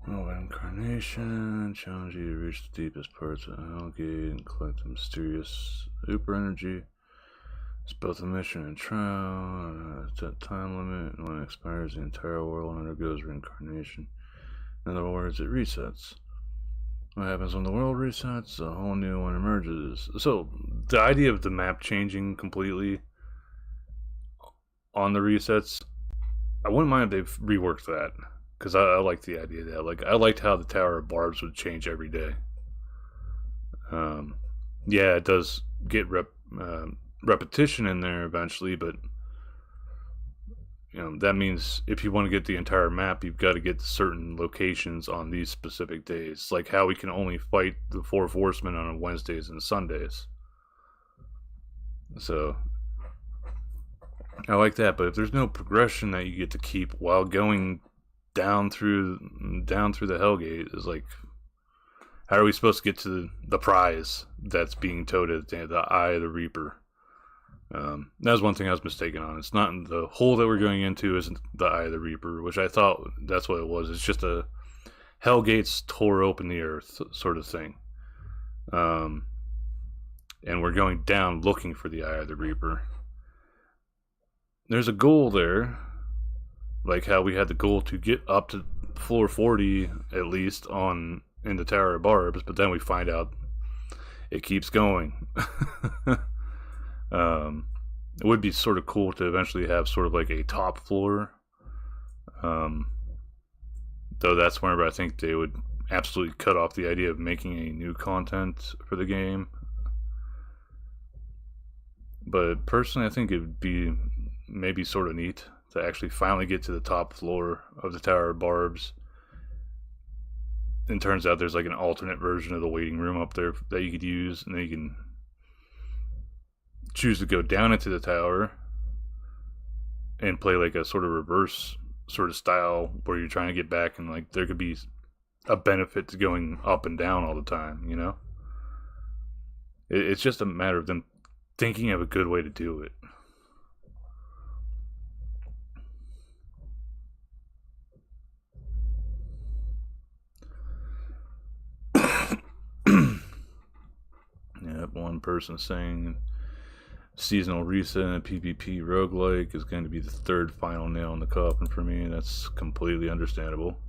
Oh, incarnation, challenge you to reach the deepest parts of Hellgate and collect the mysterious super energy. It's both a mission and trial. It's a time limit, and when it expires, the entire world undergoes reincarnation. In other words, it resets. What happens when the world resets? A whole new one emerges. So, the idea of the map changing completely on the resets, I wouldn't mind if they've reworked that. Because I like the idea of that. Like, I liked how the Tower of Barbs would change every day. Yeah, it does get repetition in there eventually, but that means if you want to get the entire map, you've got to get to certain locations on these specific days. Like how we can only fight the Four Horsemen on Wednesdays and Sundays. So I like that, but if there's no progression that you get to keep while going down through the Hellgate, is like, how are we supposed to get to the prize that's being towed at the Eye of the Reaper? That was one thing I was mistaken on. It's not the hole that we're going into isn't the Eye of the Reaper, which I thought that's what it was. It's just a Hellgates tore open the earth sort of thing. And we're going down looking for the Eye of the Reaper. There's a goal there, like how we had the goal to get up to floor 40 at least in the Tower of Barbs, but then we find out it keeps going. It would be sort of cool to eventually have sort of like a top floor, though that's whenever I think they would absolutely cut off the idea of making any new content for the game. But personally, I think it would be maybe sort of neat to actually finally get to the top floor of the Tower of Barbs. And turns out there's like an alternate version of the waiting room up there that you could use, and then you can choose to go down into the tower and play like a sort of reverse sort of style where you're trying to get back, and like there could be a benefit to going up and down all the time, It's just a matter of them thinking of a good way to do it. Yep, one person saying seasonal reset and a PvP roguelike is going to be the third final nail in the coffin for me, and that's completely understandable.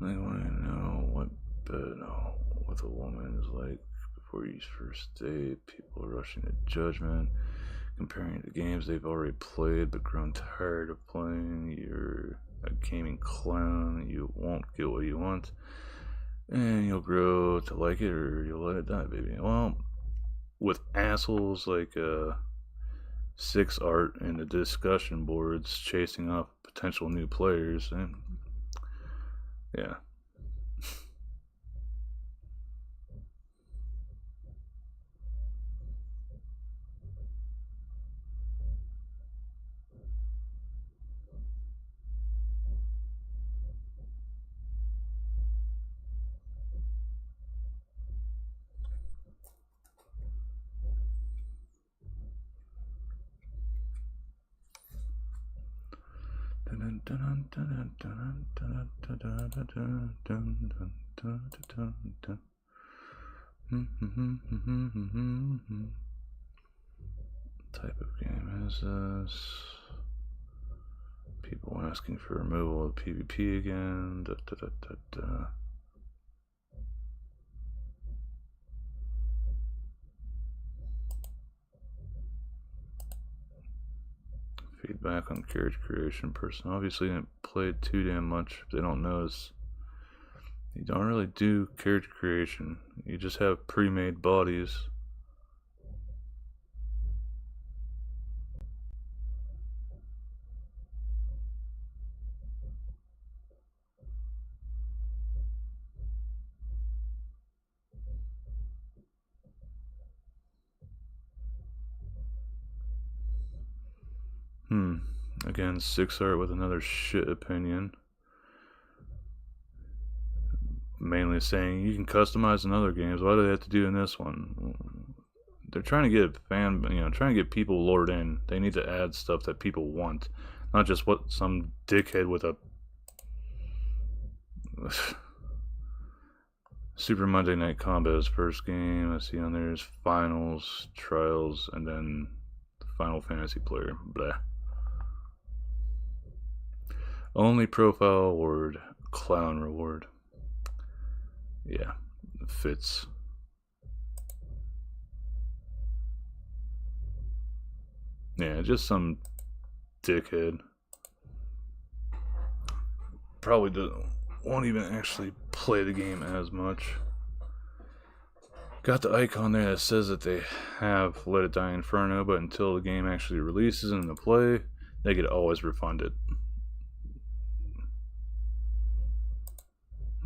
I want to know what with a woman is like before you first date. People rushing to judgment, comparing to games they've already played but grown tired of playing. You're a gaming clown. You won't get what you want, and you'll grow to like it, or you'll let it die, baby. Well, with assholes like 6art and the discussion boards chasing off potential new players, and yeah. Type of game is this? People asking for removal of PvP again. Feedback on character creation. Person obviously didn't play it too damn much. If they don't notice, you don't really do character creation. You just have pre-made bodies. Again, 6art with another shit opinion. Mainly saying you can customize in other games. Why do they have to do in this one? They're trying to get trying to get people lured in. They need to add stuff that people want, not just what some dickhead with a Super Monday Night Combat's first game. I see on there's finals, trials, and then the Final Fantasy player. Blah. Only profile award, clown reward. Yeah, fits. Yeah, just some dickhead. Probably won't even actually play the game as much. Got the icon there that says that they have Let It Die Inferno, but until the game actually releases into play, they could always refund it.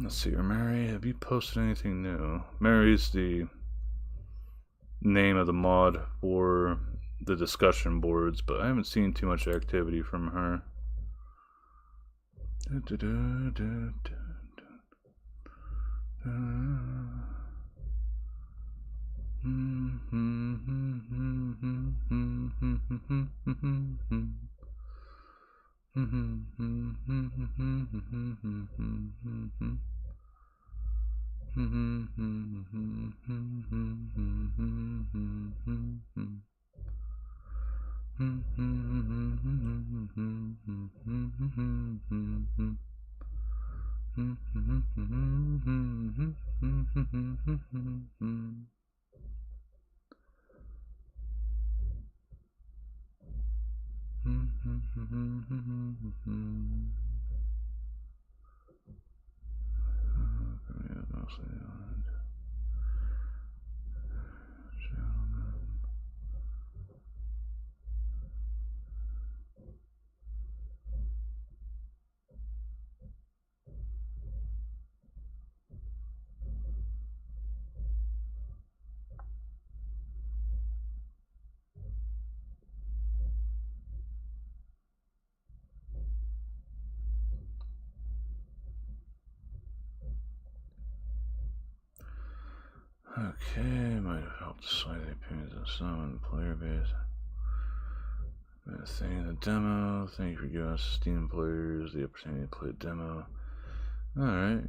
Let's see, Mary, have you posted anything new? Mary's the name of the mod for the discussion boards, but I haven't seen too much activity from her. Okay, might have helped slightly appearance of some player base. Thing the demo. Thank you for giving us Steam players the opportunity to play a demo. Alright.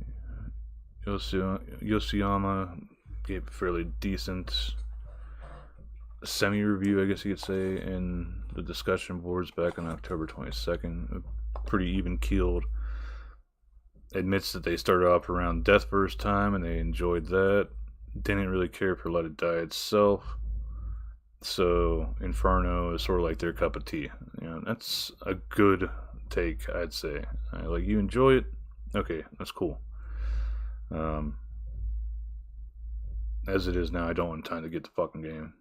Yoshiyama gave a fairly decent semi-review, I guess you could say, in the discussion boards back on October 22nd. Pretty even-keeled. Admits that they started off around Deathverse time and they enjoyed that. Didn't really care for Let It Die itself. So Inferno is sort of like their cup of tea. You know, that's a good take, I'd say. Like, you enjoy it? Okay, that's cool. As it is now, I don't want time to get the fucking game.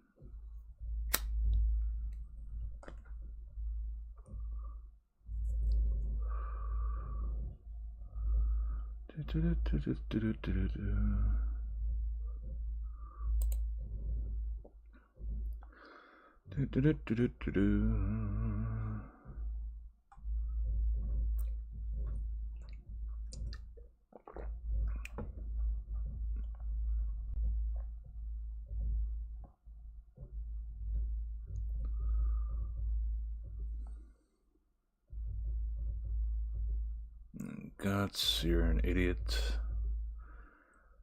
Guts, you're an idiot.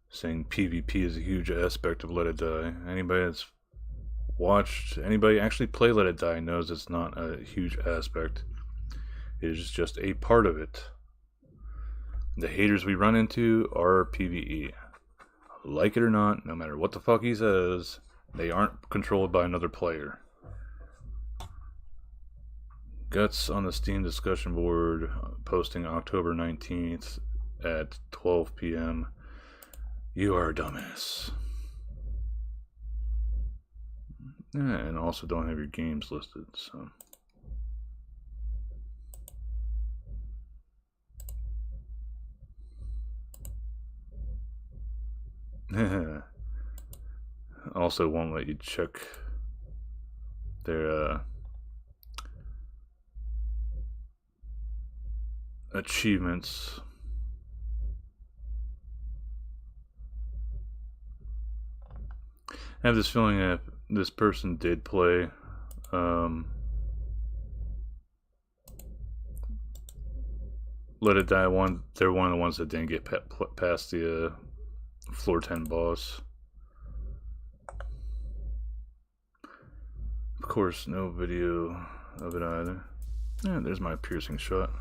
Saying PvP is a huge aspect of Let It Die. Anybody that's watched anybody actually play Let It Die knows it's not a huge aspect. It is just a part of it. The haters we run into are PvE. Like it or not, no matter what the fuck he says, they aren't controlled by another player. Guts on the Steam discussion board, posting October 19th at 12 p.m. You are a dumbass. Yeah, and also don't have your games listed, so. Also won't let you check their achievements. I have this feeling that this person did play Let It Die 1. They're one of the ones that didn't get past the floor 10 boss. Of course, no video of it either. Yeah, there's my piercing shot.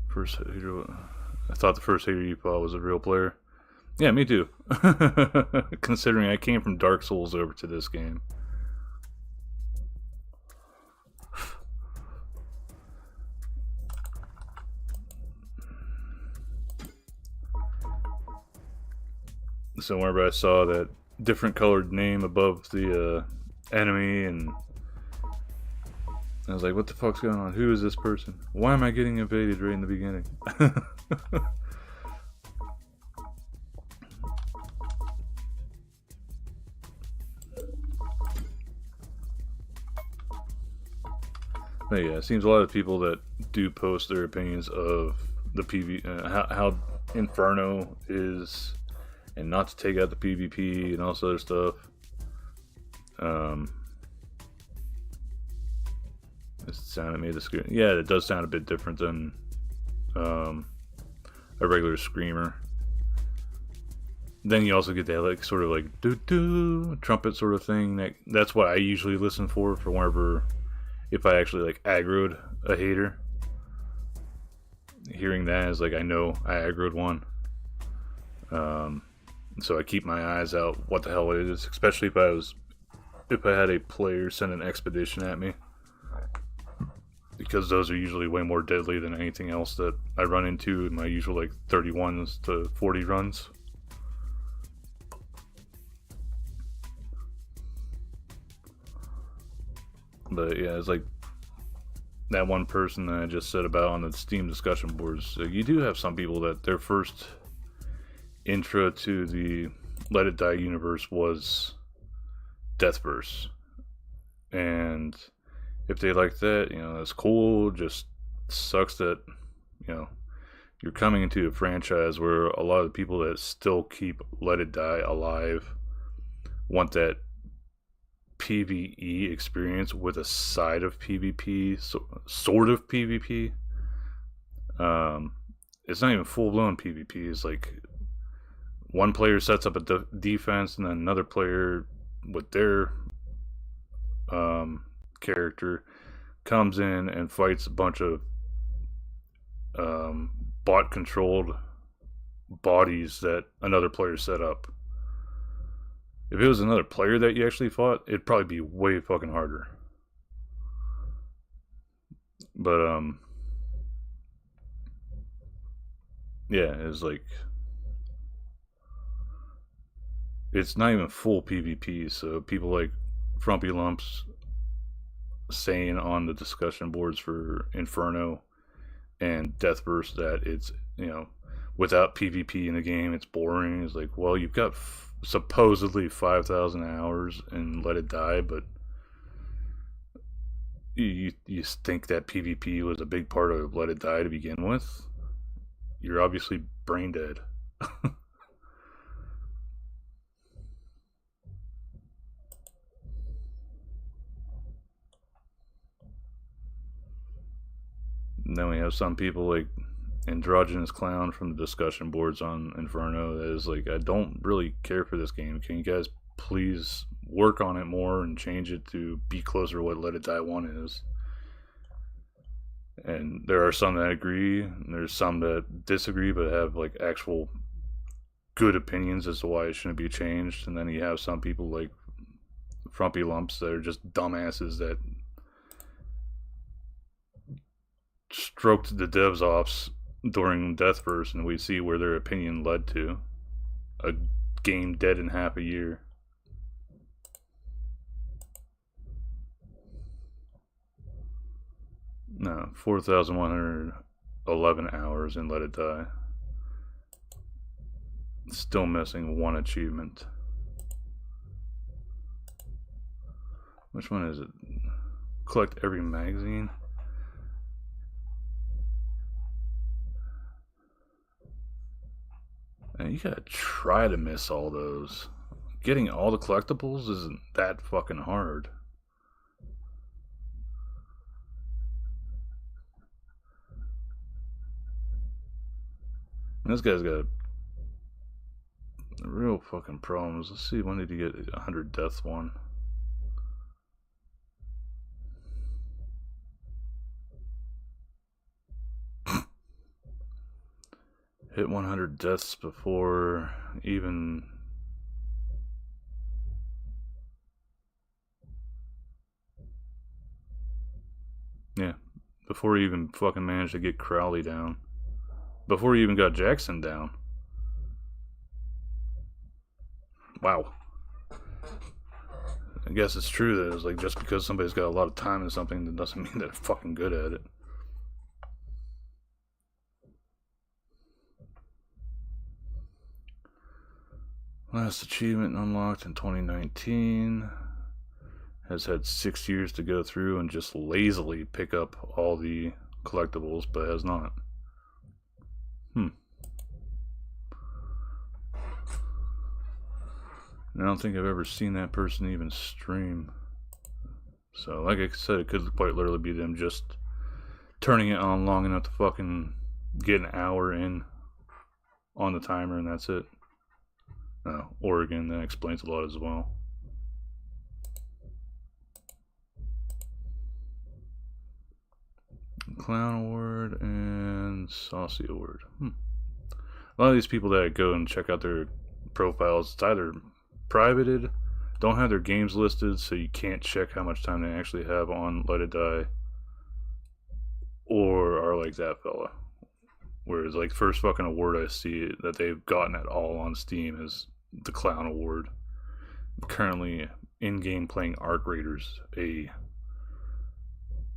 First hater. I thought the first hater you fought was a real player. Yeah, me too. Considering I came from Dark Souls over to this game. So whenever I saw that different colored name above the enemy, and I was like, what the fuck's going on? Who is this person? Why am I getting invaded right in the beginning? But yeah, it seems a lot of people that do post their opinions of the how Inferno is, and not to take out the PvP and all this other stuff. It sounded made the screen. Yeah, it does sound a bit different than a regular screamer. Then you also get that like sort of like doo doo trumpet sort of thing. That's what I usually listen for whenever, if I actually like aggroed a hater. Hearing that is like, I know I aggroed one. So I keep my eyes out what the hell it is, especially if I had a player send an expedition at me, because those are usually way more deadly than anything else that I run into in my usual like 31s to 40 runs. But yeah, it's like that one person that I just said about on the Steam discussion boards. You do have some people that their first intro to the Let It Die universe was Deathverse, and if they like that, that's cool. Just sucks that you're coming into a franchise where a lot of the people that still keep Let It Die alive want that PvE experience with a side of PvP, sort of PvP. It's not even full-blown PvP. It's like one player sets up a defense, and then another player with their character comes in and fights a bunch of bot-controlled bodies that another player set up. If it was another player that you actually fought, it'd probably be way fucking harder. But yeah, it's like it's not even full PvP. So people like Frumpy Lumps saying on the discussion boards for Inferno and Deathverse that it's, you know, without PvP in the game, it's boring. It's like, well, you've got supposedly 5,000 hours and Let It Die, but you think that PvP was a big part of Let It Die to begin with? You're obviously brain dead. And then we have some people like Androgynous Clown from the discussion boards on Inferno that is like, I don't really care for this game. Can you guys please work on it more and change it to be closer to what Let It Die 1 is? And there are some that agree, and there's some that disagree, but have like actual good opinions as to why it shouldn't be changed. And then you have some people like Frumpy Lumps that are just dumbasses that stroked the devs off during Deathverse, and we see where their opinion led to. A game dead in half a year. No, 4,111 hours in Let It Die. Still missing one achievement. Which one is it? Collect every magazine? And you gotta try to miss all those. Getting all the collectibles isn't that fucking hard. And this guy's got real fucking problems. Let's see, when did he get 100 deaths one? Hit 100 deaths before even... Yeah, before he even fucking managed to get Crowley down. Before he even got Jackson down. Wow. I guess it's true that it's like just because somebody's got a lot of time in something, that doesn't mean they're fucking good at it. Last achievement unlocked in 2019. Has had 6 years to go through and just lazily pick up all the collectibles, but has not. I don't think I've ever seen that person even stream. So, like I said, it could quite literally be them just turning it on long enough to fucking get an hour in on the timer, and that's it. Oregon, that explains a lot as well. Clown Award and Saucy Award. A lot of these people that I go and check out their profiles, it's either privated, don't have their games listed, so you can't check how much time they actually have on Let It Die, or are like that fella. Whereas, like, first fucking award I see that they've gotten at all on Steam is the Clown Award. I'm currently in-game playing Arc Raiders, a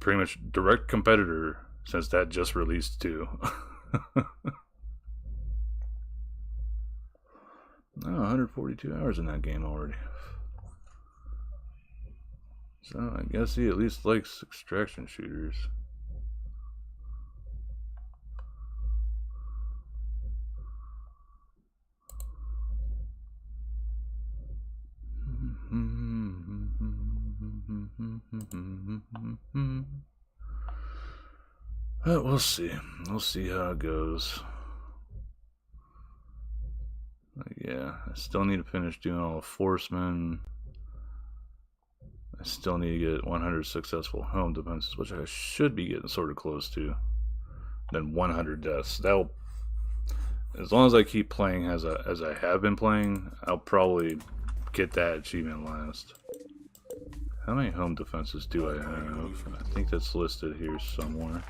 pretty much direct competitor since that just released too. 142 hours in that game already. So I guess he at least likes extraction shooters. But we'll see. We'll see how it goes. Yeah, I still need to finish doing all the Forcemen. I still need to get 100 successful home defenses, which I should be getting sort of close to. Then 100 deaths. That'll, as long as I keep playing as I have been playing, I'll probably get that achievement last. How many home defenses do I have? I think that's listed here somewhere.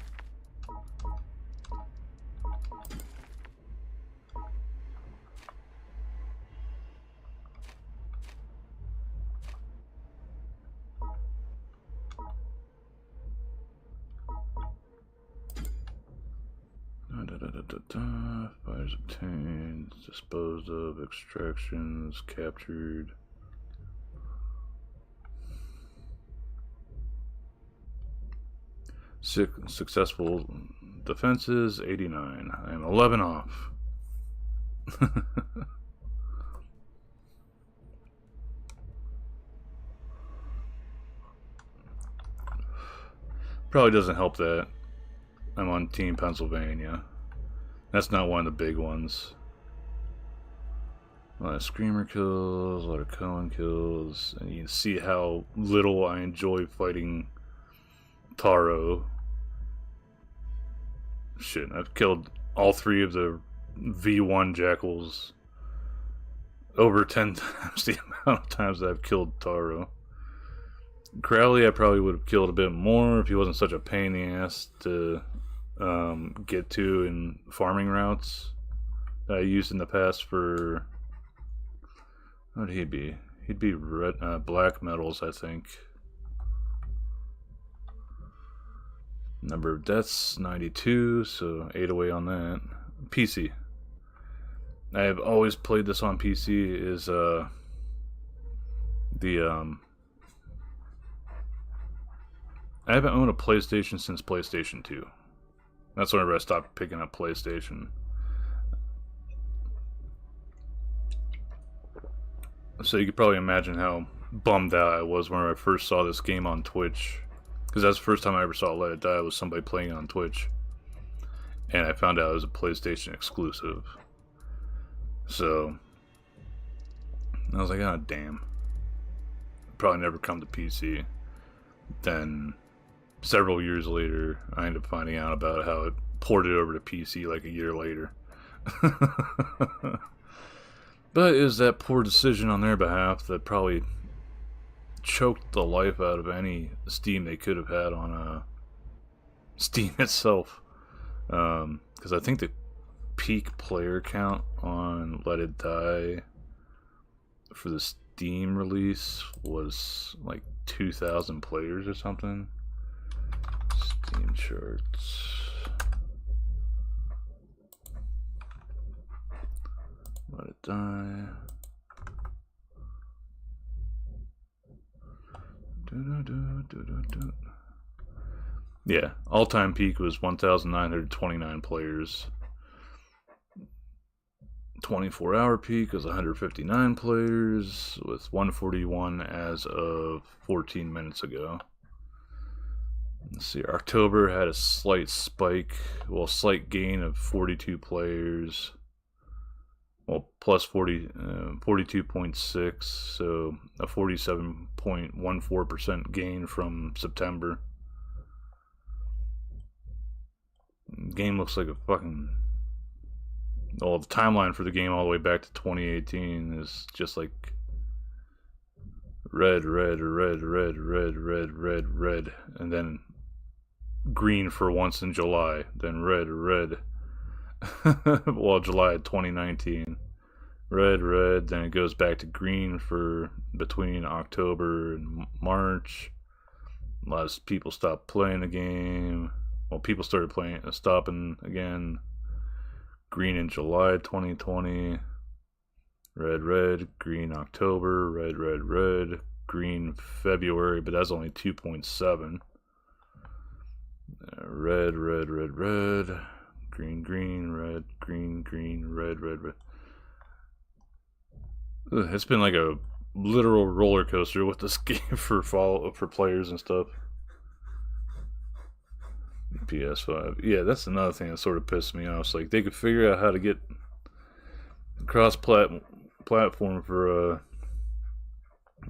Fires obtained, disposed of, extractions, captured. Successful defenses, 89. I am 11 off. Probably doesn't help that I'm on Team Pennsylvania. That's not one of the big ones. A lot of Screamer kills, a lot of Cohen kills, and you can see how little I enjoy fighting Taro. Shit, I've killed all 3 of the V1 Jackals over 10 times the amount of times that I've killed Taro. Crowley I probably would have killed a bit more if he wasn't such a pain in the ass to get to in farming routes that I used in the past for... What would he be? He'd be red, black metals, I think. Number of deaths, 92, so 8 away on that. PC. I have always played this on PC, is I haven't owned a PlayStation since PlayStation 2. That's whenever I stopped picking up PlayStation. So you could probably imagine how bummed out I was when I first saw this game on Twitch. Because that's the first time I ever saw Let It Die was somebody playing on Twitch. And I found out it was a PlayStation exclusive. So I was like, oh damn. Probably never come to PC. Then several years later, I ended up finding out about how it ported over to PC like a year later. But it was that poor decision on their behalf that probably choked the life out of any Steam they could have had on Steam itself. Because I think the peak player count on Let It Die for the Steam release was like 2,000 players or something. Steam charts. Let It Die. Yeah, all-time peak was 1,929 players. 24-hour peak was 159 players, with 141 as of 14 minutes ago. Let's see, October had a slight spike, well, slight gain of 42 players. Well, plus 42.6, so a 47.14% gain from September. Game looks like a fucking... Well, the timeline for the game all the way back to 2018 is just like red, red, red, red, red, red, red, red, and then green for once in July, then red, red. Well, July 2019. Red, red, then it goes back to green for between October and March. A lot of people stopped playing the game. Well, people started stopping again. Green in July 2020. Red, red, green October, red, red, red, green February, but that's only 2.7. Red, red, red, red, green, green, red, green, green, red, red, red. It's been like a literal roller coaster with this game for players and stuff. PS5. Yeah, that's another thing that sort of pissed me off. It's like they could figure out how to get cross-platform for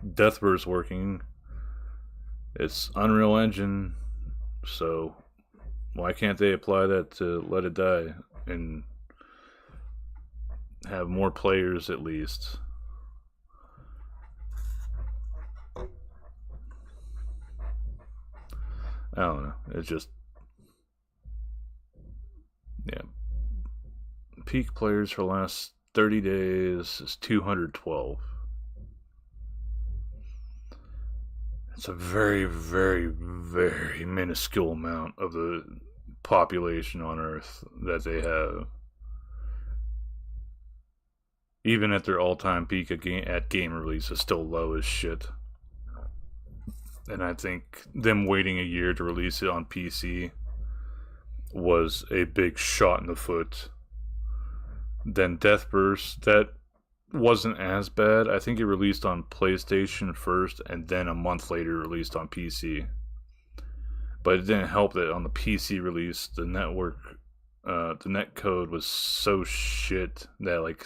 Deathverse working. It's Unreal Engine, so why can't they apply that to Let It Die and have more players at least? I don't know. It's just, yeah. Peak players for the last 30 days is 212. It's a very, very, very minuscule amount of the population on Earth that they have. Even at their all-time peak at game release, is still low as shit. And I think them waiting a year to release it on PC was a big shot in the foot. Then Deathburst, that wasn't as bad. I think it released on PlayStation first, and then a month later released on PC. But it didn't help that on the PC release, the net code was so shit that like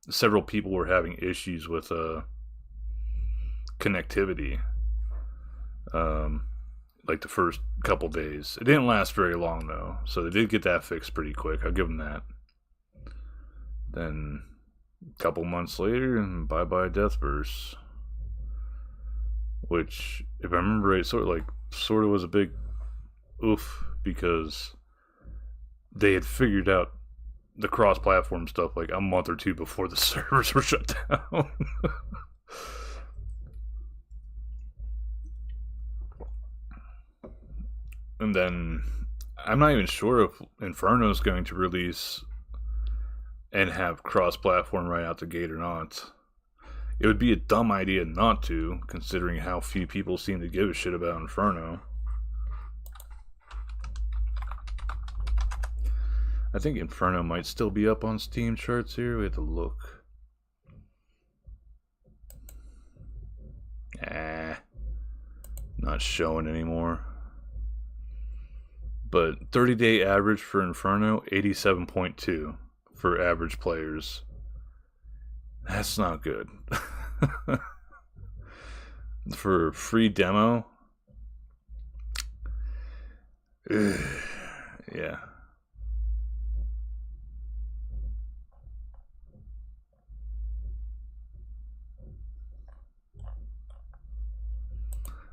several people were having issues with connectivity. Like the first couple days. It didn't last very long though, so they did get that fixed pretty quick. I'll give them that. Then a couple months later, and bye-bye Deathburst. Which, if I remember right, sort of was a big oof, because they had figured out the cross-platform stuff like a month or two before the servers were shut down. And then I'm not even sure if Inferno is going to release and have cross-platform right out the gate or not. It would be a dumb idea not to, considering how few people seem to give a shit about Inferno. I think Inferno might still be up on Steam charts here. We have to look. Not showing anymore. But 30-day average for Inferno, 87.2 for average players. That's not good. For free demo, yeah.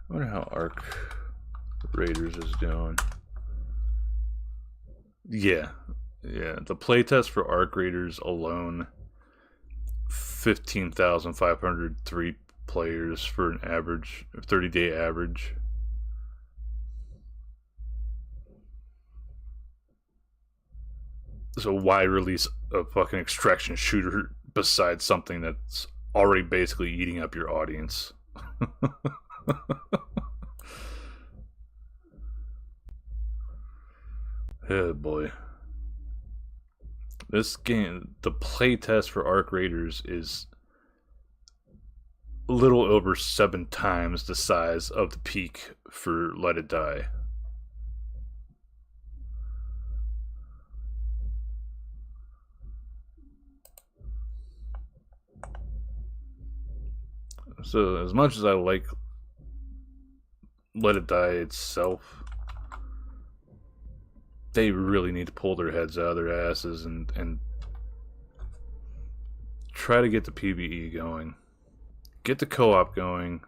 I wonder how Arc Raiders is doing. Yeah. The playtest for Arc Raiders alone, 15,503 players for an average 30-day average. So why release a fucking extraction shooter besides something that's already basically eating up your audience? Oh boy. This game, the playtest for Arc Raiders is a little over 7 times the size of the peak for Let It Die. So as much as I like Let It Die itself, they really need to pull their heads out of their asses and try to get the PvE going. Get the co-op going.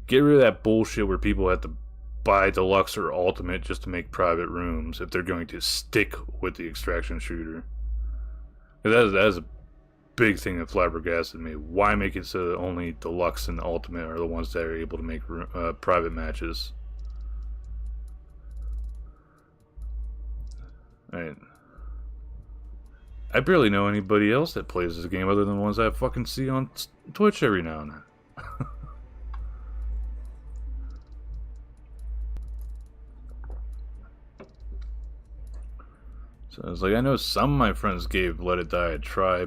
Get rid of that bullshit where people have to buy Deluxe or Ultimate just to make private rooms if they're going to stick with the extraction shooter. That is a big thing that flabbergasted me. Why make it so that only Deluxe and Ultimate are the ones that are able to make private matches? Right. I barely know anybody else that plays this game other than the ones I fucking see on Twitch every now and then. So it's like, I know some of my friends gave Let It Die a try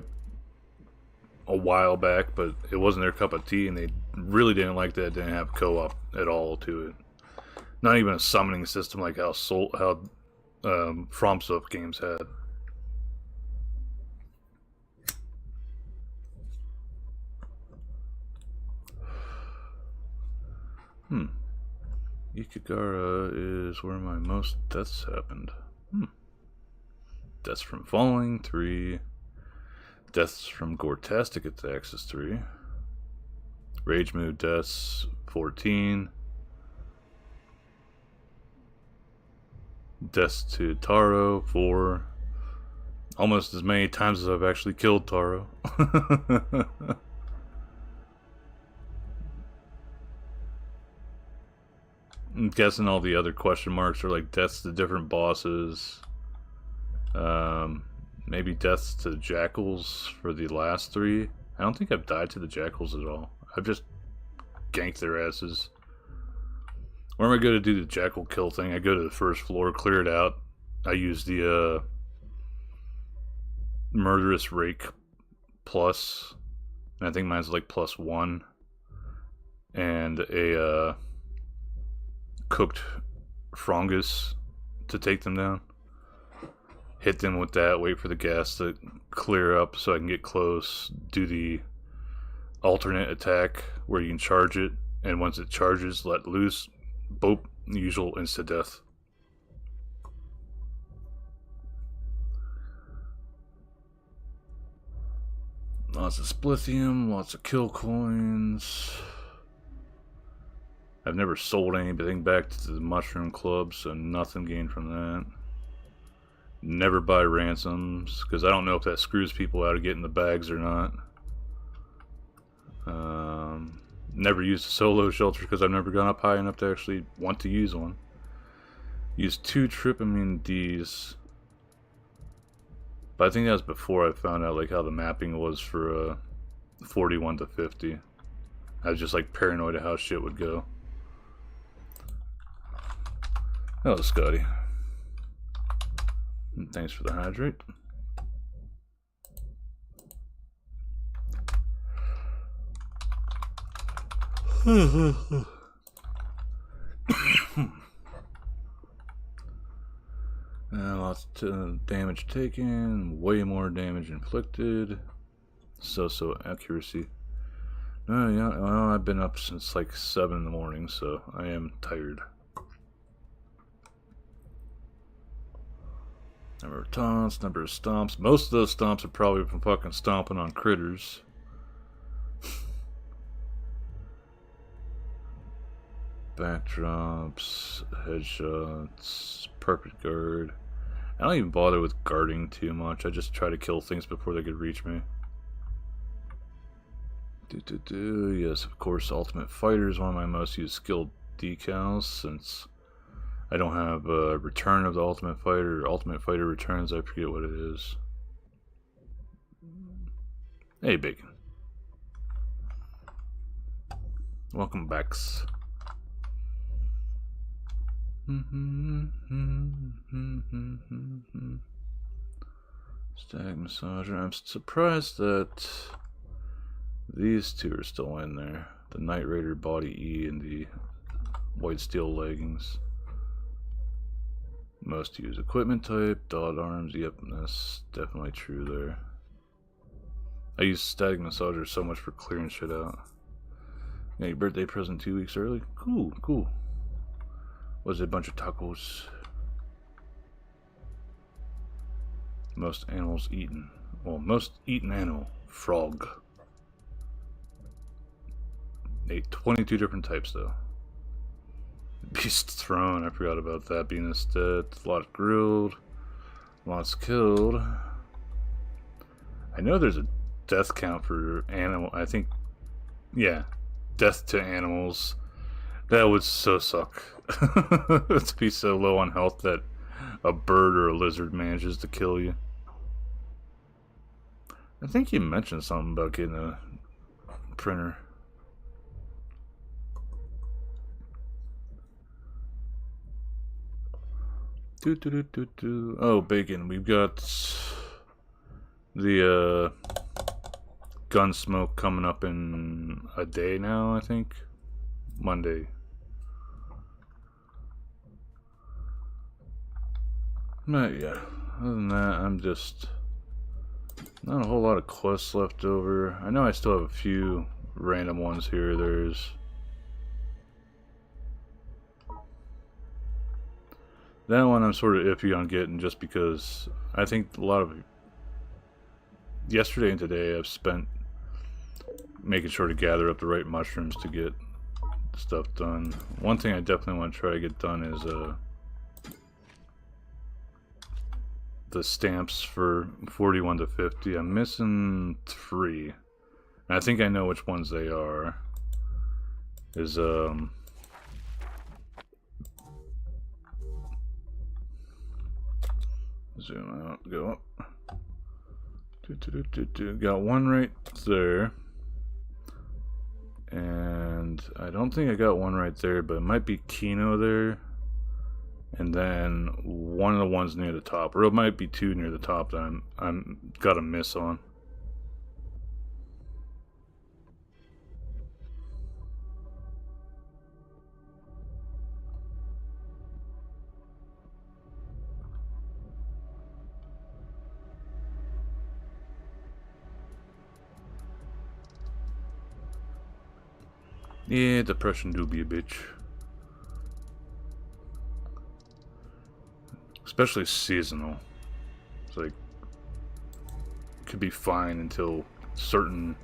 a while back, but it wasn't their cup of tea, and they really didn't like that it didn't have co-op at all to it. Not even a summoning system like how FromSoft games had. Ikigara is where my most deaths happened. Deaths from falling, 3. Deaths from Gore-tastic attacks is 3. Rage move deaths, 14. Deaths to Taro, 4. Almost as many times as I've actually killed Taro. I'm guessing all the other question marks are like deaths to different bosses. Maybe deaths to the jackals for the last 3. I don't think I've died to the jackals at all. I've just ganked their asses. Where am I going to do the jackal kill thing? I go to the first floor, clear it out. I use the murderous rake plus, and I think mine's like +1, and a cooked frongus to take them down. Hit them with that, wait for the gas to clear up so I can get close, do the alternate attack where you can charge it, and once it charges, let loose, boop, usual insta-death. Lots of splithium, lots of kill coins. I've never sold anything back to the Mushroom Club, so nothing gained from that. Never buy ransoms, because I don't know if that screws people out of getting the bags or not. Never used a solo shelter because I've never gone up high enough to actually want to use one. Used 2 trypamine Ds. But I think that was before I found out like how the mapping was for 41 to 50. I was just like paranoid of how shit would go. Hello, Scotty. And thanks for the hydrate. Lots of damage taken, way more damage inflicted. So accuracy. Yeah, well, I've been up since like 7 in the morning, so I am tired. Number of taunts, number of stomps. Most of those stomps are probably from fucking stomping on critters. Backdrops, headshots, perfect guard. I don't even bother with guarding too much. I just try to kill things before they could reach me. Yes, of course, Ultimate Fighter is one of my most used skilled decals since I don't have a return of the Ultimate Fighter. Ultimate Fighter returns, I forget what it is. Hey, Bacon. Welcome back. Stag Massager. I'm surprised that these 2 are still in there. The Knight Raider Body E and the White Steel Leggings. Most used equipment type, dot arms. Yep, that's definitely true there. I use Static Massager so much for clearing shit out. Yeah, your birthday present 2 weeks early? Cool, cool. Was it a bunch of tacos? Most animals eaten. Well, most eaten animal. Frog. Ate 22 different types though. Beast Throne, I forgot about that being a stat. Lots grilled. Lots killed. I know there's a death count for animal. I think, yeah, death to animals. That would so suck. To be so low on health that a bird or a lizard manages to kill you. I think you mentioned something about getting a printer. Oh, Bacon, we've got the Gunsmoke coming up in a day now, I think. Monday. But yeah, other than that, I'm just not a whole lot of quests left over. I know I still have a few random ones here. There's that one I'm sort of iffy on getting just because I think a lot of yesterday and today I've spent making sure to gather up the right mushrooms to get stuff done. One thing I definitely want to try to get done is the stamps for 41 to 50. I'm missing 3. And I think I know which ones they are. Is zoom out, go up. Got one right there. And I don't think I got one right there, but it might be Kino there. And then one of the ones near the top, or it might be 2 near the top that I'm got a miss on. Yeah, depression do be a bitch. Especially seasonal. It's like, could be fine until certain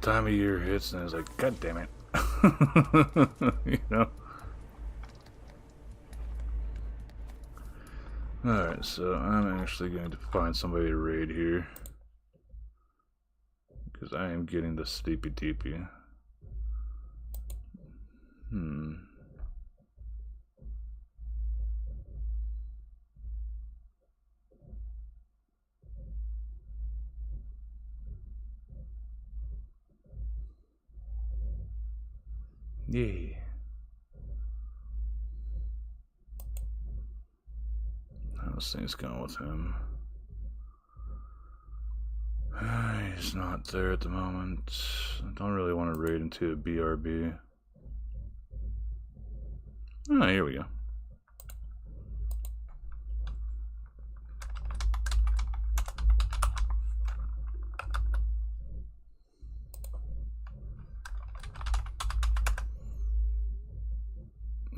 time of year hits, and it's like, god damn it. You know? Alright, so I'm actually going to find somebody to raid here. Because I am getting the sleepy deepy. Yeah. How's things going with him? He's not there at the moment. I don't really want to raid into a BRB. Ah, here we go.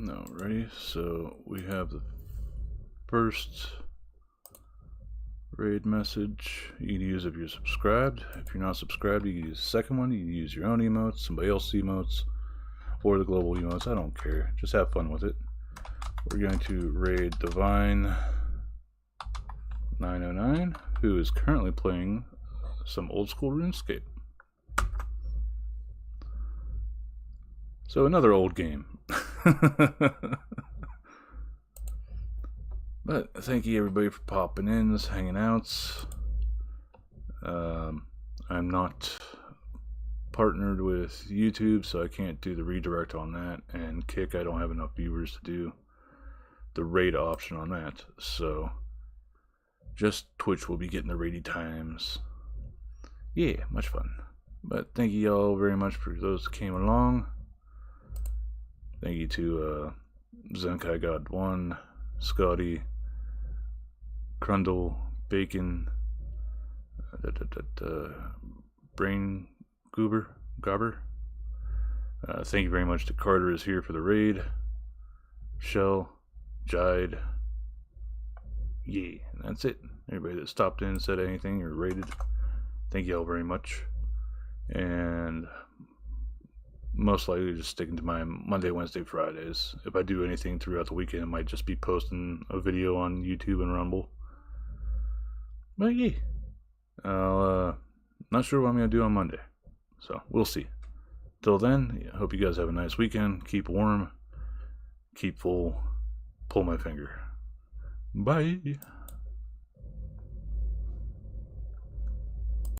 Alrighty, so we have the first raid message you can use if you're subscribed. If you're not subscribed, you can use the second one. You can use your own emotes, somebody else's emotes, or the global emotes. I don't care. Just have fun with it. We're going to raid Divine 909, who is currently playing some old school RuneScape. So another old game. But thank you everybody for popping in, hanging out. I'm not partnered with YouTube, so I can't do the redirect on that, and Kick, I don't have enough viewers to do the raid option on that, so just Twitch will be getting the raid times. Yeah, much fun. But thank you all very much for those that came along. Thank you to Zenkai God 1, Scotty, Crundle, Bacon, Brain Gobber. Thank you very much to Carter is here for the raid. Shell, Jide. Yeah, and that's it. Everybody that stopped in, said anything, or rated, thank you all very much. And most likely just sticking to my Monday, Wednesday, Fridays. If I do anything throughout the weekend, I might just be posting a video on YouTube and Rumble. But yeah, not sure what I'm going to do on Monday. So, we'll see. Till then, I hope you guys have a nice weekend. Keep warm. Keep full. Pull my finger. Bye.